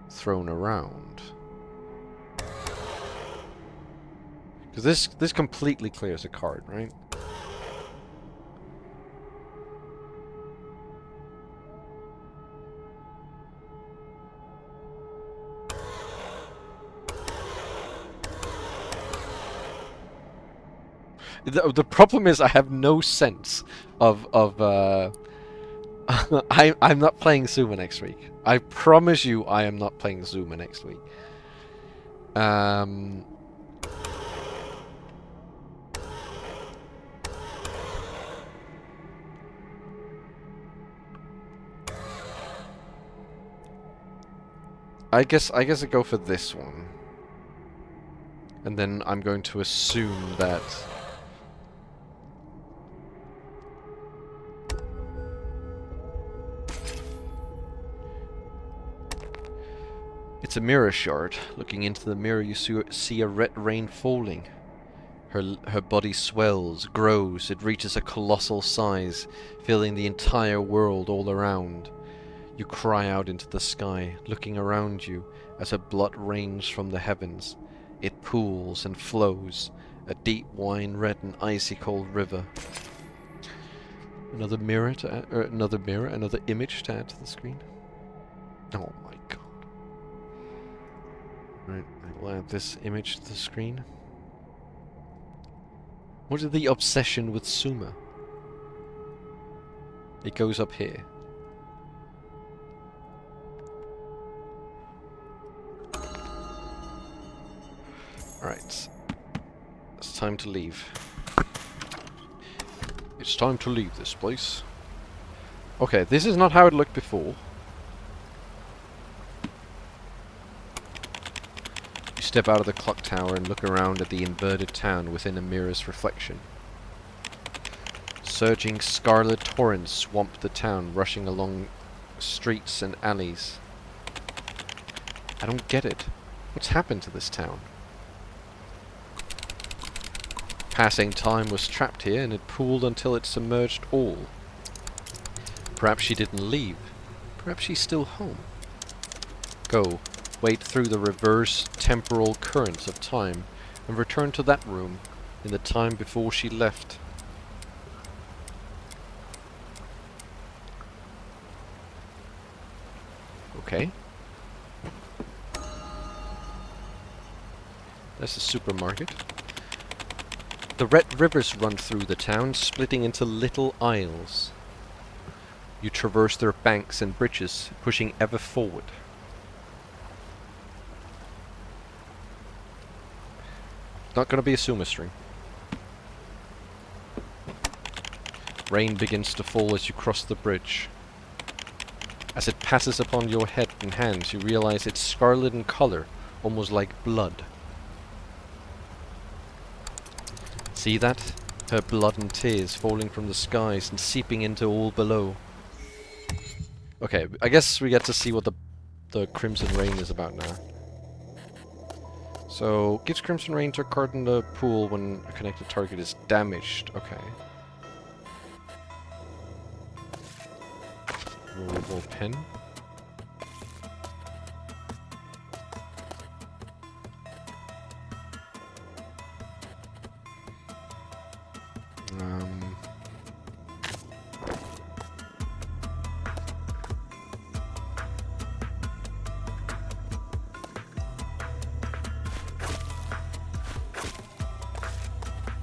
thrown around. Because this completely clears a card, right? The problem is I have no sense of I'm not playing Zuma next week. I promise you I am not playing Zuma next week. I guess I go for this one. And then I'm going to assume that it's a mirror shard. Looking into the mirror, you see a red rain falling. Her body swells, grows, it reaches a colossal size, filling the entire world all around. You cry out into the sky, looking around you as her blood rains from the heavens. It pools and flows, a deep wine red and icy cold river. Another mirror to add, another image to add to the screen. Oh my god. Right, I will add this image to the screen. What is the obsession with Suma? It goes up here. Alright. It's time to leave. It's time to leave this place. Okay, this is not how it looked before. You step out of the clock tower and look around at the inverted town within a mirror's reflection. Surging scarlet torrents swamp the town, rushing along streets and alleys. I don't get it. What's happened to this town? Passing time was trapped here, and it pooled until it submerged all. Perhaps she didn't leave. Perhaps she's still home. Go, wade through the reverse temporal currents of time, and return to that room, in the time before she left. Okay. That's the supermarket. The red rivers run through the town, splitting into little isles. You traverse their banks and bridges, pushing ever forward. Not gonna be a sumo string. Rain begins to fall as you cross the bridge. As it passes upon your head and hands, you realize it's scarlet in color, almost like blood. See that? Her blood and tears falling from the skies and seeping into all below. Okay, I guess we get to see what the Crimson Rain is about now. So, gives Crimson Rain to a card in the pool when a connected target is damaged. Okay. Removable pen.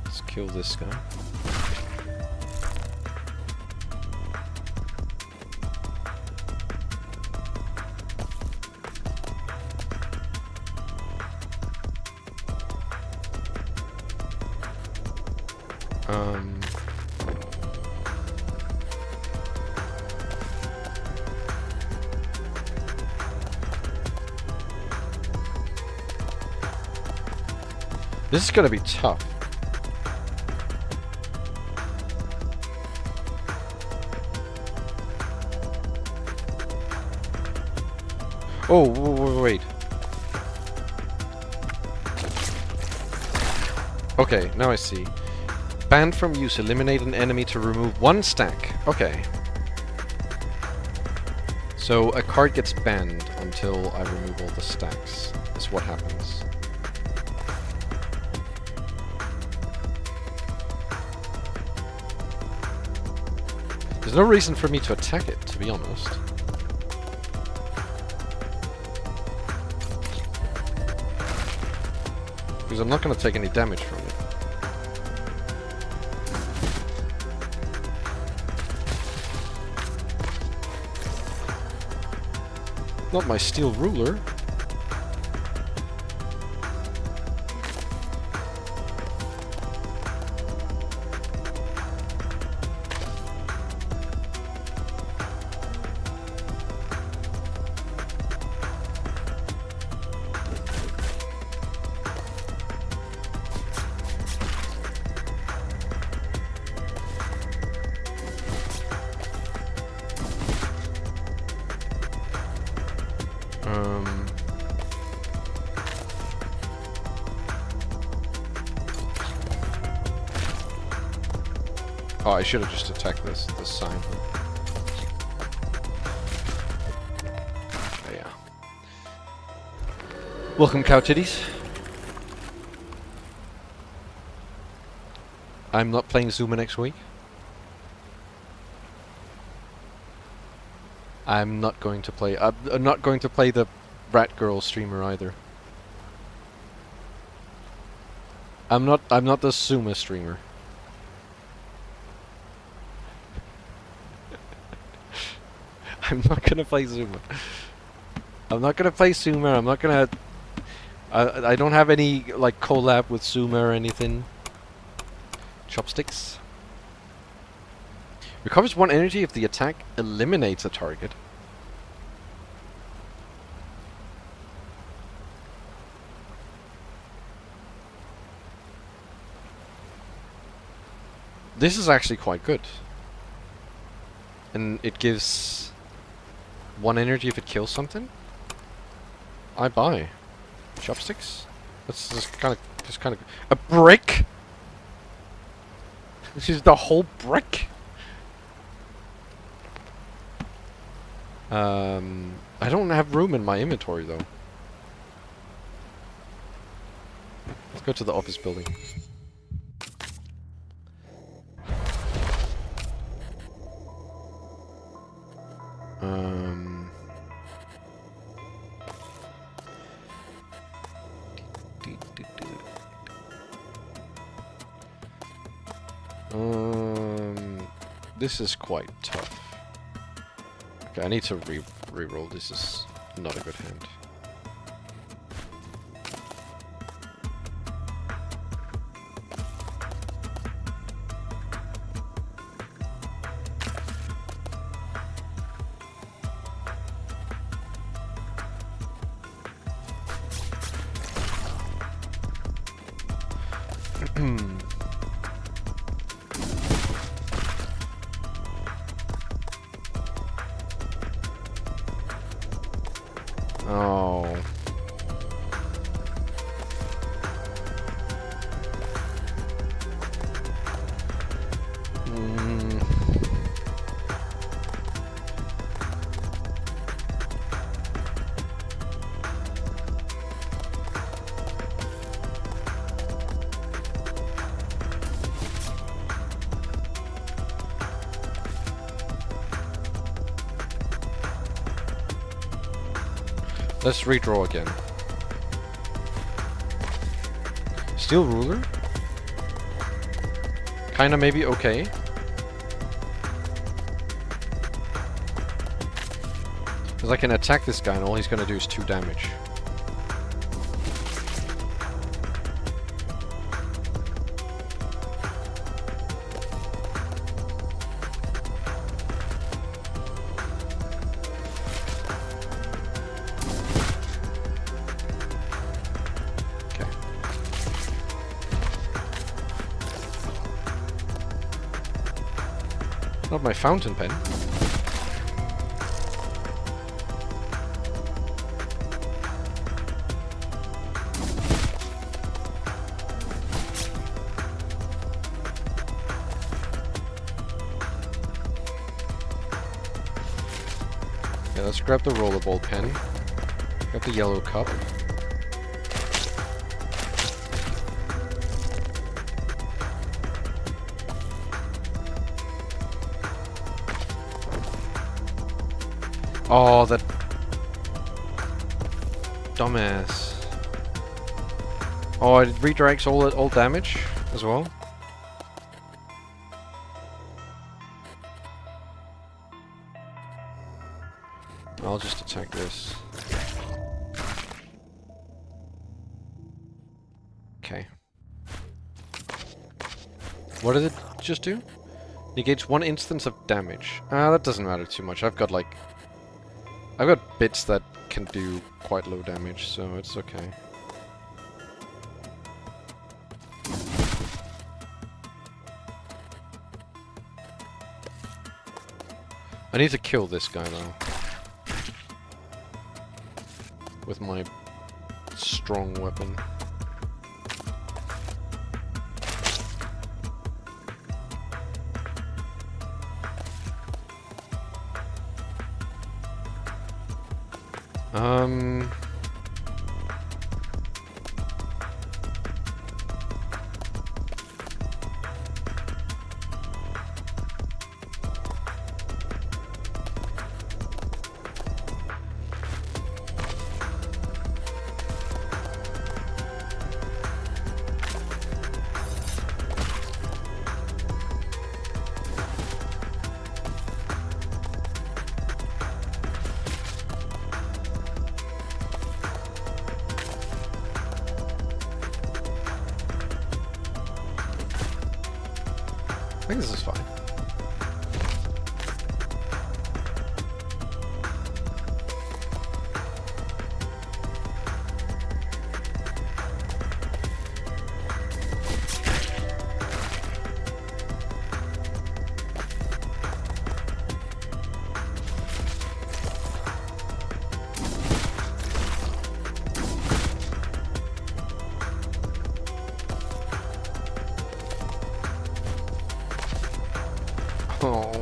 Let's kill this guy. This is gonna be tough. Oh, wait. Okay, now I see. Banned from use. Eliminate an enemy to remove one stack. Okay. So a card gets banned until I remove all the stacks. That's what happens. There's no reason for me to attack it, to be honest. Because I'm not going to take any damage from it. Not my steel ruler. Oh, I should have just attacked this sign. Oh, yeah. Welcome, cow titties. I'm not playing Zuma next week. I'm not going to play. I'm not going to play the Rat Girl streamer either. I'm not the Zuma streamer. I'm not gonna play Zuma. I'm not gonna play Zuma. I'm not gonna. I don't have any like collab with Zuma or anything. Chopsticks. Recovers 1 energy if the attack eliminates a target. This is actually quite good. And it gives 1 energy if it kills something. I buy. Chopsticks? That's just kind of a brick. This is the whole brick. I don't have room in my inventory though. Let's go to the office building. Um, this is quite tough. Okay, I need to re-roll. This is not a good hand. Oh. Let's redraw again. Steel ruler? Kinda maybe okay. Because I can attack this guy and all he's gonna do is 2 damage. Not my fountain pen. Yeah, let's grab the rollerball pen. Grab the yellow cup. Oh, that dumbass. Oh, it redirects all damage as well. I'll just attack this. Okay. What did it just do? Negates 1 instance of damage. Ah, that doesn't matter too much. I've got bits that can do quite low damage, so it's okay. I need to kill this guy though. With my strong weapon. I think this is fine. Oh.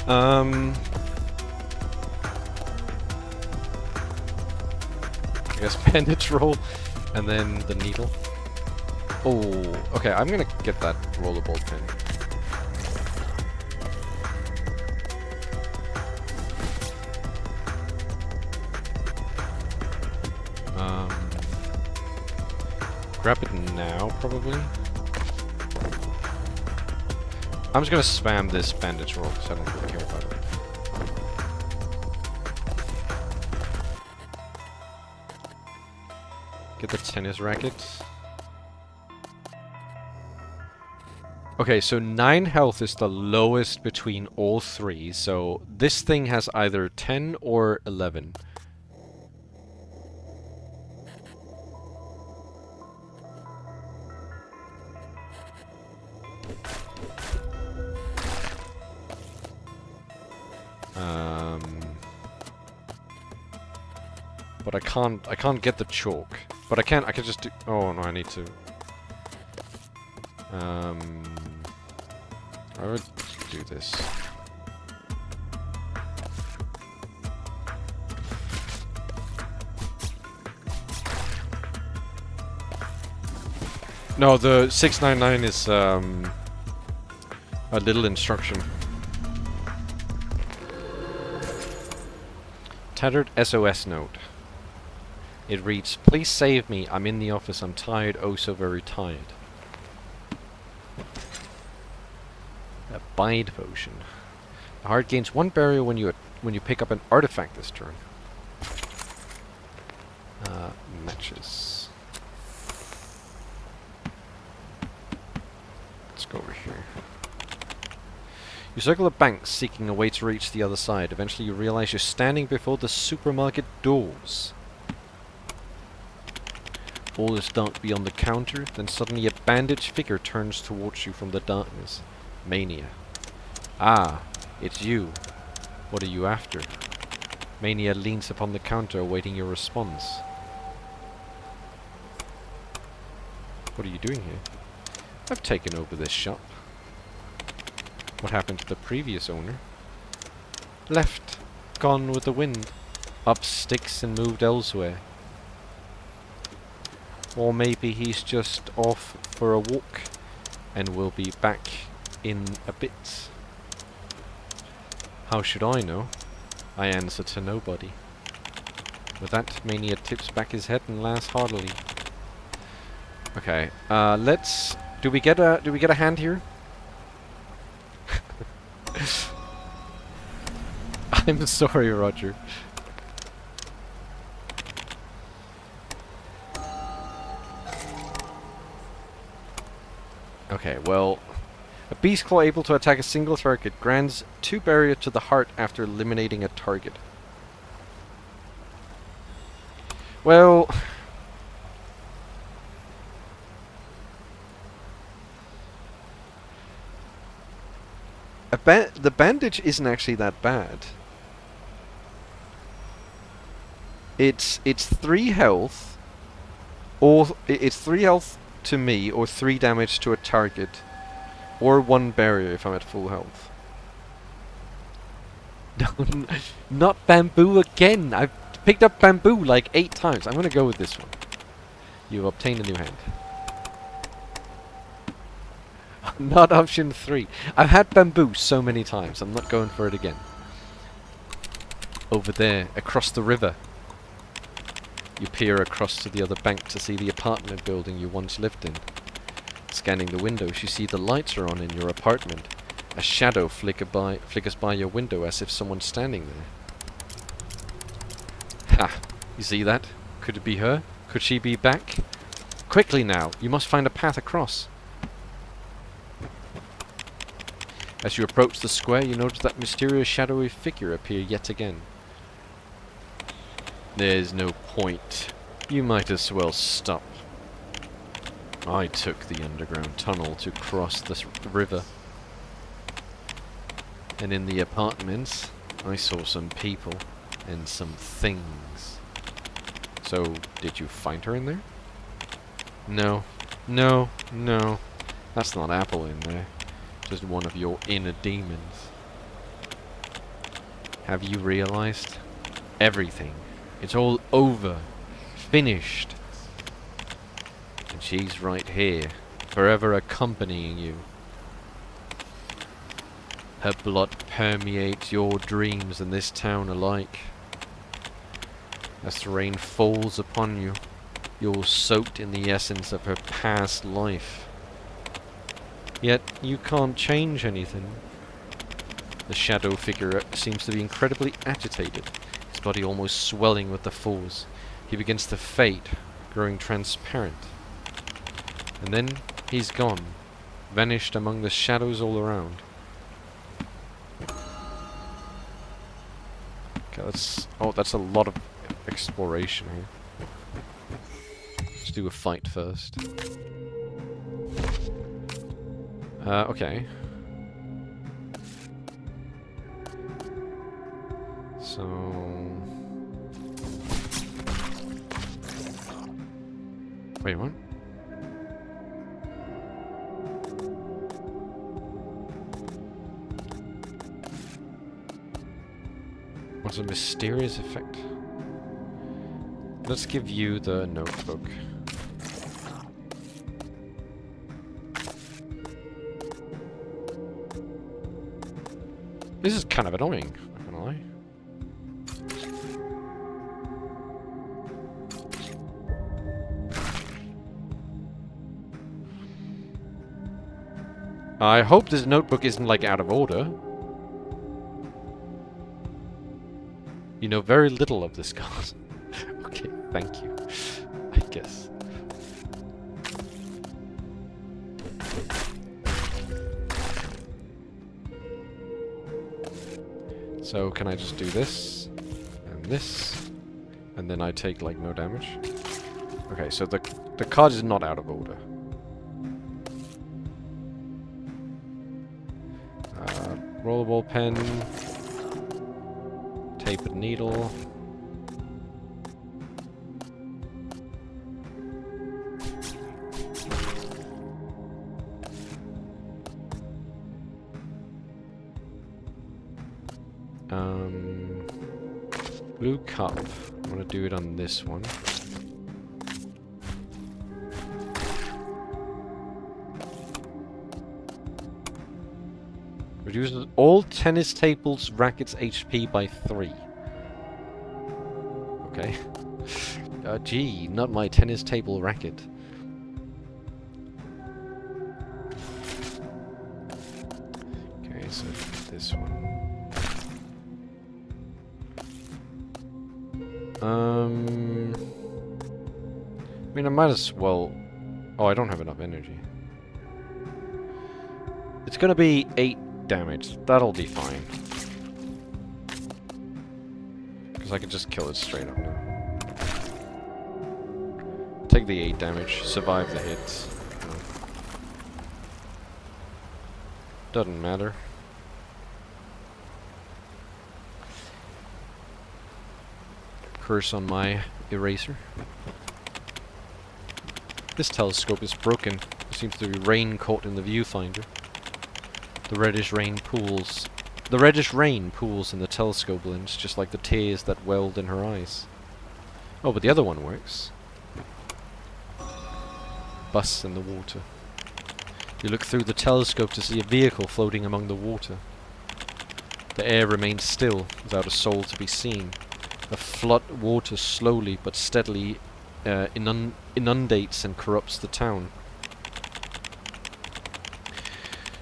I guess bandage roll, and then the needle. Oh, okay, I'm gonna get that rollerball pin. Grab it now, probably. I'm just gonna spam this bandage roll because I don't really care about it. Get the tennis racket. Okay, so 9 health is the lowest between all three, so this thing has either 10 or 11. But I can't get the chalk. But I can just do, oh no, I need to. I would do this. No, the 699 is a little instruction. Tattered SOS note. It reads, "Please save me. I'm in the office. I'm tired. Oh, so very tired." A bide potion. The heart gains 1 barrier when you pick up an artifact this turn. Matches. Let's go over here. You circle a bank, seeking a way to reach the other side. Eventually you realize you're standing before the supermarket doors. All is dark beyond the counter, then suddenly a bandaged figure turns towards you from the darkness. Mania. Ah, it's you. What are you after? Mania leans upon the counter, awaiting your response. What are you doing here? I've taken over this shop. What happened to the previous owner? Left. Gone with the wind. Up sticks and moved elsewhere. Or maybe he's just off for a walk and will be back in a bit. How should I know? I answer to nobody. With that, Mania tips back his head and laughs heartily. Okay, let's... Do we get a hand here? I'm sorry, Roger. Okay, well... A Beast Claw able to attack a single target grants 2 barrier to the heart after eliminating a target. Well... the bandage isn't actually that bad. It's 3 health, or it's 3 health to me, or 3 damage to a target, or 1 barrier if I'm at full health. No, not bamboo again! I've picked up bamboo like 8 times. I'm gonna go with this one. You've obtained a new hand. Not option 3. I've had bamboo so many times. I'm not going for it again. Over there, across the river. You peer across to the other bank to see the apartment building you once lived in. Scanning the windows, you see the lights are on in your apartment. A shadow flickers by your window as if someone's standing there. Ha! You see that? Could it be her? Could she be back? Quickly now! You must find a path across. As you approach the square, you notice that mysterious shadowy figure appear yet again. There's no point. You might as well stop. I took the underground tunnel to cross this river. And in the apartments, I saw some people and some things. So, did you find her in there? No. No. No. That's not Apple in there. Just one of your inner demons. Have you realized? Everything. It's all over. Finished. And she's right here, forever accompanying you. Her blood permeates your dreams and this town alike. As the rain falls upon you, you're soaked in the essence of her past life. Yet you can't change anything. The shadow figure seems to be incredibly agitated, his body almost swelling with the force. He begins to fade, growing transparent. And then he's gone, vanished among the shadows all around. Okay, that's a lot of exploration here. Let's do a fight first. Okay. So... Wait, what? What's a mysterious effect? Let's give you the notebook. This is kind of annoying, not gonna lie. I hope this notebook isn't like out of order. You know very little of this card. Okay, thank you. I guess. So can I just do this and then I take like no damage? Okay, so the card is not out of order. Rollerball pen, tapered needle. Blue cup. I'm gonna do it on this one. Reduces all tennis tables rackets HP by 3. Okay. Gee, not my tennis table racket. Okay, so this one. I mean, I might as well... Oh, I don't have enough energy. It's gonna be 8 damage. That'll be fine. Because I can just kill it straight up now. Take the 8 damage, survive the hits. You know. Doesn't matter. Curse on my eraser. This telescope is broken. There seems to be rain caught in the viewfinder. The reddish rain pools in the telescope lens, just like the tears that welled in her eyes. Oh, but the other one works. Bus in the water. You look through the telescope to see a vehicle floating among the water. The air remains still, without a soul to be seen. A flood water slowly but steadily inundates and corrupts the town.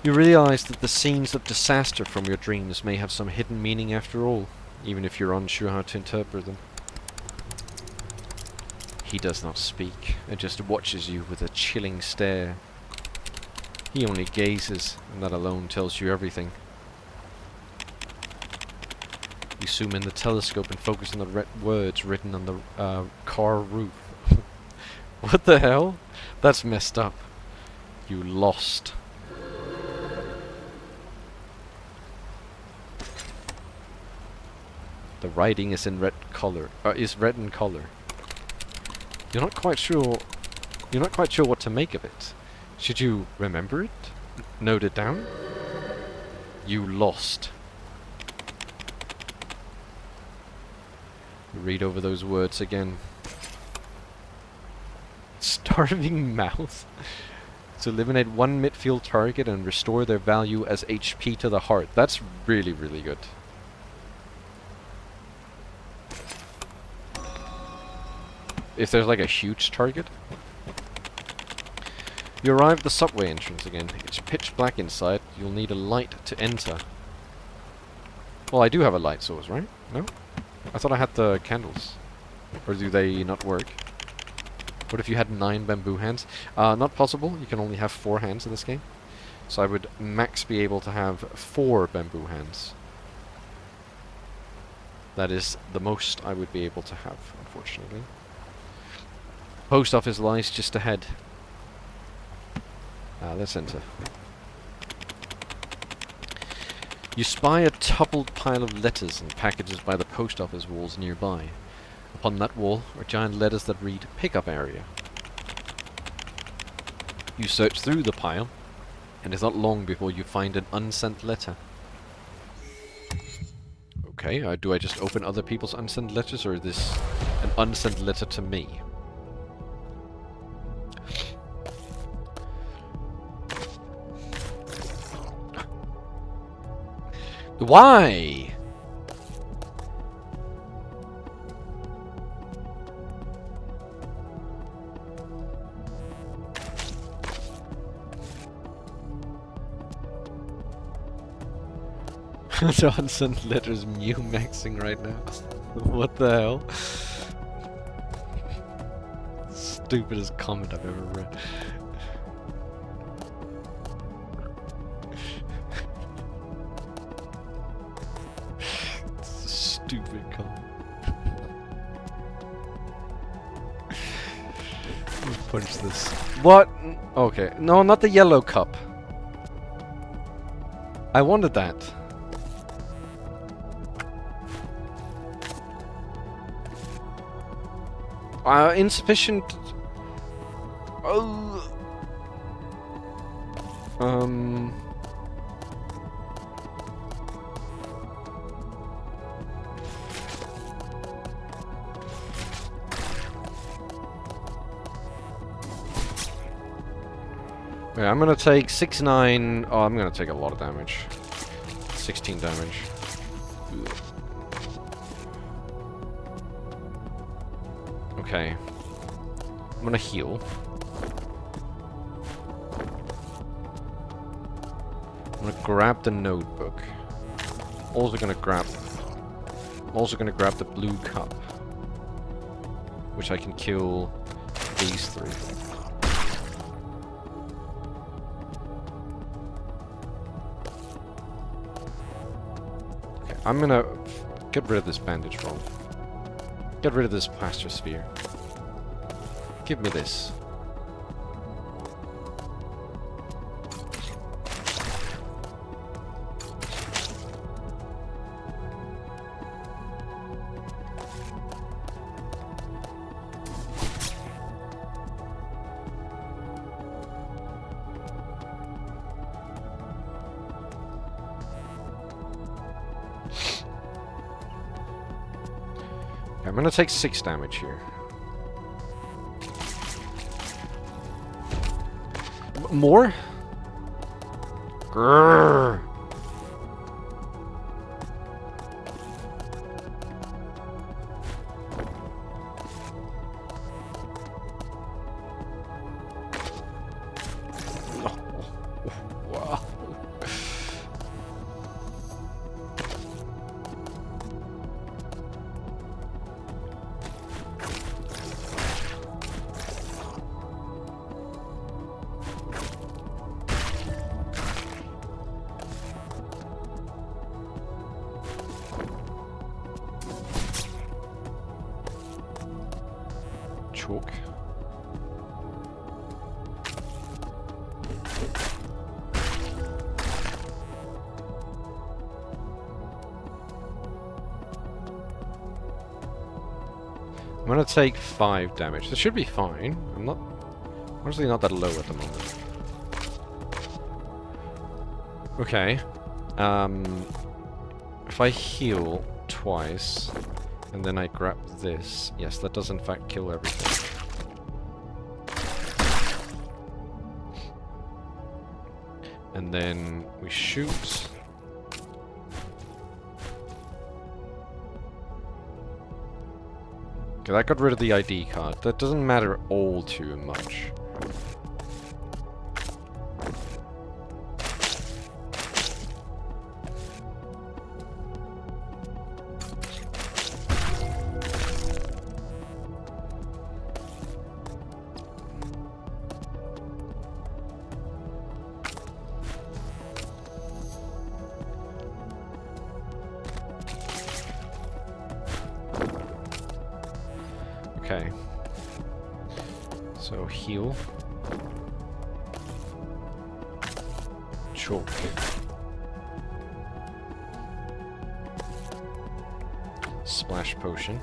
You realize that the scenes of disaster from your dreams may have some hidden meaning after all, even if you're unsure how to interpret them. He does not speak, and just watches you with a chilling stare. He only gazes, and that alone tells you everything. You zoom in the telescope and focus on the red words written on the car roof. What the hell? That's messed up. You lost. The writing is in red color. Is red in color. You're not quite sure what to make of it. Should you remember it? Note it down? You lost. read over those words again. Starving mouth. To eliminate one midfield target and restore their value as HP to the heart. That's really, really good. If there's like a huge target. You arrive at the subway entrance again. It's pitch black inside. You'll need a light to enter. Well, I do have a light source, right? No? I thought I had the candles. Or do they not work? What if you had 9 bamboo hands? Not possible. You can only have 4 hands in this game. So I would max be able to have 4 bamboo hands. That is the most I would be able to have, unfortunately. Post office lies just ahead. Let's enter. You spy a toppled pile of letters and packages by the post office walls nearby. Upon that wall are giant letters that read pickup area. You search through the pile, and it's not long before you find an unsent letter. Okay, do I just open other people's unsent letters, or is this an unsent letter to me? Why? The unsent letters Mew maxing right now. What the hell? Stupidest comment I've ever read. It's a stupid comment. Let me punch this. What? Okay. No, not the yellow cup. I wanted that. Insufficient. Oh. Yeah, I'm gonna take 6-9. Oh, I'm gonna take a lot of damage. 16 damage. Okay. I'm gonna heal. I'm gonna grab the notebook. Also gonna grab the blue cup. Which I can kill these 3. Okay, I'm gonna get rid of this bandage roll. Get rid of this plaster sphere. Give me this. I'm gonna take 6 damage here. More? Grrr. Wow. Chalk. I'm gonna take 5 damage. This should be fine. I'm not... honestly not that low at the moment. Okay. If I heal twice, And then I grab this. Yes, that does in fact kill everything. And then we shoot. Okay, that got rid of the ID card. That doesn't matter all too much. Okay. So heal. Choke. Splash potion.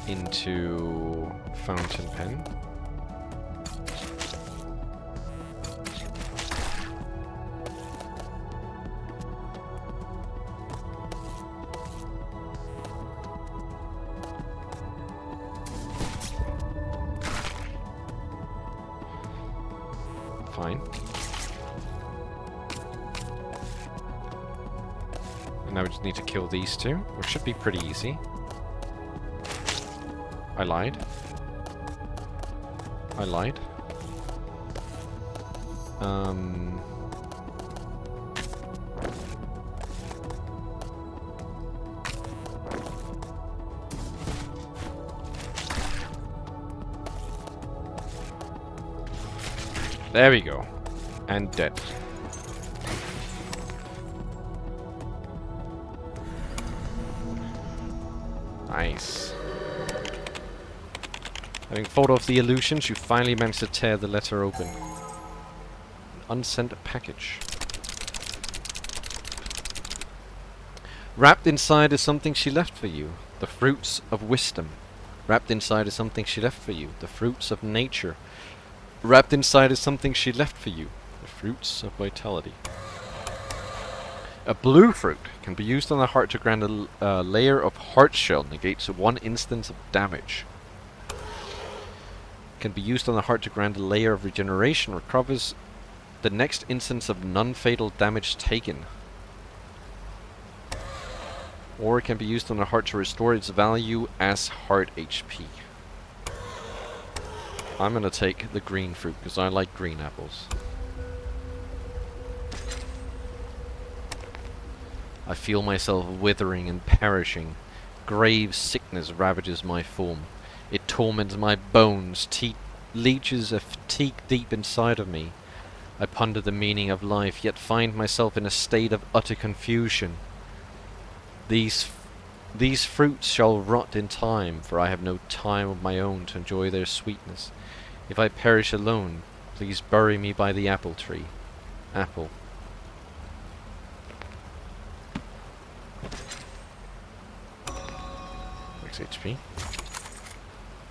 Into fountain pen. Fine. And now we just need to kill these two, which should be pretty easy. I lied. I lied. There we go. And dead. Nice. Having fought off the illusions, you finally managed to tear the letter open. An unsent package. Wrapped inside is something she left for you. The fruits of wisdom. Wrapped inside is something she left for you. The fruits of nature. Wrapped inside is something she left for you. The fruits of vitality. A blue fruit can be used on the heart to grant a layer of heart shell. Negates 1 instance of damage. Can be used on the heart to grant a layer of regeneration. Recovers the next instance of non-fatal damage taken. Or it can be used on the heart to restore its value as heart HP. I'm gonna take the green fruit because I like green apples. I feel myself withering and perishing. Grave sickness ravages my form. It torments my bones. Leeches a fatigue deep inside of me. I ponder the meaning of life, yet find myself in a state of utter confusion. These fruits shall rot in time, for I have no time of my own to enjoy their sweetness. If I perish alone, please bury me by the apple tree. Apple. Max HP.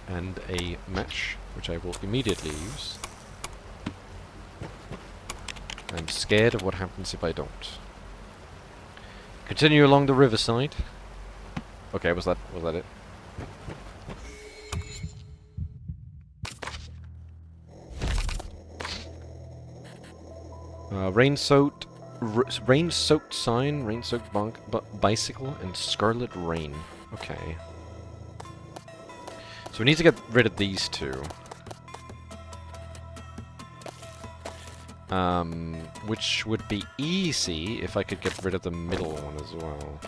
And a match, which I will immediately use. I'm scared of what happens if I don't. Continue along the riverside. Okay, was that it? Rain-soaked sign, rain-soaked bicycle, and scarlet rain. Okay. So we need to get rid of these two. Which would be easy if I could get rid of the middle one as well.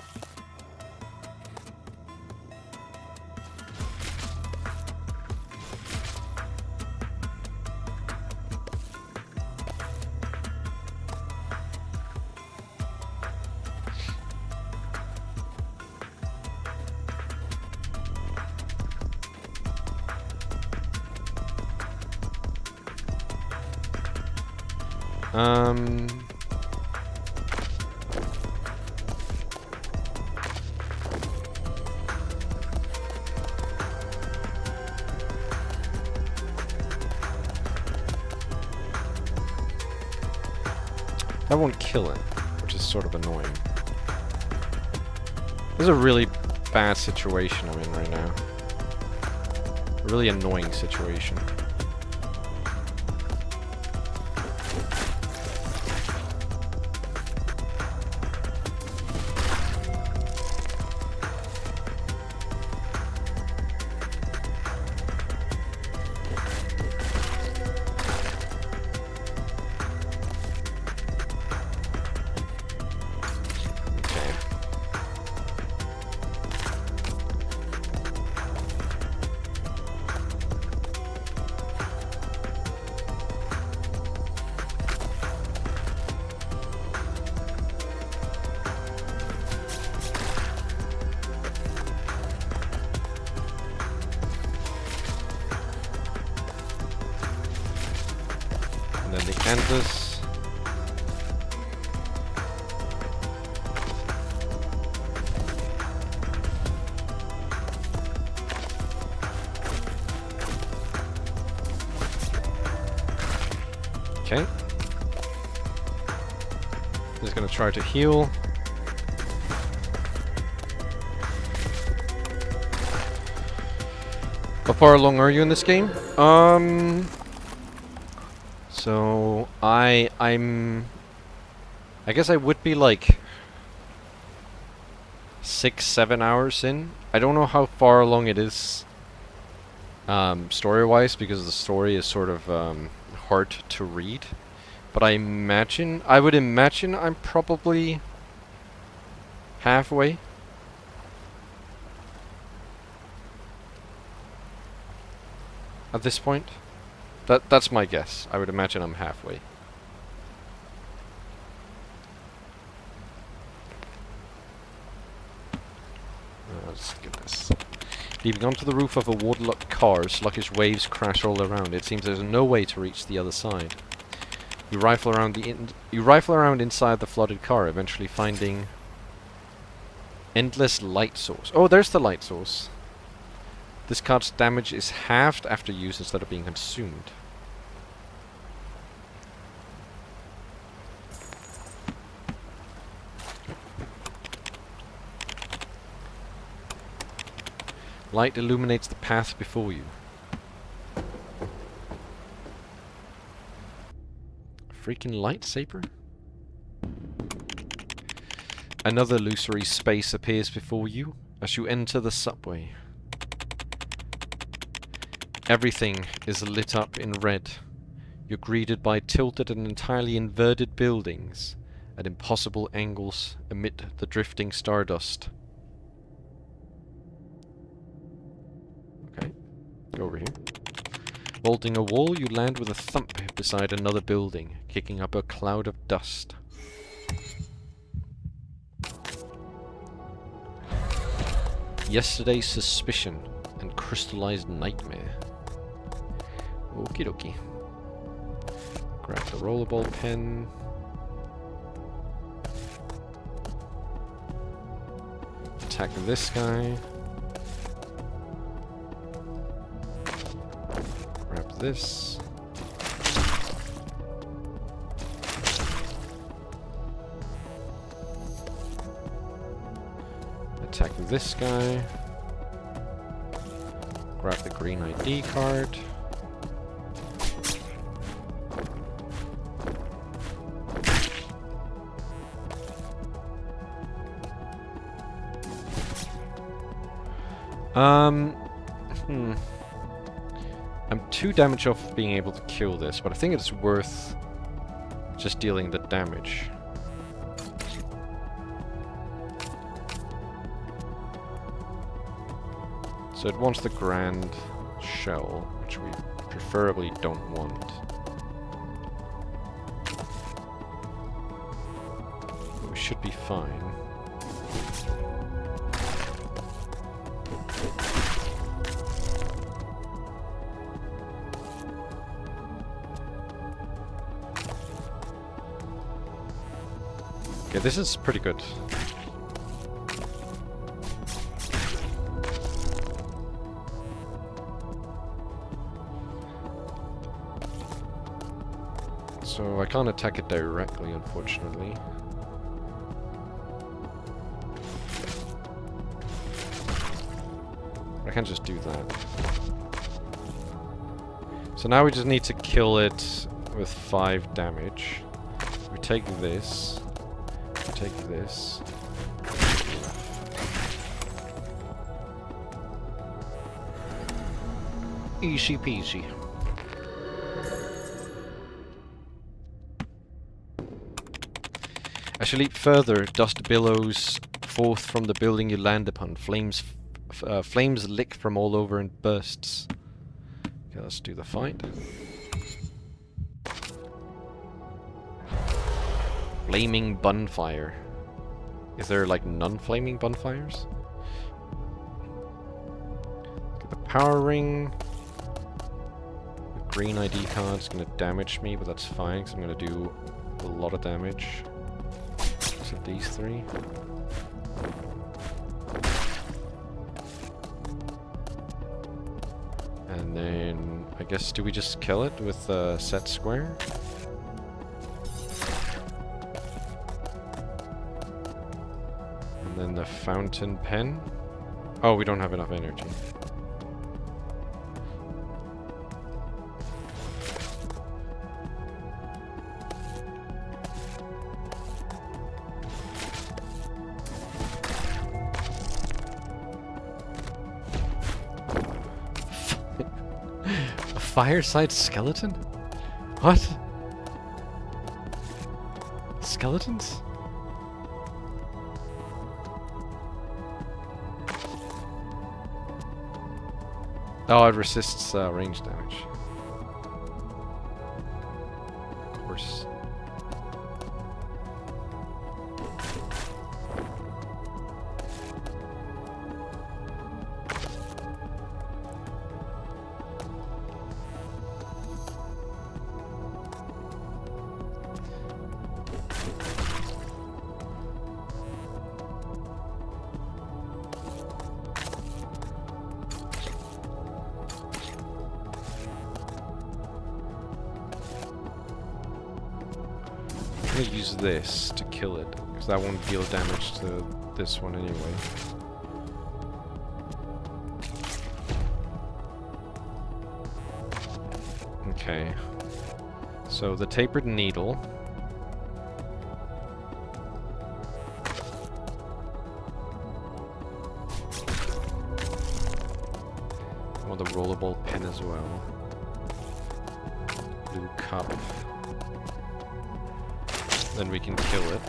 That won't kill it, which is sort of annoying. This is a really bad situation I'm in right now. A really annoying situation. And then the canvas. Okay. Just gonna try to heal. How far along are you in this game? So I guess I would be like 6-7 hours in. I don't know how far along it is story-wise, because the story is sort of hard to read. But I would imagine I'm probably halfway. At this point. That's my guess. I would imagine I'm halfway. Let's get this. Leaping onto the roof of a waterlogged car, sluggish waves crash all around. It seems there's no way to reach the other side. You rifle around inside the flooded car, eventually finding endless light source. Oh, there's the light source. This card's damage is halved after use instead of being consumed. Light illuminates the path before you. Freaking lightsaber? Another illusory space appears before you as you enter the subway. Everything is lit up in red. You're greeted by tilted and entirely inverted buildings at impossible angles amid the drifting stardust. Okay, go over here. Vaulting a wall, you land with a thump beside another building, kicking up a cloud of dust. Yesterday's suspicion and crystallized nightmare. Okie dokie. Grab the rollerball pen. Attack this guy. Grab this. Attack this guy. Grab the green ID card. I'm 2 damage off of being able to kill this, but I think it's worth just dealing the damage. So it wants the grand shell, which we preferably don't want. We should be fine. Okay, this is pretty good. So I can't attack it directly, unfortunately. I can't just do that. So now we just need to kill it with 5 damage. We take this. We take this. Easy peasy. As you leap further, dust billows forth from the building you land upon. Flames lick from all over and bursts. Okay, let's do the fight. Flaming bonfire. Is there like non-flaming bonfires? Get the power ring. The green ID card's gonna damage me, but that's fine because I'm gonna do a lot of damage. So these 3. And then I guess do we just kill it with a set square? And then the fountain pen. Oh, we don't have enough energy. A fireside skeleton? What? Skeletons? Oh, it resists range damage. Of course. I'm gonna use this to kill it, because that won't deal damage to this one anyway. Okay. So the tapered needle. I want the rollerball pen as well. Blue cup. Then we can kill it.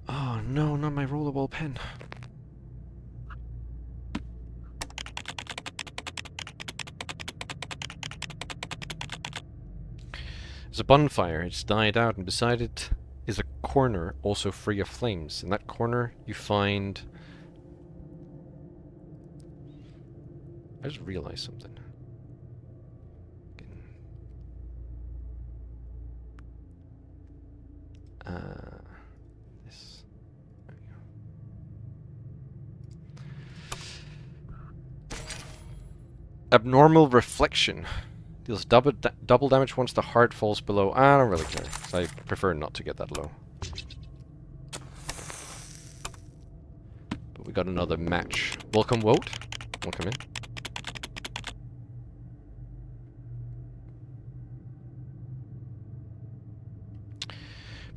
Oh no, not my rollerball pen. There's a bonfire. It's died out, and beside it is a corner also free of flames. In that corner you find... I just realized something. This. There we go. Abnormal reflection. Deals double damage once the heart falls below. I don't really care, 'cause I prefer not to get that low. But we got another match. Welcome, Wout. Welcome in.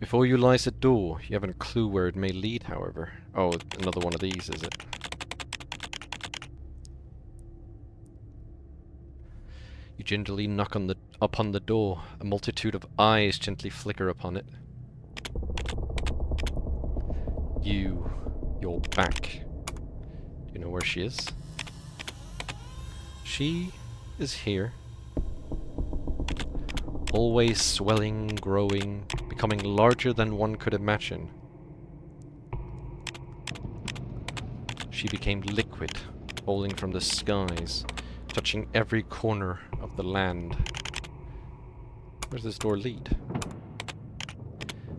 Before you lies a door. You haven't a clue where it may lead, however. Oh, another one of these, is it? You gingerly knock on upon the door. A multitude of eyes gently flicker upon it. You're back. Do you know where she is? She is here. Always swelling, growing, becoming larger than one could imagine. She became liquid, falling from the skies, touching every corner of the land. Where does this door lead?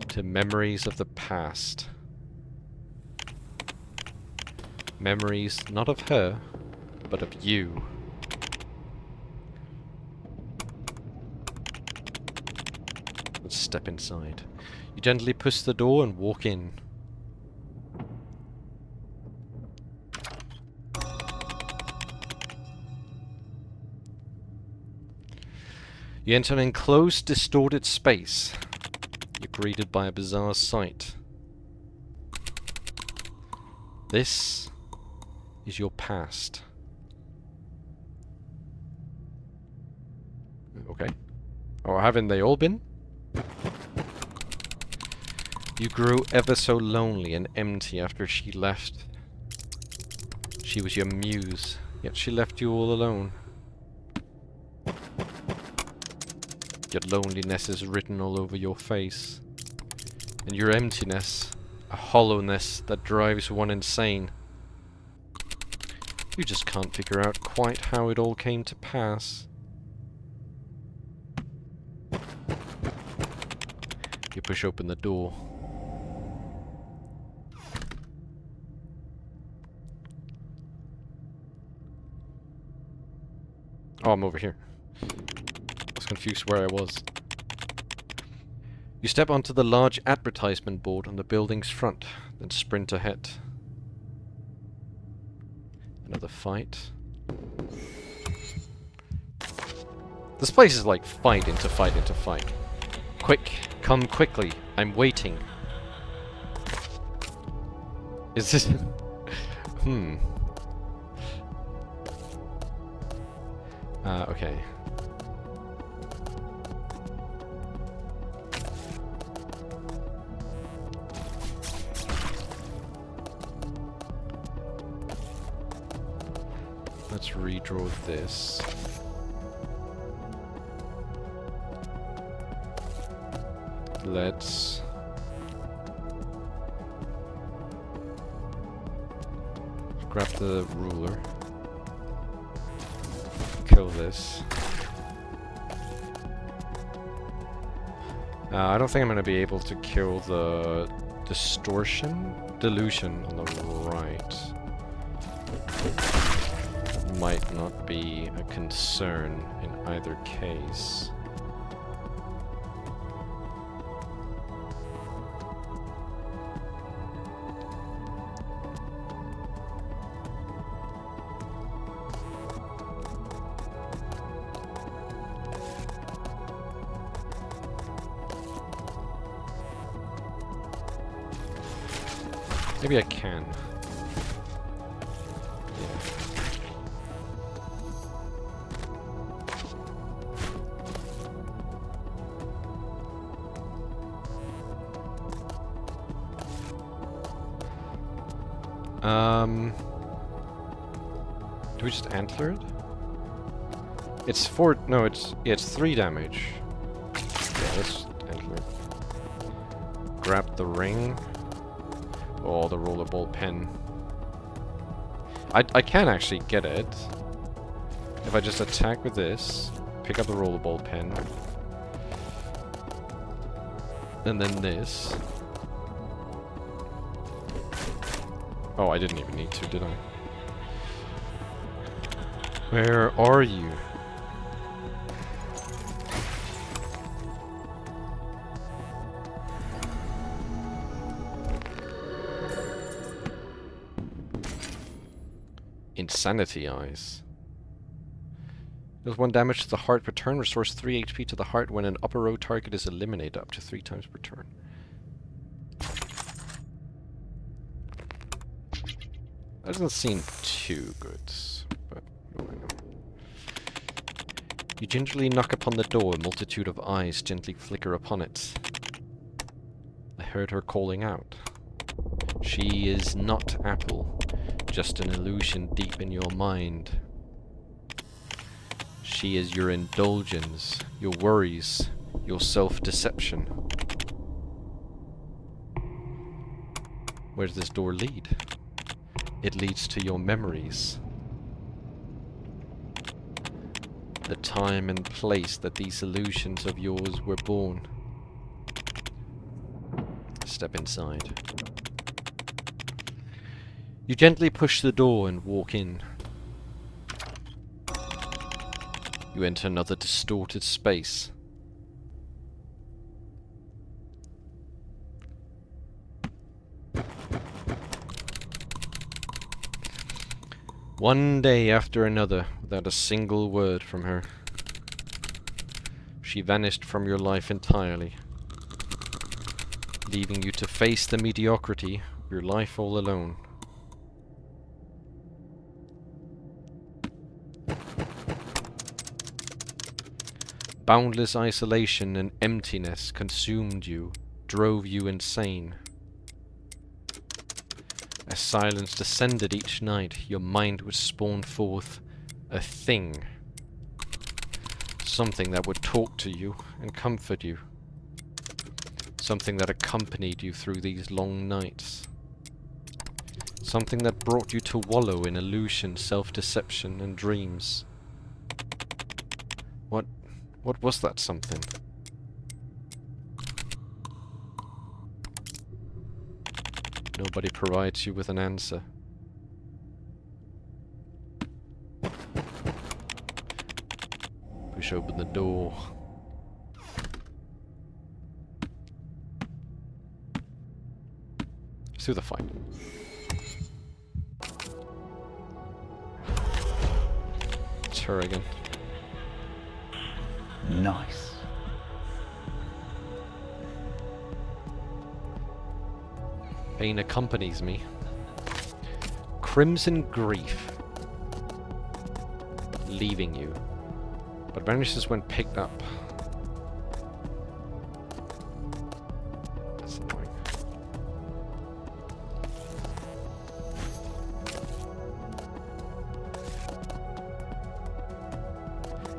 To memories of the past. Memories not of her, but of you. Step inside. You gently push the door and walk in. You enter an enclosed, distorted space. You're greeted by a bizarre sight. This is your past. Okay. Or haven't they all been? You grew ever so lonely and empty after she left. She was your muse, yet she left you all alone. Your loneliness is written all over your face. And your emptiness, a hollowness that drives one insane. You just can't figure out quite how it all came to pass. You push open the door. Oh, I'm over here. I was confused where I was. You step onto the large advertisement board on the building's front, then sprint ahead. Another fight. This place is like fight into fight into fight. Quick, come quickly. I'm waiting. Is this... okay. Let's redraw this. Let's... grab the ruler. Kill this. I don't think I'm gonna be able to kill the delusion on the right. Might not be a concern in either case. Maybe I can. Do we just antler it? It's 4... No, it's 3 damage. Yeah, let's antler it. Grab the ring. Oh, the rollerball pen. I can actually get it. If I just attack with this, pick up the rollerball pen. And then this. Oh, I didn't even need to, did I? Where are you? Insanity eyes. Deals 1 damage to the heart per turn, restores 3 HP to the heart when an upper row target is eliminated up to 3 times per turn. That doesn't seem too good, but what do I know. You gingerly knock upon the door, a multitude of eyes gently flicker upon it. I heard her calling out. She is not Apple, just an illusion deep in your mind. She is your indulgence, your worries, your self-deception. Where does this door lead? It leads to your memories. The time and place that these illusions of yours were born. Step inside. You gently push the door and walk in. You enter another distorted space. One day after another, without a single word from her. She vanished from your life entirely, leaving you to face the mediocrity of your life all alone. Boundless isolation and emptiness consumed you, drove you insane. As silence descended each night, your mind would spawn forth a thing. Something that would talk to you and comfort you. Something that accompanied you through these long nights. Something that brought you to wallow in illusion, self-deception, and dreams. What was that something? Nobody provides you with an answer. Push open the door. Let's do the fight. It's her again. Nice. Pain accompanies me. Crimson grief. Leaving you. But vanishes when picked up. That's annoying.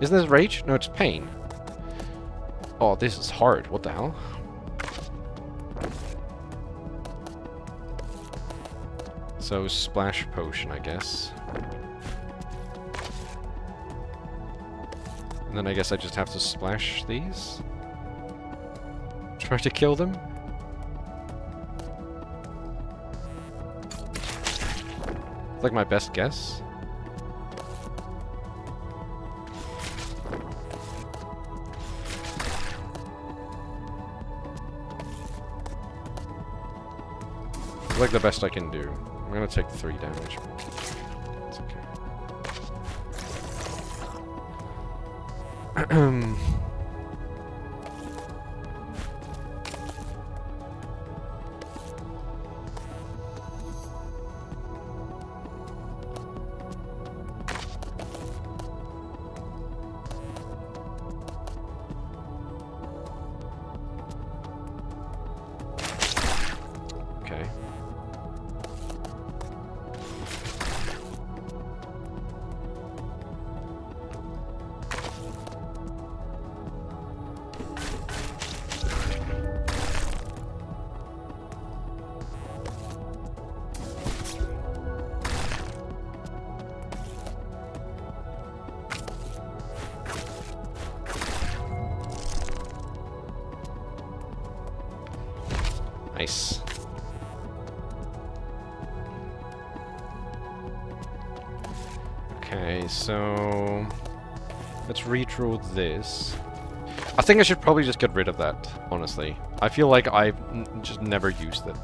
Isn't this rage? No, it's pain. Oh, this is hard. What the hell? So, splash potion, I guess. And then I guess I just have to splash these? Try to kill them? Like my best guess? Like the best I can do. I'm gonna take 3 damage. It's okay. Okay. Nice. Okay, so let's redraw this. I think I should probably just get rid of that, honestly. I feel like I've just never used it.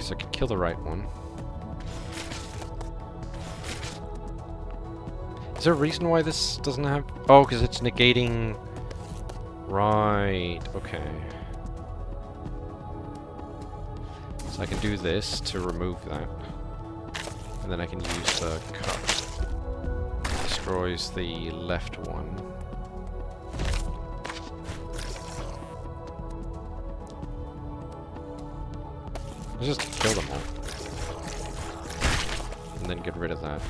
So I could kill the right one. Is there a reason why this doesn't have... Oh, because it's negating... Right, okay. So I can do this to remove that. And then I can use the cup. Destroys the left one. Let's just kill them all. And then get rid of that.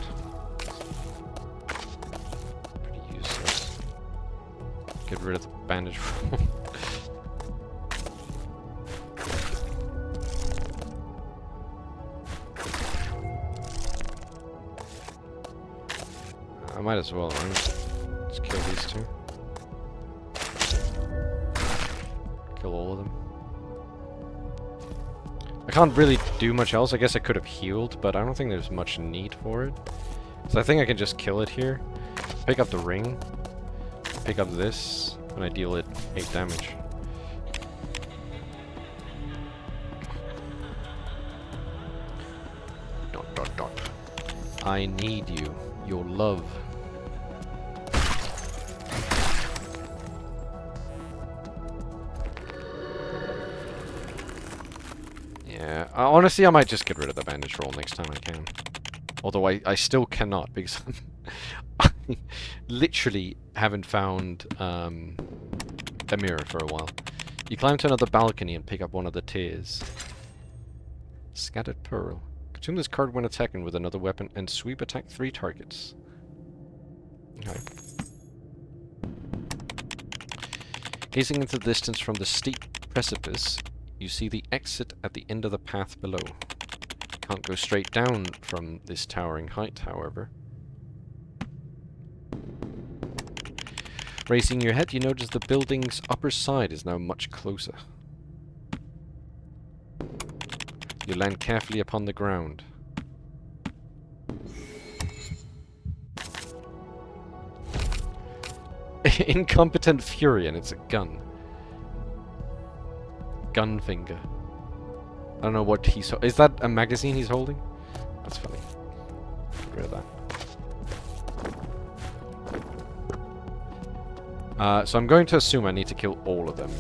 Pretty useless. get rid of the bandage roll. I might as well, right? Let's kill these two. Kill all of them. I can't really do much else. I guess I could have healed, but I don't think there's much need for it. So I think I can just kill it here. Pick up the ring. Pick up this. And I deal it 8 damage. Dot dot dot. I need you. Your love. Yeah, honestly, I might just get rid of the bandage roll next time I can. Although I still cannot, because I literally haven't found a mirror for a while. You climb to another balcony and pick up one of the tears. Scattered Pearl. Consume this card when attacking with another weapon and sweep attack 3 targets. Okay. Gazing into the distance from the steep precipice, you see the exit at the end of the path below. Can't go straight down from this towering height, however. Raising your head, you notice the building's upper side is now much closer. You land carefully upon the ground. Incompetent fury, and it's a gun. Gunfinger. I don't know what he's... Is that a magazine he's holding? That's funny. Get rid of that. So I'm going to assume I need to kill all of them.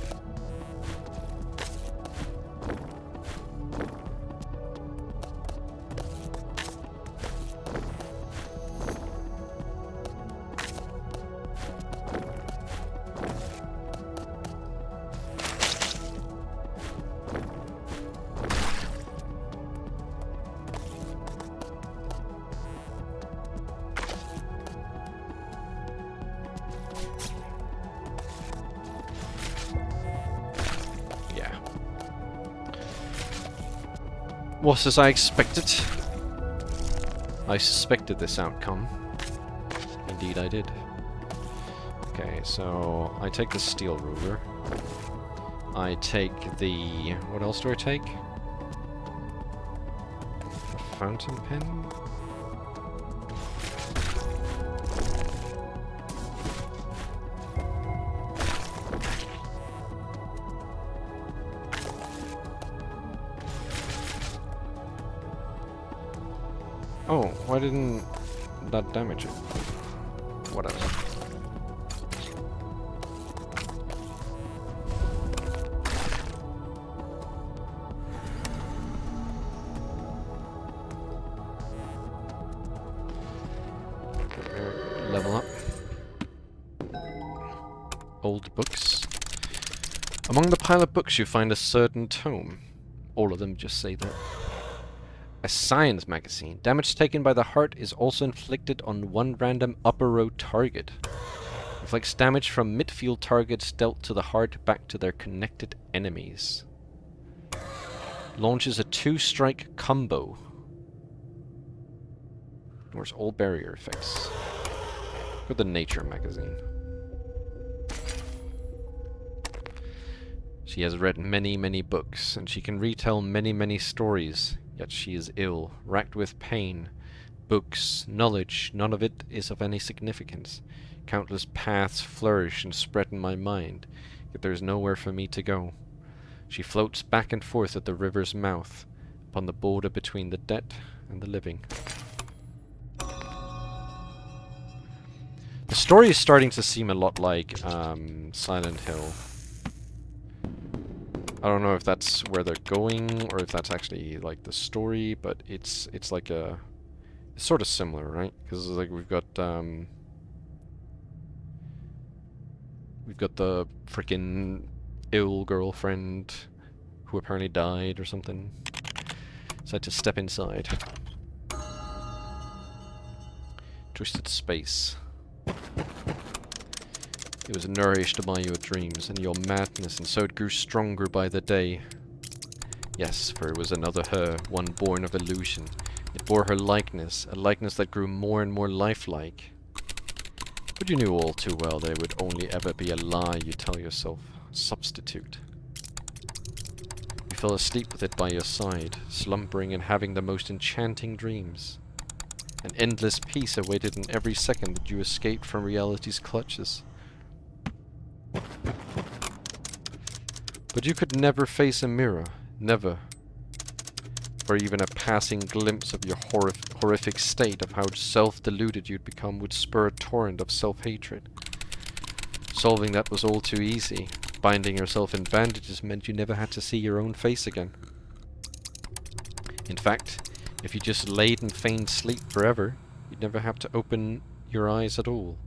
Was as I expected. I suspected this outcome. Indeed I did. Okay, so I take the steel ruler. I take the... What else do I take? A fountain pen? Oh, why didn't that damage it? Whatever. Level up. Old books. Among the pile of books you find a certain tome. All of them just say that. A science magazine. Damage taken by the heart is also inflicted on one random upper row target. Inflicts damage from midfield targets dealt to the heart back to their connected enemies. Launches a 2-strike combo. Ignores all barrier effects. Go to the nature magazine. She has read many, many books, and she can retell many, many stories. Yet she is ill, racked with pain. Books, knowledge, none of it is of any significance. Countless paths flourish and spread in my mind, yet there is nowhere for me to go. She floats back and forth at the river's mouth, upon the border between the dead and the living. The story is starting to seem a lot like Silent Hill. I don't know if that's where they're going or if that's actually like the story, but it's like a... It's sort of similar, right? Because like we've got the freaking ill girlfriend who apparently died or something. So I had to step inside. Twisted space. It was nourished by your dreams and your madness, and so it grew stronger by the day. Yes, for it was another her, one born of illusion. It bore her likeness, a likeness that grew more and more lifelike. But you knew all too well that it would only ever be a lie you tell yourself. Substitute. You fell asleep with it by your side, slumbering and having the most enchanting dreams. An endless peace awaited in every second that you escaped from reality's clutches. But you could never face a mirror. Never. For even a passing glimpse of your horrific state, of how self-deluded you'd become, would spur a torrent of self-hatred. Solving that was all too easy. Binding yourself in bandages meant you never had to see your own face again. In fact, if you just laid in feigned sleep forever, you'd never have to open your eyes at all.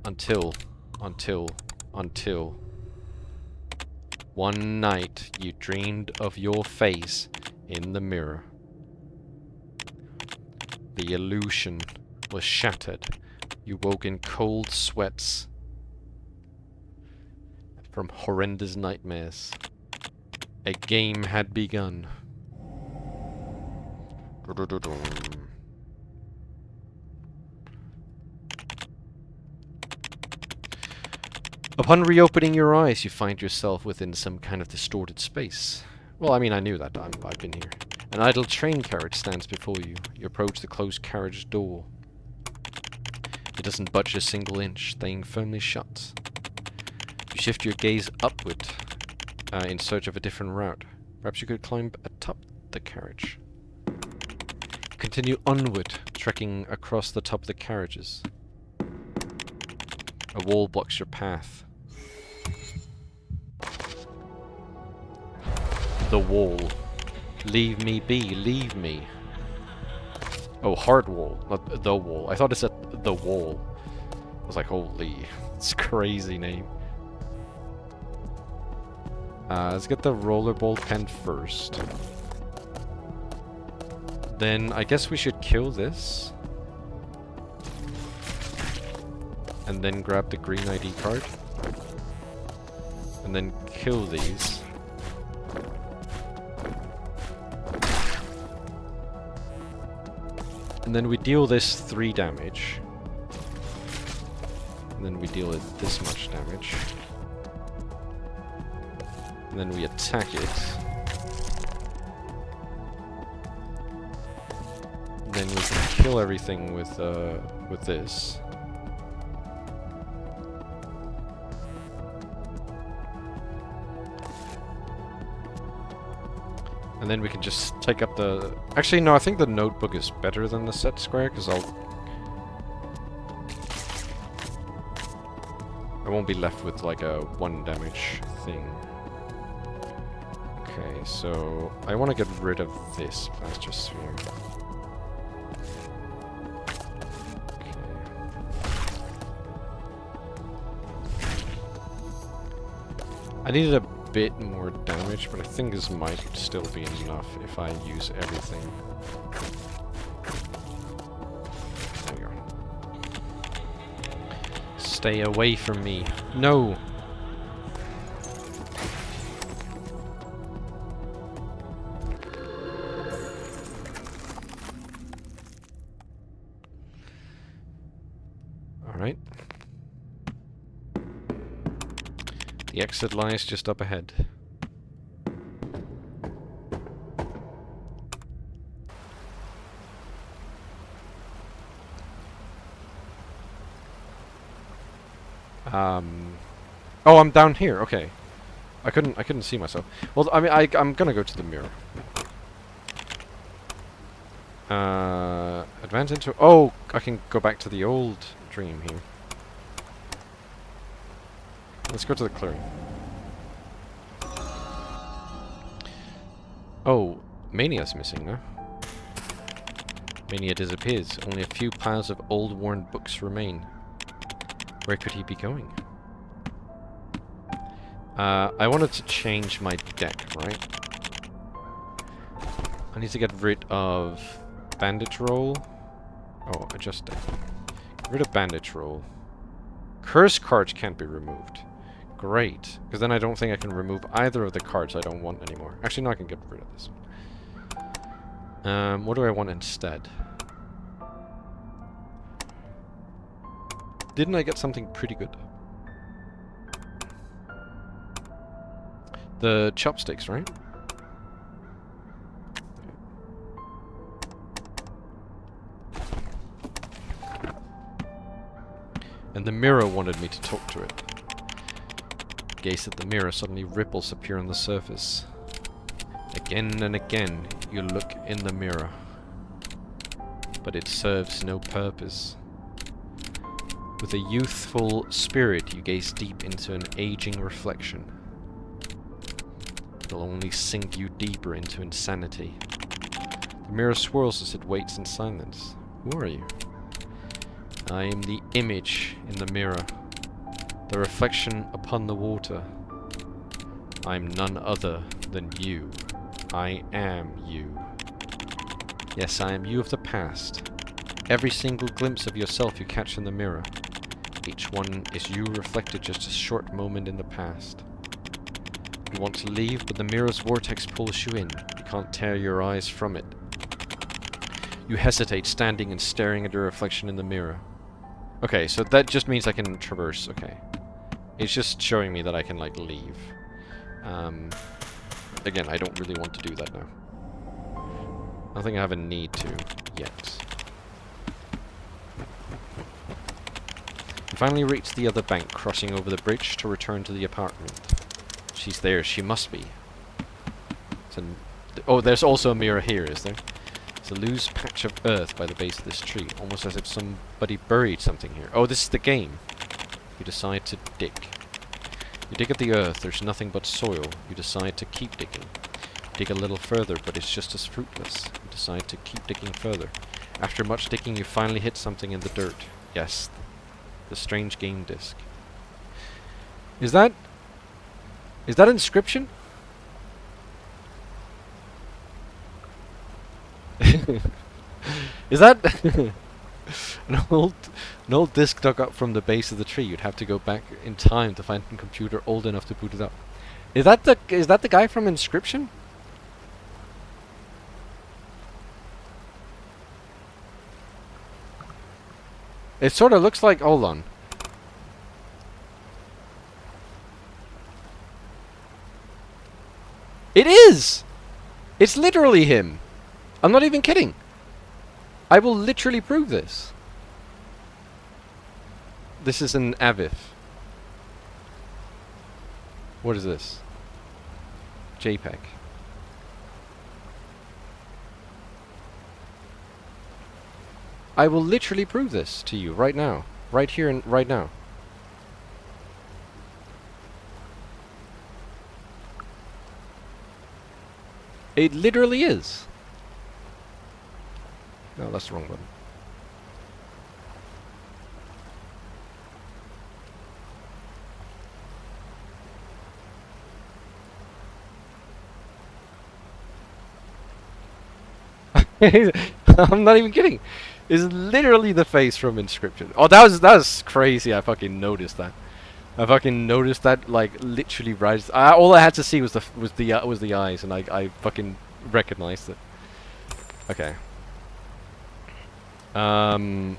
Until one night you dreamed of your face in the mirror. The illusion was shattered. You woke in cold sweats from horrendous nightmares. A game had begun. Upon reopening your eyes, you find yourself within some kind of distorted space. Well, I mean, I knew that. I've been here. An idle train carriage stands before you. You approach the closed carriage door. It doesn't budge a single inch, staying firmly shut. You shift your gaze upward in search of a different route. Perhaps you could climb atop the carriage. You continue onward, trekking across the top of the carriages. A wall blocks your path. The wall. Leave me be, leave me. Oh, hard wall, not the wall. I thought it said the wall. I was like, holy, it's a crazy name. Let's get the rollerball pen first. Then I guess we should kill this. And then grab the green ID card. And then kill these. And then we deal this 3 damage. And then we deal it this much damage. And then we attack it. And then we can kill everything with this. And then we can just take up the... Actually, no, I think the notebook is better than the set square, because I won't be left with like a 1 damage thing. Okay, so I want to get rid of this plaster sphere. Okay. I needed a bit more damage, but I think this might still be enough if I use everything. There we go. Stay away from me. No! Alright. The exit lies just up ahead. Oh, I'm down here. Okay. I couldn't see myself. Well, I mean, I'm gonna go to the mirror. Advance into... Oh, I can go back to the old dream here. Let's go to the clearing. Oh, Mania's missing now. Mania disappears. Only a few piles of old worn books remain. Where could he be going? I wanted to change my deck, right? I need to get rid of Bandage Roll. Oh, adjusting. Get rid of bandage roll. Curse cards can't be removed. Great. Because then I don't think I can remove either of the cards I don't want anymore. Actually, no, I can get rid of this one. What do I want instead? Didn't I get something pretty good? The chopsticks, right? And the mirror wanted me to talk to it. Gaze at the mirror, suddenly ripples appear on the surface. Again and again, you look in the mirror. But it serves no purpose. With a youthful spirit, you gaze deep into an aging reflection. It'll only sink you deeper into insanity. The mirror swirls as it waits in silence. Who are you? I am the image in the mirror, the reflection upon the water. I'm none other than you. I am you. Yes, I am you of the past. Every single glimpse of yourself you catch in the mirror. Each one is you reflected just a short moment in the past. You want to leave, but the mirror's vortex pulls you in. You can't tear your eyes from it. You hesitate, standing and staring at your reflection in the mirror. Okay, so that just means I can traverse, okay. It's just showing me that I can, like, leave. Again, I don't really want to do that now. I don't think I have a need to, yet. You finally reach the other bank, crossing over the bridge to return to the apartment. She's there, she must be. Oh, there's also a mirror here, is there? It's a loose patch of earth by the base of this tree, almost as if somebody buried something here. Oh, this is the game. You decide to dig. You dig at the earth, there's nothing but soil. You decide to keep digging. You dig a little further, but it's just as fruitless. You decide to keep digging further. After much digging, you finally hit something in the dirt. Yes, the strange game disc. Is that Inscription? Is that an old disc dug up from the base of the tree? You'd have to go back in time to find a computer old enough to boot it up. Is that the guy from Inscription? It sort of looks like, hold on. It is! It's literally him. I'm not even kidding. I will literally prove this. This is an AVIF. What is this? JPEG. I will literally prove this to you right now. Right here and right now. It literally is. No, that's the wrong button. I'm not even kidding. It's literally the face from Inscription. Oh, that was crazy. I fucking noticed that. I fucking noticed that, like, literally right. All I had to see was the eyes, and I fucking recognized it. Okay. I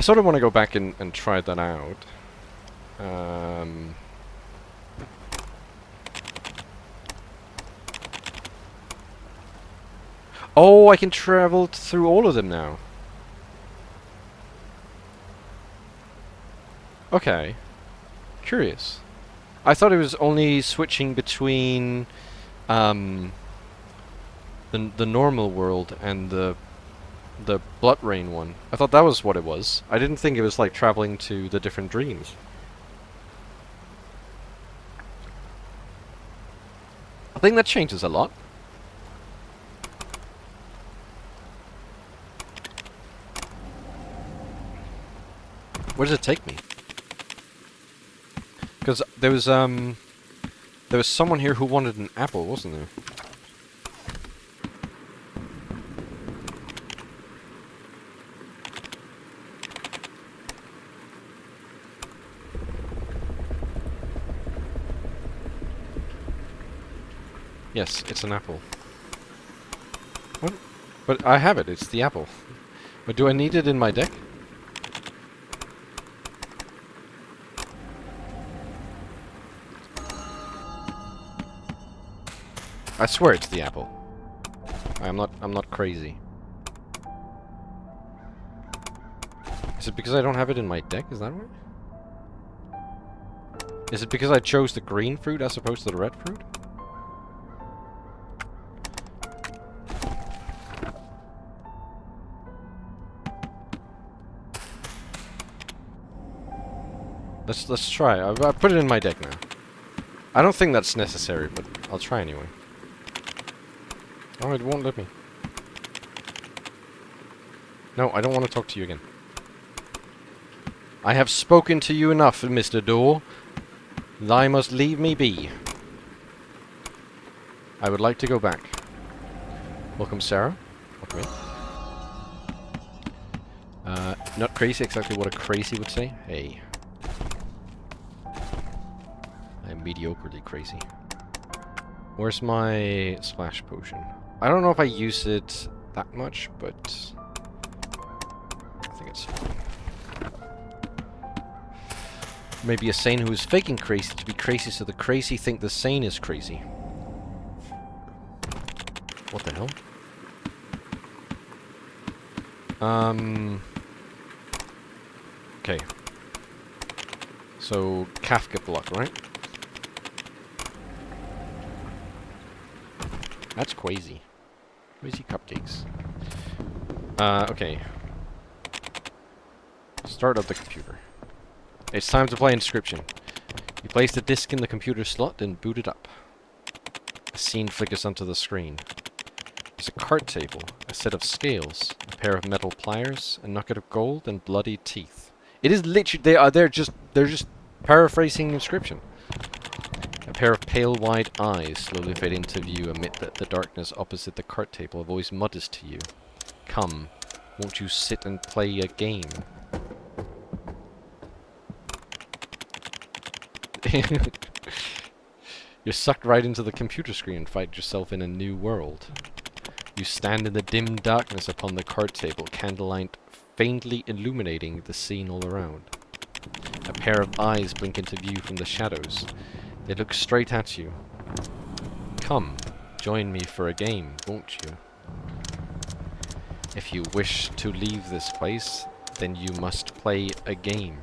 sort of want to go back and try that out. Oh, I can travel through all of them now. Okay. Curious. I thought it was only switching between the normal world and the Blood Rain one. I thought that was what it was. I didn't think it was like traveling to the different dreams. I think that changes a lot. Where does it take me? Because there was someone here who wanted an apple, wasn't there? Yes, it's an apple. What? But I have it, it's the apple. But do I need it in my deck? I swear it's the apple. I'm not crazy. Is it because I don't have it in my deck? Is that why? Is it because I chose the green fruit as opposed to the red fruit? Let's try. I put it in my deck now. I don't think that's necessary, but I'll try anyway. Oh, it won't let me. No, I don't want to talk to you again. I have spoken to you enough, Mr. Door. Thou must leave me be. I would like to go back. Welcome, Sarah. Welcome in. Not crazy, exactly what a crazy would say. Hey. I'm mediocrely crazy. Where's my splash potion? I don't know if I use it that much, but I think it's fine. Maybe a sane who is faking crazy to be crazy so the crazy think the sane is crazy. What the hell? Okay. So, Kafka block, right? That's crazy. Crazy cupcakes. Okay. Start up the computer. It's time to play Inscription. You place the disc in the computer slot and boot it up. A scene flickers onto the screen. There's a card table, a set of scales, a pair of metal pliers, a nugget of gold, and bloody teeth. It is literally they're just paraphrasing Inscription. A pair of pale white eyes slowly fade into view amid the darkness opposite the card table. A voice mutters to you. Come, won't you sit and play a game? You're sucked right into the computer screen and find yourself in a new world. You stand in the dim darkness upon the card table, candlelight faintly illuminating the scene all around. A pair of eyes blink into view from the shadows. They look straight at you. Come, join me for a game, won't you? If you wish to leave this place, then you must play a game.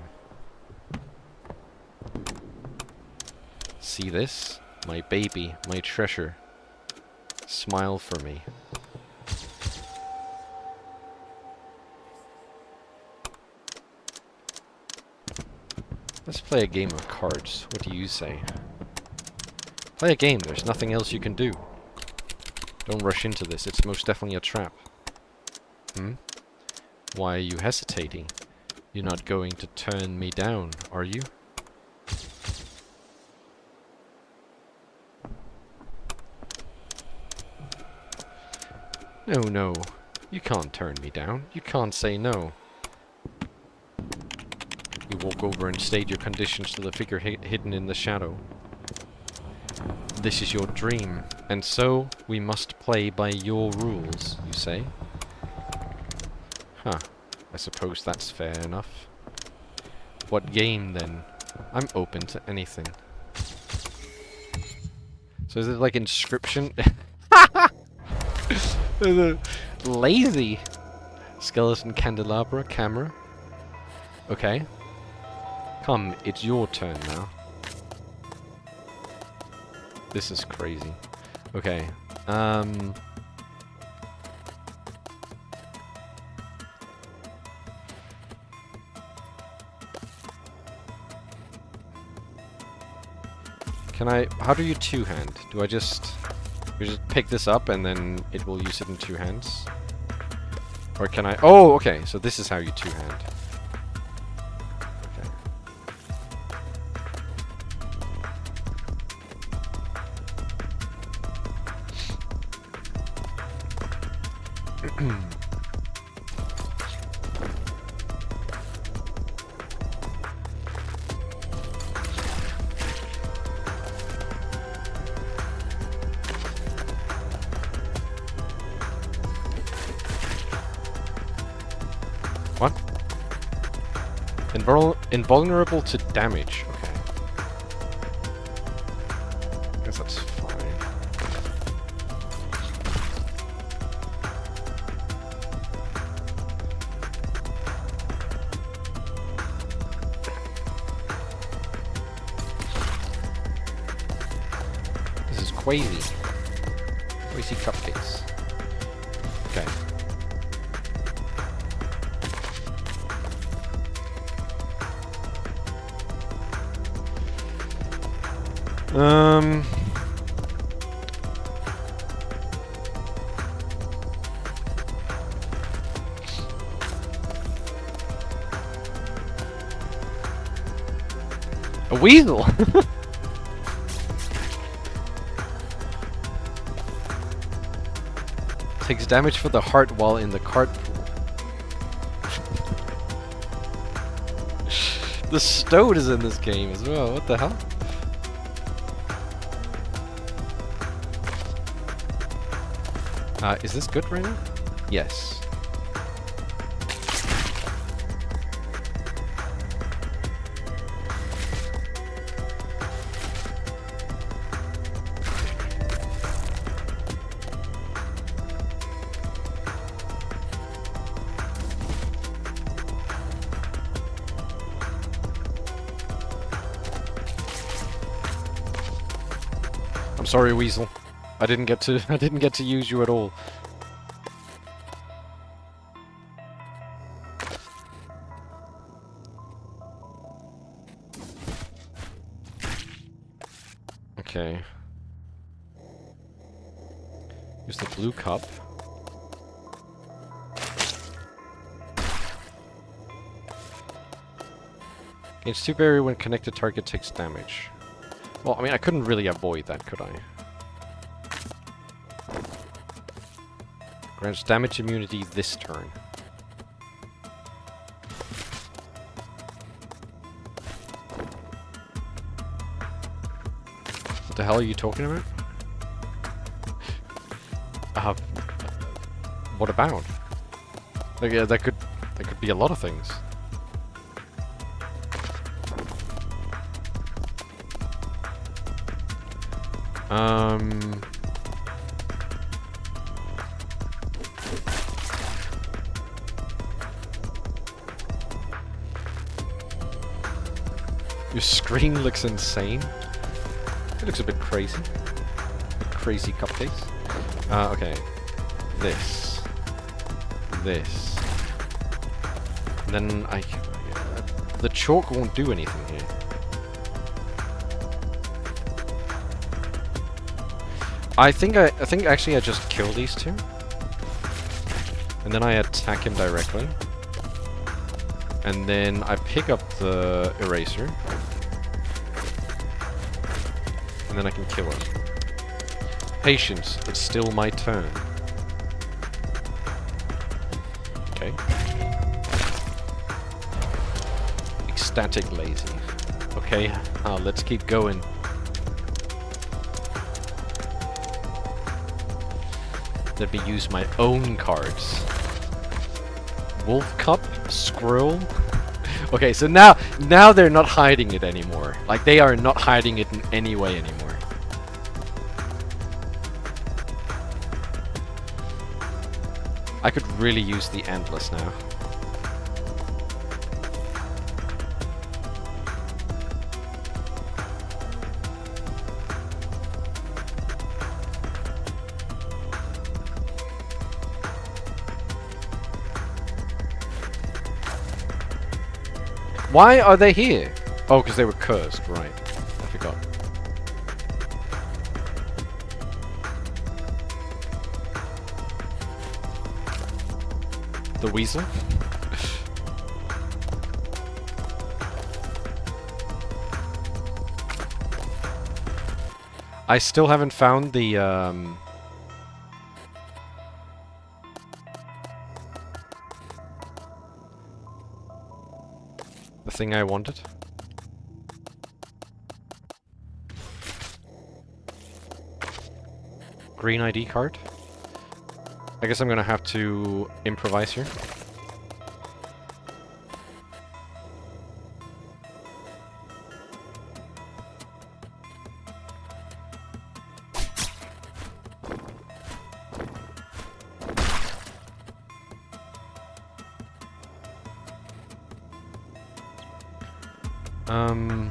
See this? My baby, my treasure. Smile for me. Let's play a game of cards. What do you say? Play a game. There's nothing else you can do. Don't rush into this. It's most definitely a trap. Hmm? Why are you hesitating? You're not going to turn me down, are you? No, no. You can't turn me down. You can't say no. You walk over and state your conditions to the figure hidden in the shadow. This is your dream, and so we must play by your rules, you say? Huh. I suppose that's fair enough. What game, then? I'm open to anything. So is it like Inscription? Lazy! Skeleton candelabra camera. Okay. Come, it's your turn now. This is crazy. Okay. Can I... How do you two-hand? Do I just... You just pick this up and then it will use it in two hands? Or can I... Oh, okay. So this is how you two-hand. Okay. Invulnerable to damage. Okay. Guess that's fine. This is Quasi. Quasi cupcakes. Okay. A weasel! Takes damage for the heart while in the cart pool. The Stoat is in this game as well, what the hell? Is this good right now? Yes. I'm sorry, Weasel. I didn't get to use you at all. Okay. Use the blue cup. Gains 2 barrier when connected target takes damage. Well, I mean, I couldn't really avoid that, could I? Grants damage immunity this turn. What the hell are you talking about? What about? Like, yeah, that could be a lot of things. Your screen looks insane. It looks a bit crazy. Crazy cupcakes. Okay. This. This. And then the chalk won't do anything here. I think actually I just kill these two. And then I attack him directly. And then I pick up the eraser. And then I can kill him. Patience, it's still my turn. Okay. Ecstatic lazy. Okay, let's keep going. Let me use my own cards. Wolf Cup? Squirrel? Okay, so now they're not hiding it anymore. Like, they are not hiding it in any way anymore. I could really use the Endless now. Why are they here? Oh, because they were cursed, right. I forgot. The weasel? I still haven't found the thing I wanted. Green ID card. I guess I'm gonna have to improvise here. Um...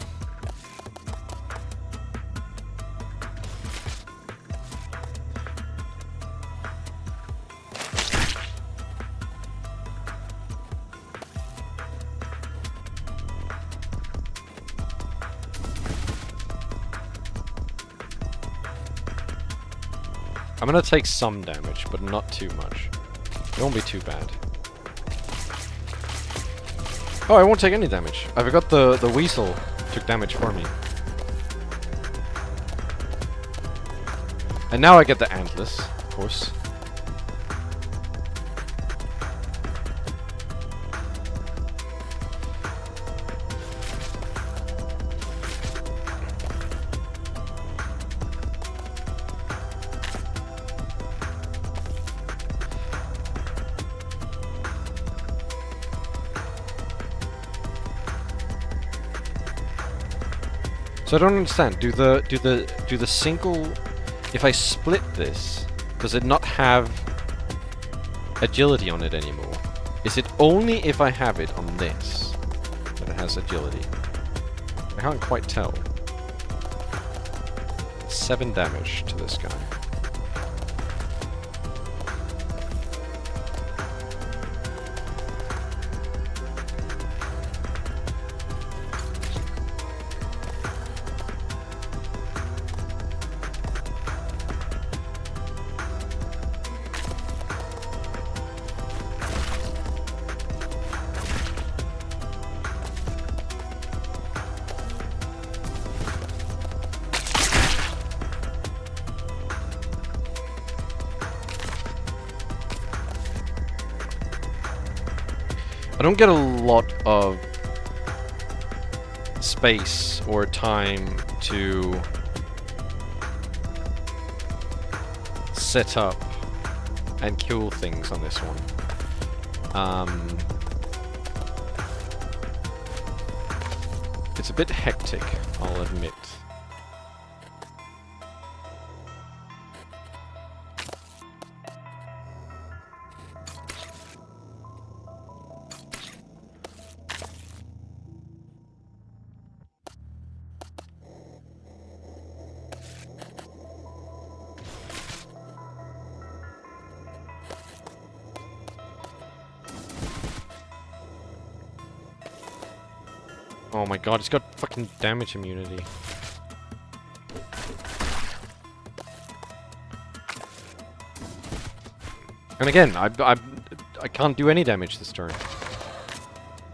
I'm gonna take some damage, but not too much. It won't be too bad. Oh, I won't take any damage. I forgot the weasel took damage for me. And now I get the antlers, of course. So I don't understand. Do the single, if I split this, does it not have agility on it anymore? Is it only if I have it on this that it has agility? I can't quite tell. 7 damage to this guy. I don't get a lot of space or time to set up and kill things on this one. It's a bit hectic, I'll admit. Oh my god, it's got fucking damage immunity. And again, I can't do any damage this turn.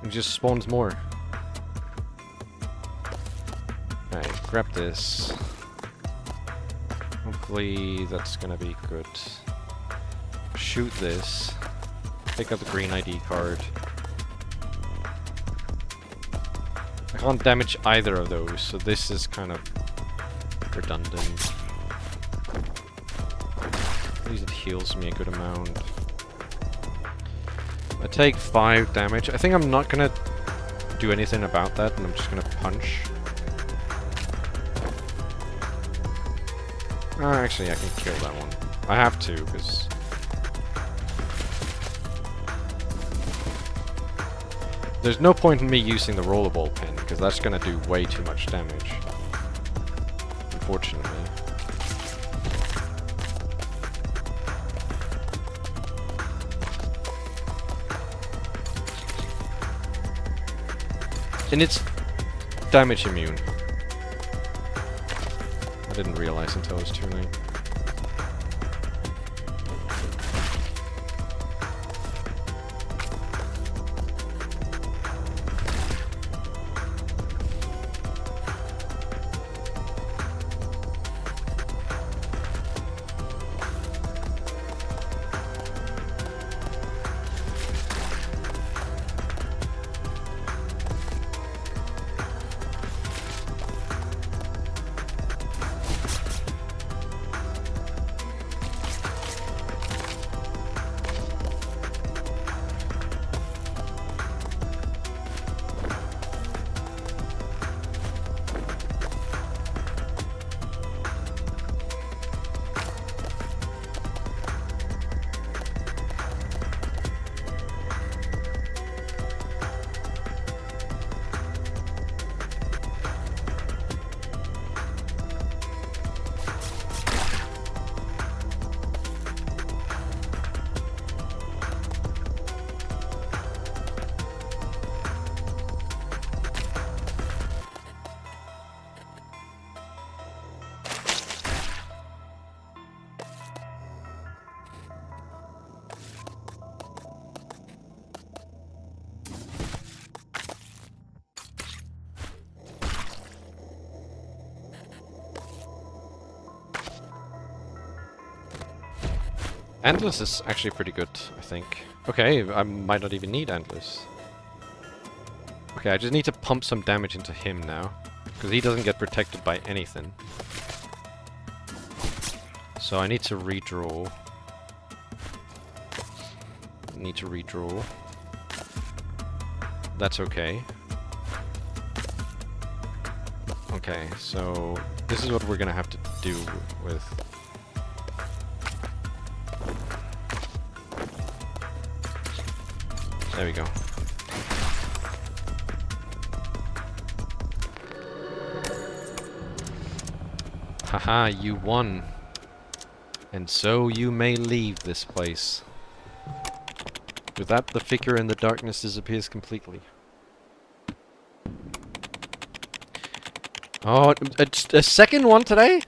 It just spawns more. Alright, grab this. Hopefully that's gonna be good. Shoot this. Pick up the green ID card. I can't damage either of those, so this is kind of redundant. At least it heals me a good amount. I take 5 damage. I think I'm not gonna do anything about that, and I'm just gonna punch. Actually, I can kill that one. I have to, because... There's no point in me using the rollerball pin, because that's gonna do way too much damage. Unfortunately. And it's damage immune. I didn't realize until it was too late. Antlers is actually pretty good, I think. Okay, I might not even need antlers. Okay, I just need to pump some damage into him now. Because he doesn't get protected by anything. So I need to redraw. Need to redraw. That's okay. Okay, so this is what we're gonna have to do with... There we go. Haha, you won. And so you may leave this place. With that, the figure in the darkness disappears completely. Oh, a second one today?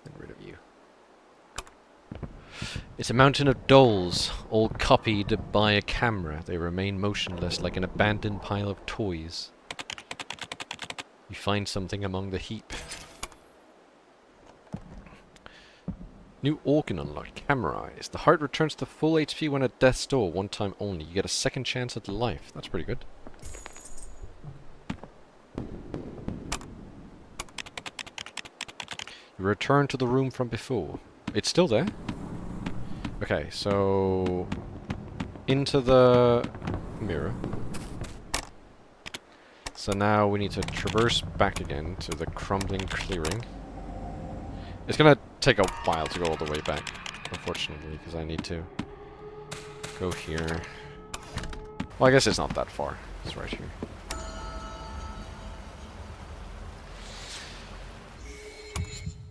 Get rid of you. It's a mountain of dolls, all copied by a camera. They remain motionless like an abandoned pile of toys. You find something among the heap. New organ unlocked. Camera Eyes. The heart returns to full HP when at death's door, one time only. You get a second chance at life. That's pretty good. You return to the room from before. It's still there? Okay, so... into the mirror. So now we need to traverse back again to the crumbling clearing. It's gonna take a while to go all the way back, unfortunately, because I need to go here. Well, I guess it's not that far. It's right here.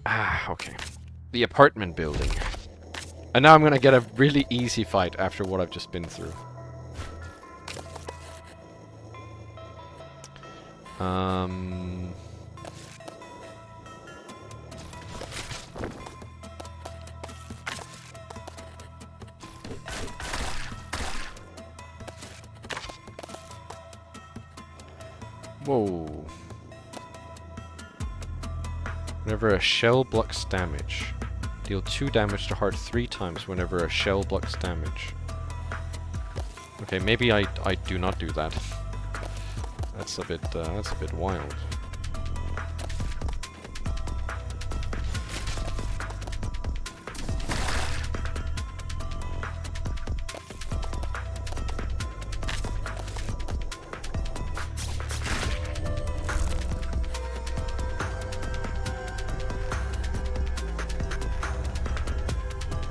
Ah, okay. The apartment building. And now I'm gonna get a really easy fight after what I've just been through. Whoa. Whenever a shell blocks damage, deal 2 damage to heart 3 times whenever a shell blocks damage. Okay, maybe I do not do that. That's a bit wild.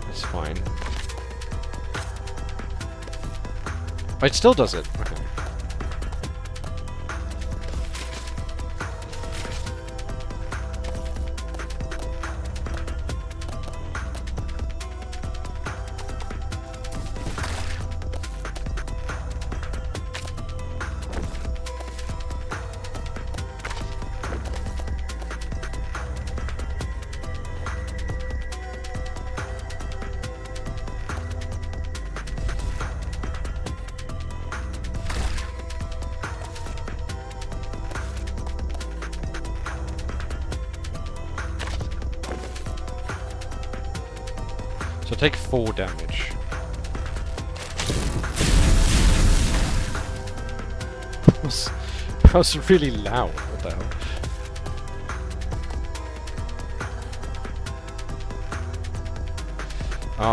It's fine. Oh, it still does it. Okay. So take 4 damage. That was really loud. What the hell?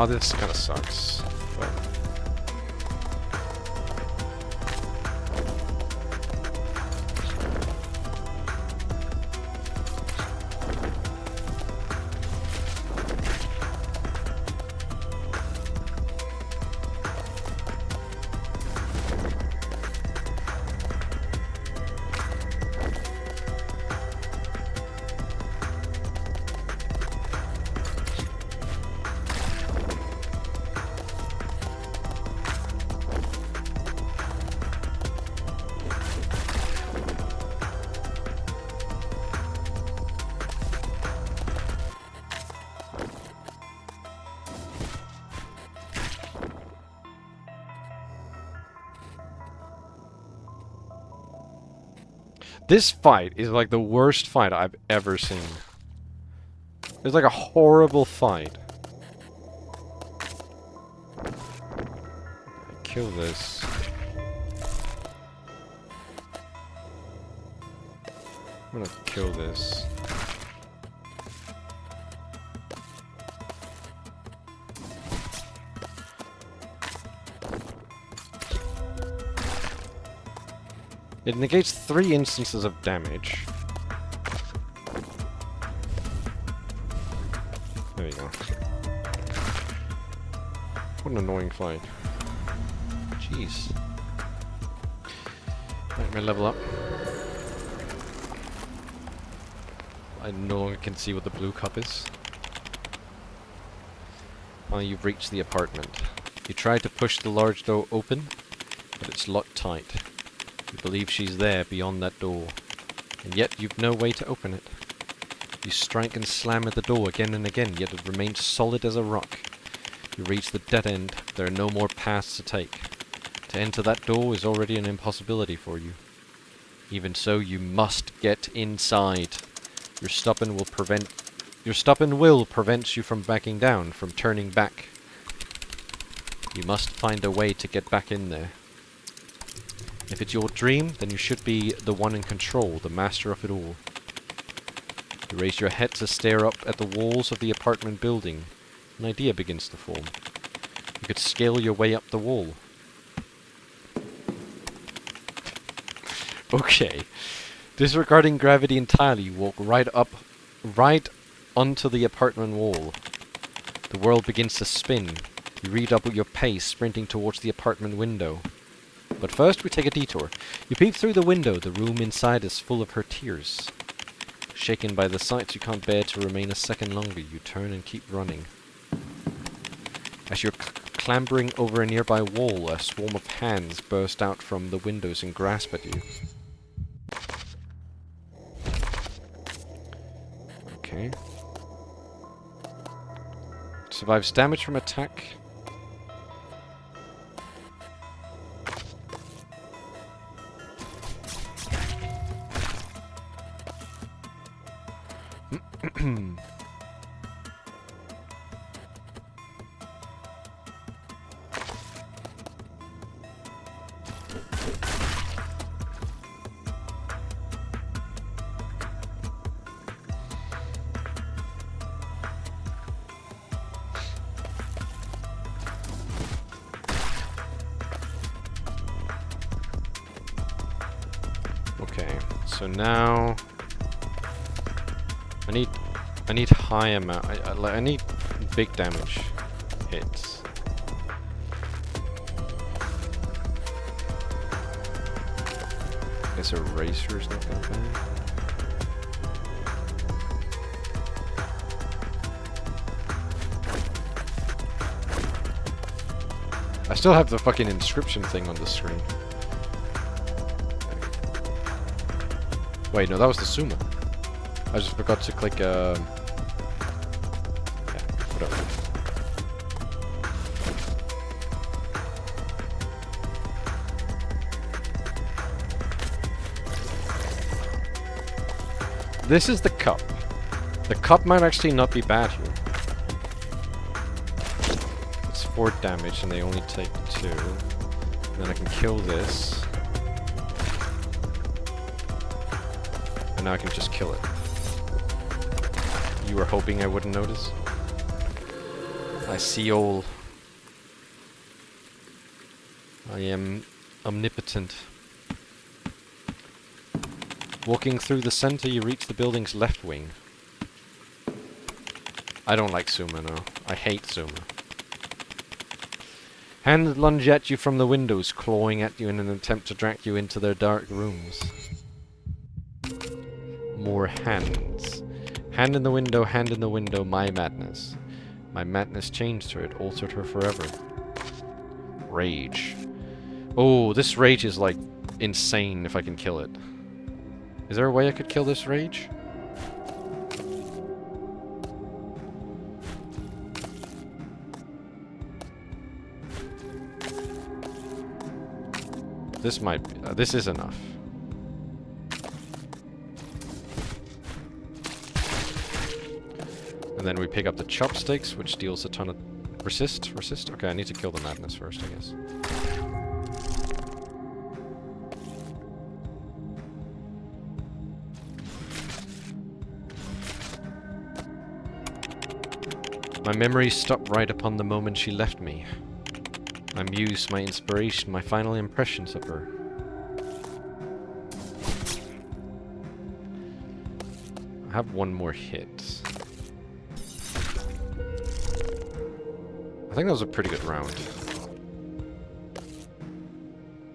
Oh, this kind of sucks. But this fight is like the worst fight I've ever seen. It's like a horrible fight. kill this. I'm gonna kill this. It negates 3 instances of damage. There you go. What an annoying fight. Jeez. Let me level up. I no longer can see what the blue cup is. Oh, you've reached the apartment. You tried to push the large door open, but it's locked tight. You believe she's there beyond that door, and yet you've no way to open it. You strike and slam at the door again and again, yet it remains solid as a rock. You reach the dead end. There are no more paths to take. To enter that door is already an impossibility for you. Even so, you must get inside. Your stubborn will prevent you from backing down, from turning back. You must find a way to get back in there. If it's your dream, then you should be the one in control, the master of it all. You raise your head to stare up at the walls of the apartment building. An idea begins to form. You could scale your way up the wall. Okay. Disregarding gravity entirely, you walk right onto the apartment wall. The world begins to spin. You redouble your pace, sprinting towards the apartment window. But first we take a detour. You peep through the window. The room inside is full of her tears. Shaken by the sights, you can't bear to remain a second longer. You turn and keep running. As you're clambering over a nearby wall, a swarm of hands burst out from the windows and grasp at you. Okay. Survives damage from attack. Okay, so now I need high amount. I need big damage hits. Guess a racer is not that bad. I still have the fucking inscription thing on the screen. Wait, no, that was the sumo. I just forgot to click, yeah, whatever. This is the cup. The cup might actually not be bad here. It's 4 damage and they only take 2. And then I can kill this. And now I can just kill it. You were hoping I wouldn't notice? I see all. I am omnipotent. Walking through the center, you reach the building's left wing. I don't like sumo, no. I hate sumo. Hands lunge at you from the windows, clawing at you in an attempt to drag you into their dark rooms. More hands. Hand in the window, my madness. My madness changed her, it altered her forever. Rage. Oh, this rage is like insane if I can kill it. Is there a way I could kill this rage? This might be, this is enough. And then we pick up the chopsticks, which deals a ton of... Resist? Okay, I need to kill the madness first, I guess. My memories stop right upon the moment she left me. My muse, my inspiration, my final impressions of her. I have one more hit. I think that was a pretty good round.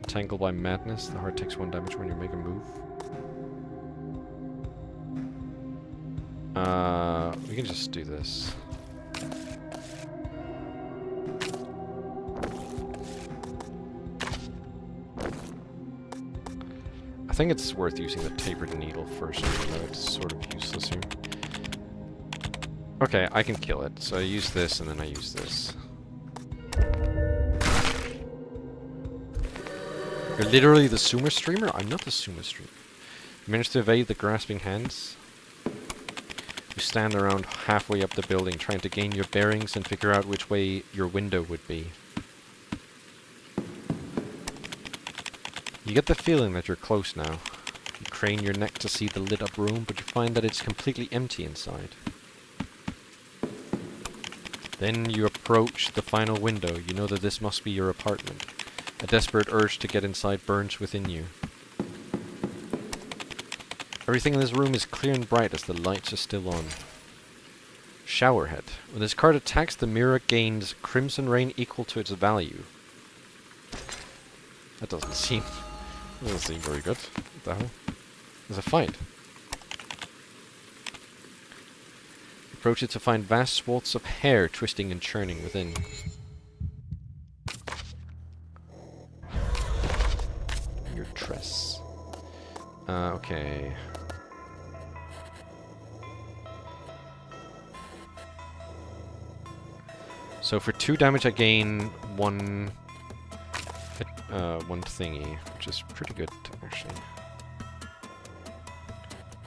Tangled by madness. The heart takes 1 damage when you make a move. We can just do this. I think it's worth using the tapered needle first, even though it's sort of useless here. Okay, I can kill it. So I use this, and then I use this. You're literally the sumo streamer? I'm not the sumo streamer. You managed to evade the grasping hands? You stand around halfway up the building, trying to gain your bearings and figure out which way your window would be. You get the feeling that you're close now. You crane your neck to see the lit up room, but you find that it's completely empty inside. Then you approach the final window. You know that this must be your apartment. A desperate urge to get inside burns within you. Everything in this room is clear and bright as the lights are still on. Showerhead. When this card attacks, the mirror gains Crimson Rain equal to its value. That doesn't seem very good. What the hell? There's a fight. Approach it to find vast swaths of hair twisting and churning within. Your tress. Okay. So for 2 damage I gain one thingy, which is pretty good actually.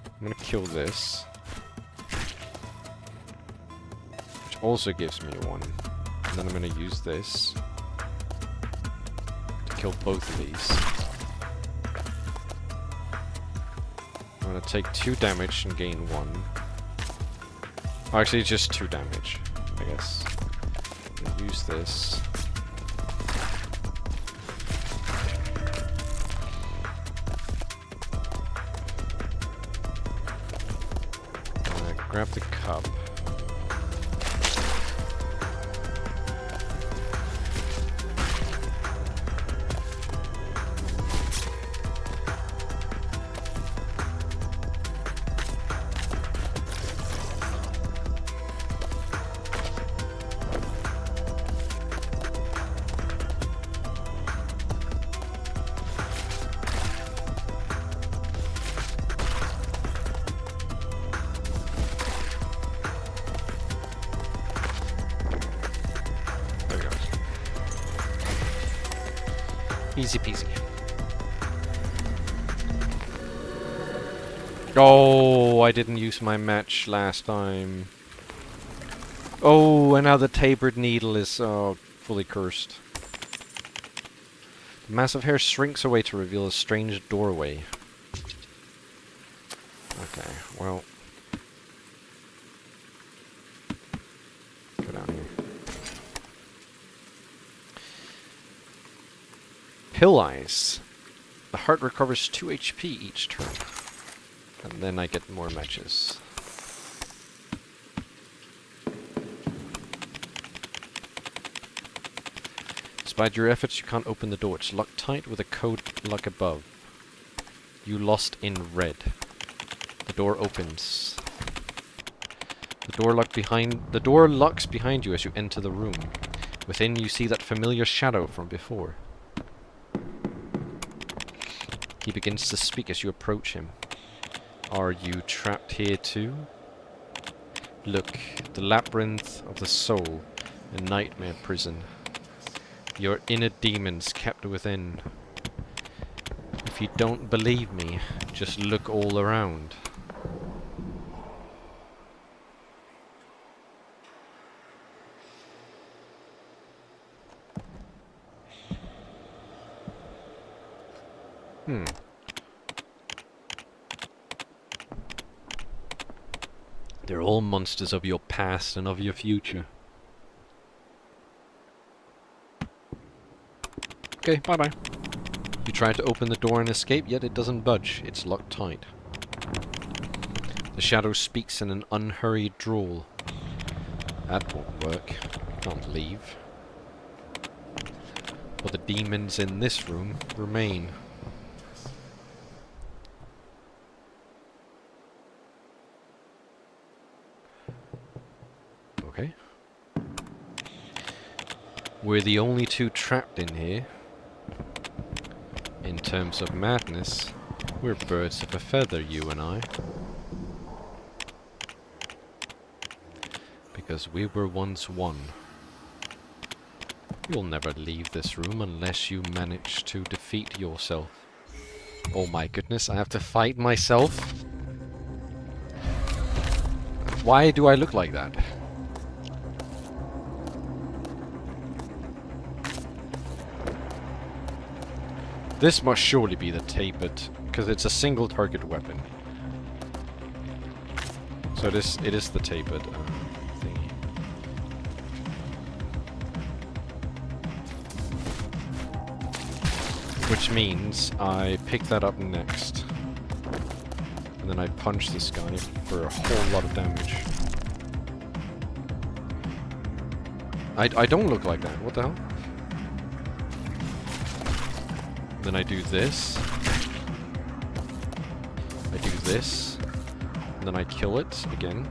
I'm gonna kill this. Which also gives me 1. And then I'm gonna use this to kill both of these. I'm gonna take 2 damage and gain 1. Oh, actually, it's just 2 damage, I guess. I'm gonna use this. Grab the cup. Easy peasy. Oh, I didn't use my match last time. Oh, and now the tapered needle is fully cursed. The mass of hair shrinks away to reveal a strange doorway. Okay, well. Go down here. Pill Eyes. The heart recovers 2 HP each turn. And then I get more matches. Despite your efforts, you can't open the door. It's locked tight with a code lock above. You lost in red. The door opens. The door locks behind you as you enter the room. Within you see that familiar shadow from before. He begins to speak as you approach him. Are you trapped here too? Look, the labyrinth of the soul, a nightmare prison. Your inner demons kept within. If you don't believe me, just look all around. They're all monsters of your past and of your future. Okay, bye-bye. You try to open the door and escape, yet it doesn't budge. It's locked tight. The shadow speaks in an unhurried drawl. That won't work. Can't leave. But the demons in this room remain. Okay. We're the only two trapped in here. In terms of madness, we're birds of a feather, you and I. Because we were once one. You'll never leave this room unless you manage to defeat yourself. Oh my goodness, I have to fight myself? Why do I look like that? This must surely be the tapered, because it's a single target weapon. So it is the tapered thingy. Which means I pick that up next. And then I punch this guy for a whole lot of damage. I don't look like that, what the hell? Then I do this. I do this. And then I kill it again.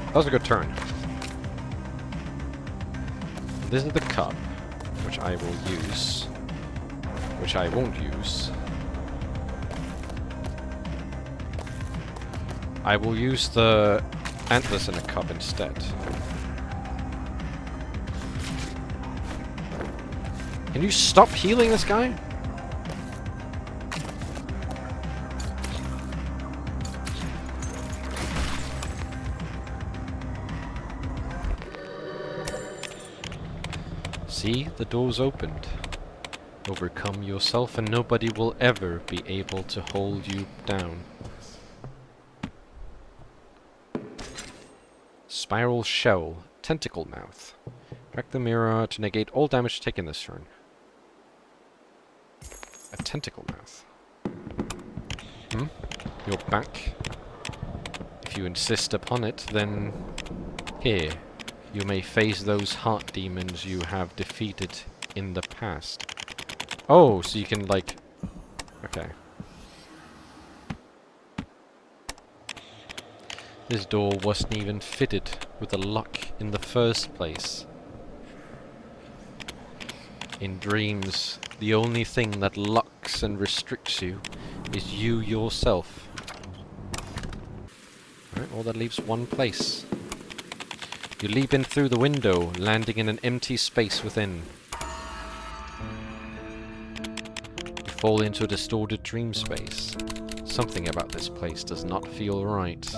That was a good turn. This is the cup, which I will use. Which I won't use. I will use the antlers in a cup instead. Can you stop healing this guy? See, the door's opened. Overcome yourself and nobody will ever be able to hold you down. Spiral shell, tentacle mouth. Track the mirror to negate all damage taken this turn. A tentacle mouth. You're back. If you insist upon it, then here. You may face those heart demons you have defeated in the past. Oh, so you can, like... Okay. This door wasn't even fitted with a lock in the first place. In dreams, the only thing that locks and restricts you is you yourself. Alright, well that leaves one place. You leap in through the window, landing in an empty space within. You fall into a distorted dream space. Something about this place does not feel right.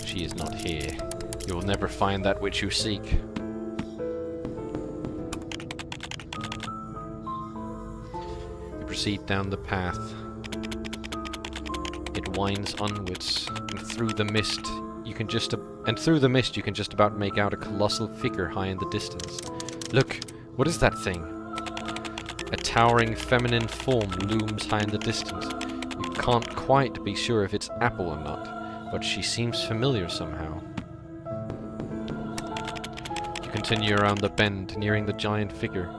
She is not here. You will never find that which you seek. You proceed down the path. It winds onwards, and through the mist you can just about make out a colossal figure high in the distance. Look, what is that thing? A towering feminine form looms high in the distance. You can't quite be sure if it's Apple or not, but she seems familiar somehow. You continue around the bend, nearing the giant figure.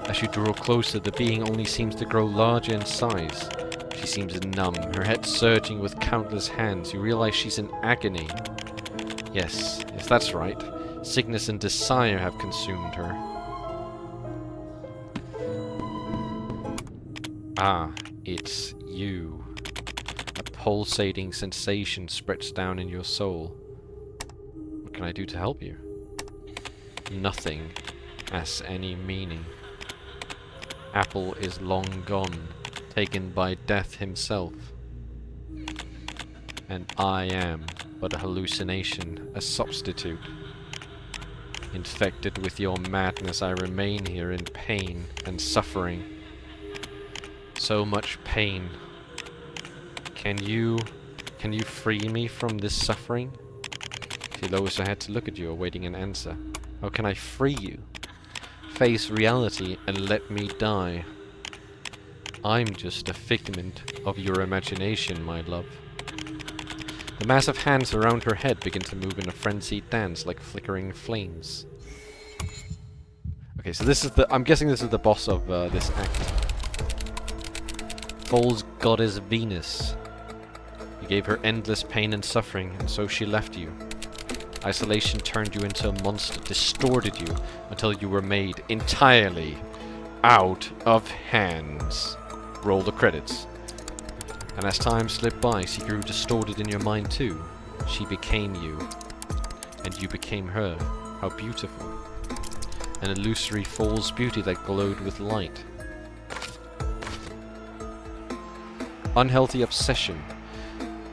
As you draw closer, the being only seems to grow larger in size. She seems numb, her head surging with countless hands. You realize she's in agony. Yes, that's right. Sickness and desire have consumed her. Ah, it's you. A pulsating sensation spreads down in your soul. What can I do to help you? Nothing has any meaning. Apple is long gone, taken by death himself. And I am but a hallucination, a substitute. Infected with your madness, I remain here in pain and suffering. So much pain. Can you free me from this suffering? She lowers her head to look at you, awaiting an answer. How can I free you? Face reality and let me die. I'm just a figment of your imagination, my love. The massive hands around her head begin to move in a frenzied dance like flickering flames. Okay, so this is the... I'm guessing this is the boss of this act. False goddess Venus. You gave her endless pain and suffering, and so she left you. Isolation turned you into a monster, distorted you, until you were made entirely out of hands. Roll the credits. And as time slipped by, she grew distorted in your mind too. She became you. And you became her. How beautiful. An illusory false beauty that glowed with light. Unhealthy obsession.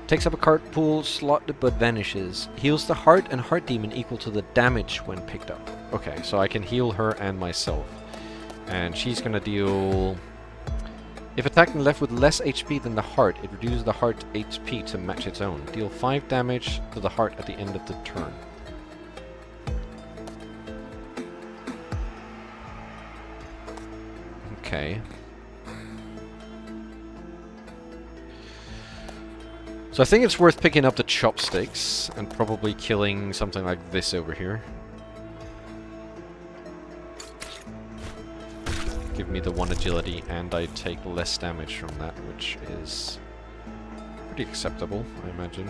Takes up a card pool slot but vanishes. Heals the heart and heart demon equal to the damage when picked up. Okay, so I can heal her and myself. And she's gonna deal... If attacked and left with less HP than the heart, it reduces the heart HP to match its own. Deal 5 damage to the heart at the end of the turn. Okay. So I think it's worth picking up the chopsticks and probably killing something like this over here. Give me the 1 agility and I take less damage from that, which is pretty acceptable, I imagine.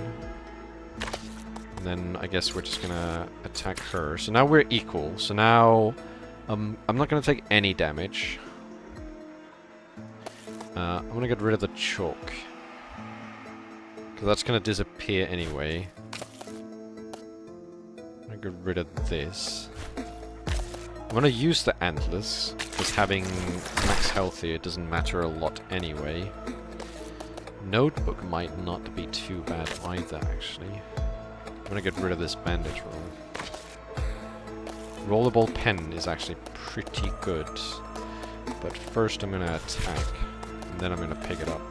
And then I guess we're just gonna attack her. So now we're equal. So now I'm not gonna take any damage. I'm gonna get rid of the chalk. Because that's gonna disappear anyway. I'm gonna get rid of this. I'm gonna use the antlers, because having max health here doesn't matter a lot anyway. Notebook might not be too bad either, actually. I'm gonna get rid of this bandage roll. Rollable pen is actually pretty good. But first I'm gonna attack, and then I'm gonna pick it up.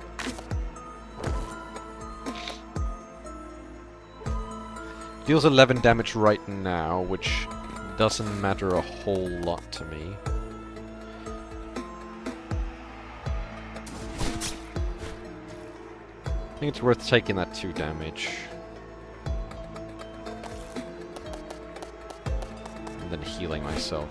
Deals 11 damage right now, which doesn't matter a whole lot to me. I think it's worth taking that 2 damage. And then healing myself.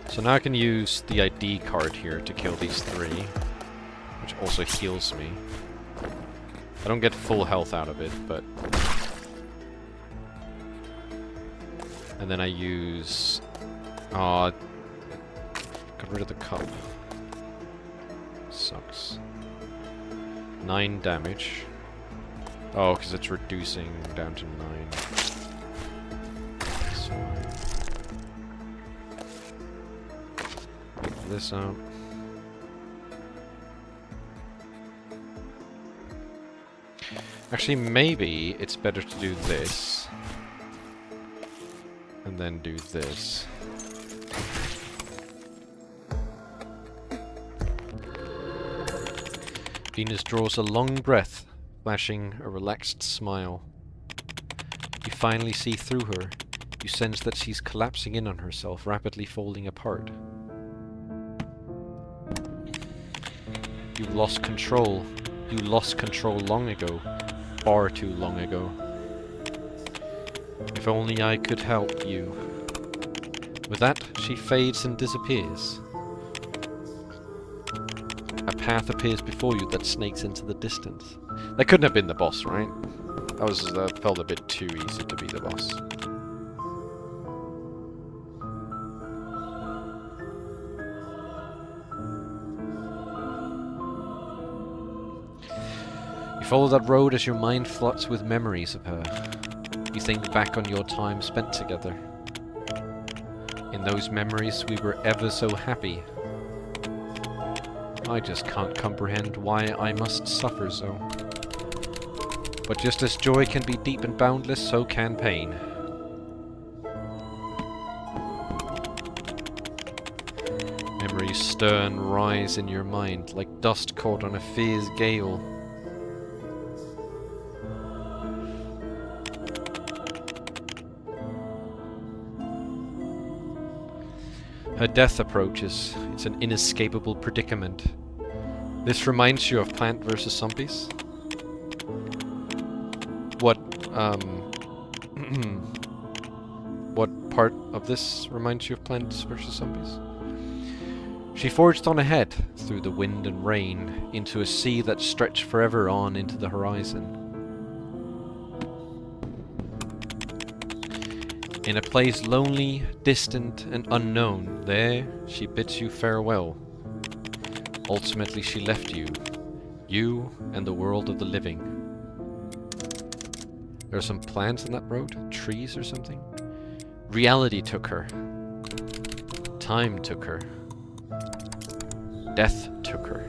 So now I can use the ID card here to kill these 3. Which also heals me. I don't get full health out of it, but... And then I use... got rid of the cup. Sucks. 9 damage. Oh, because it's reducing down to 9. That's fine. Pick this up. Actually, maybe it's better to do this. And then do this. Venus draws a long breath, flashing a relaxed smile. You finally see through her. You sense that she's collapsing in on herself, rapidly folding apart. You've lost control. You lost control long ago. Far too long ago. If only I could help you. With that, she fades and disappears. A path appears before you that snakes into the distance. That couldn't have been the boss, right? That felt a bit too easy to be the boss. Follow that road as your mind floods with memories of her. You think back on your time spent together. In those memories we were ever so happy. I just can't comprehend why I must suffer so. But just as joy can be deep and boundless, so can pain. Memories stir and rise in your mind, like dust caught on a fierce gale. Her death approaches. It's an inescapable predicament. This reminds you of Plant vs. Zombies? What, what part of this reminds you of Plants vs. Zombies? She forged on ahead, through the wind and rain, into a sea that stretched forever on into the horizon. In a place lonely, distant, and unknown, there she bids you farewell. Ultimately she left you, you and the world of the living. There are some plants on that road, trees or something. Reality took her. Time took her. Death took her.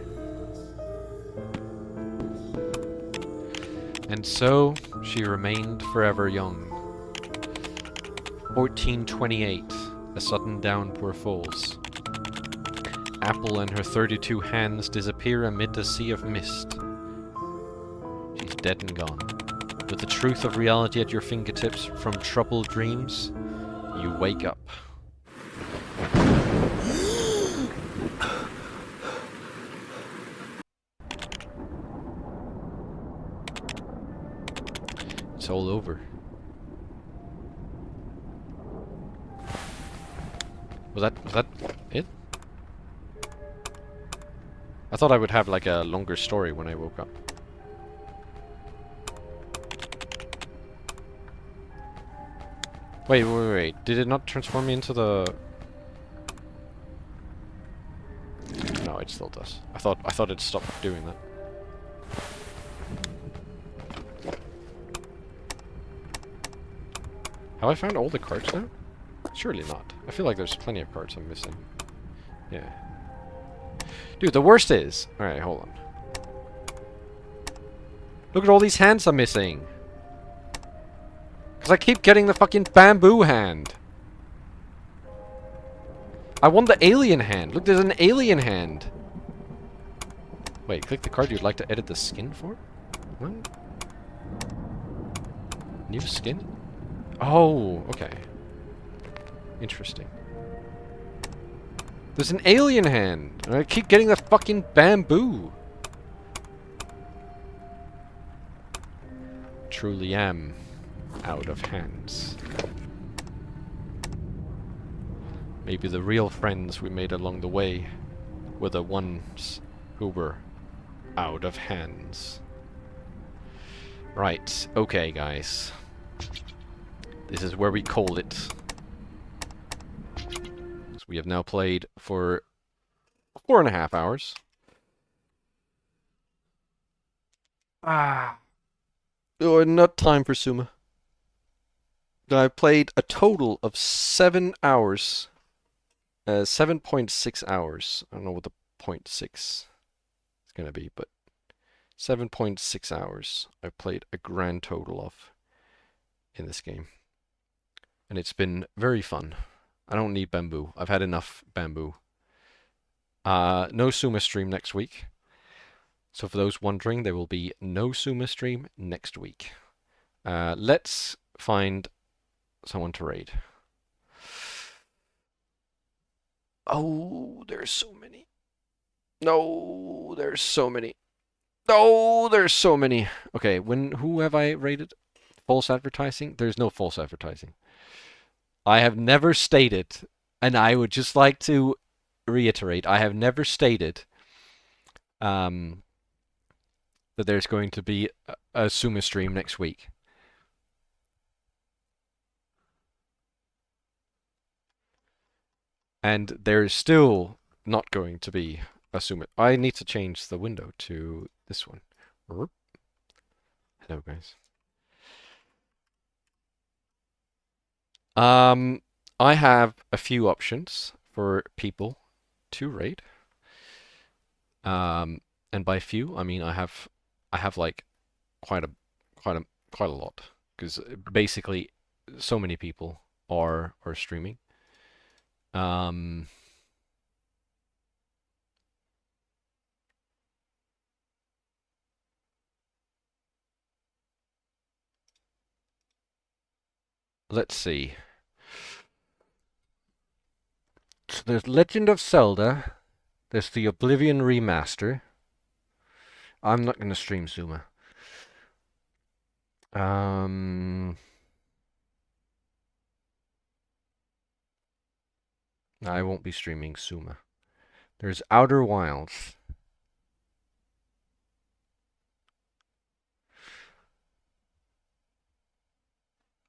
And so she remained forever young. 1428, a sudden downpour falls. Apple and her 32 hands disappear amid a sea of mist. She's dead and gone. With the truth of reality at your fingertips from troubled dreams, you wake up. It's all over. Was that it? I thought I would have like a longer story when I woke up. Wait. Did it not transform me into the... No, it still does. I thought it stopped doing that. Have I found all the cards now? Surely not. I feel like there's plenty of cards I'm missing. Yeah. Dude, the worst is... Alright, hold on. Look at all these hands I'm missing. Because I keep getting the fucking bamboo hand. I want the alien hand. Look, there's an alien hand. Wait, click the card you'd like to edit the skin for? What? New skin? Oh, okay. Interesting. There's an alien hand, and I keep getting the fucking bamboo. Truly am out of hands. Maybe the real friends we made along the way were the ones who were out of hands. Right, okay guys. This is where we call it. So we have now played for 4.5 hours. Oh, not time for Suma. I played a total of 7 hours. 7.6 hours. I don't know what the 0.6 is gonna be, but 7.6 hours I played a grand total of in this game. And it's been very fun. I don't need bamboo. I've had enough bamboo. No Suma stream next week. So for those wondering, there will be no Suma stream next week. Let's find someone to raid. Oh, there's so many. No, there's so many. No, there's so many. Okay, who have I raided? False advertising? There's no false advertising. I have never stated, and I would just like to reiterate, I have never stated that there's going to be a Suma stream next week. And there is still not going to be a Suma. I need to change the window to this one. Hello, guys. I have a few options for people to raid. And by few, I mean I have like quite a lot, because basically so many people are streaming. let's see. So there's Legend of Zelda. There's the Oblivion remaster. I'm not going to stream Zuma. I won't be streaming Zuma. There's Outer Wilds.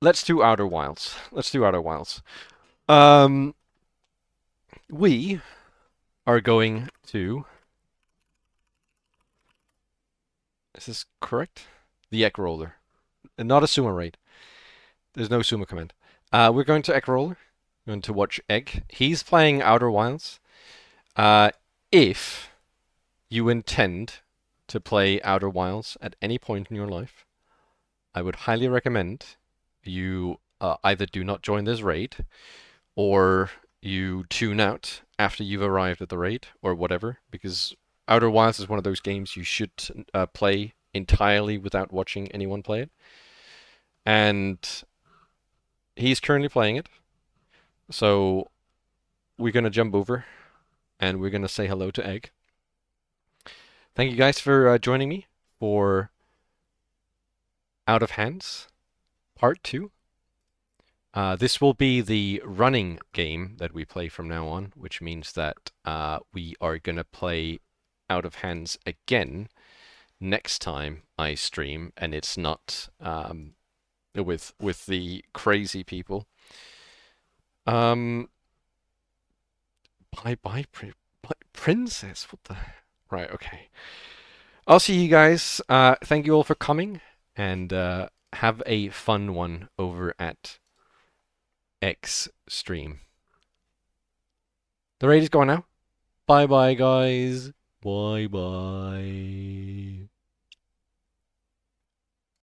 Let's do Outer Wilds. Let's do Outer Wilds. Um, we are going to. Is this correct? The Egg Roller. And not a Suma raid. There's no Suma command. We're going to Egg Roller. We're going to watch Egg. He's playing Outer Wilds. If you intend to play Outer Wilds at any point in your life, I would highly recommend you either do not join this raid or you tune out after you've arrived at the raid or whatever, because Outer Wilds is one of those games you should play entirely without watching anyone play it. And he's currently playing it, so we're going to jump over and we're going to say hello to Egg. Thank you guys for joining me for Out of Hands Part 2. This will be the running game that we play from now on, which means that we are going to play Out of Hands again next time I stream, and it's not with the crazy people. Bye bye, princess. What the? Right. Okay. I'll see you guys. Thank you all for coming, and have a fun one over at X stream. The raid is gone now. Bye bye, guys. Bye bye.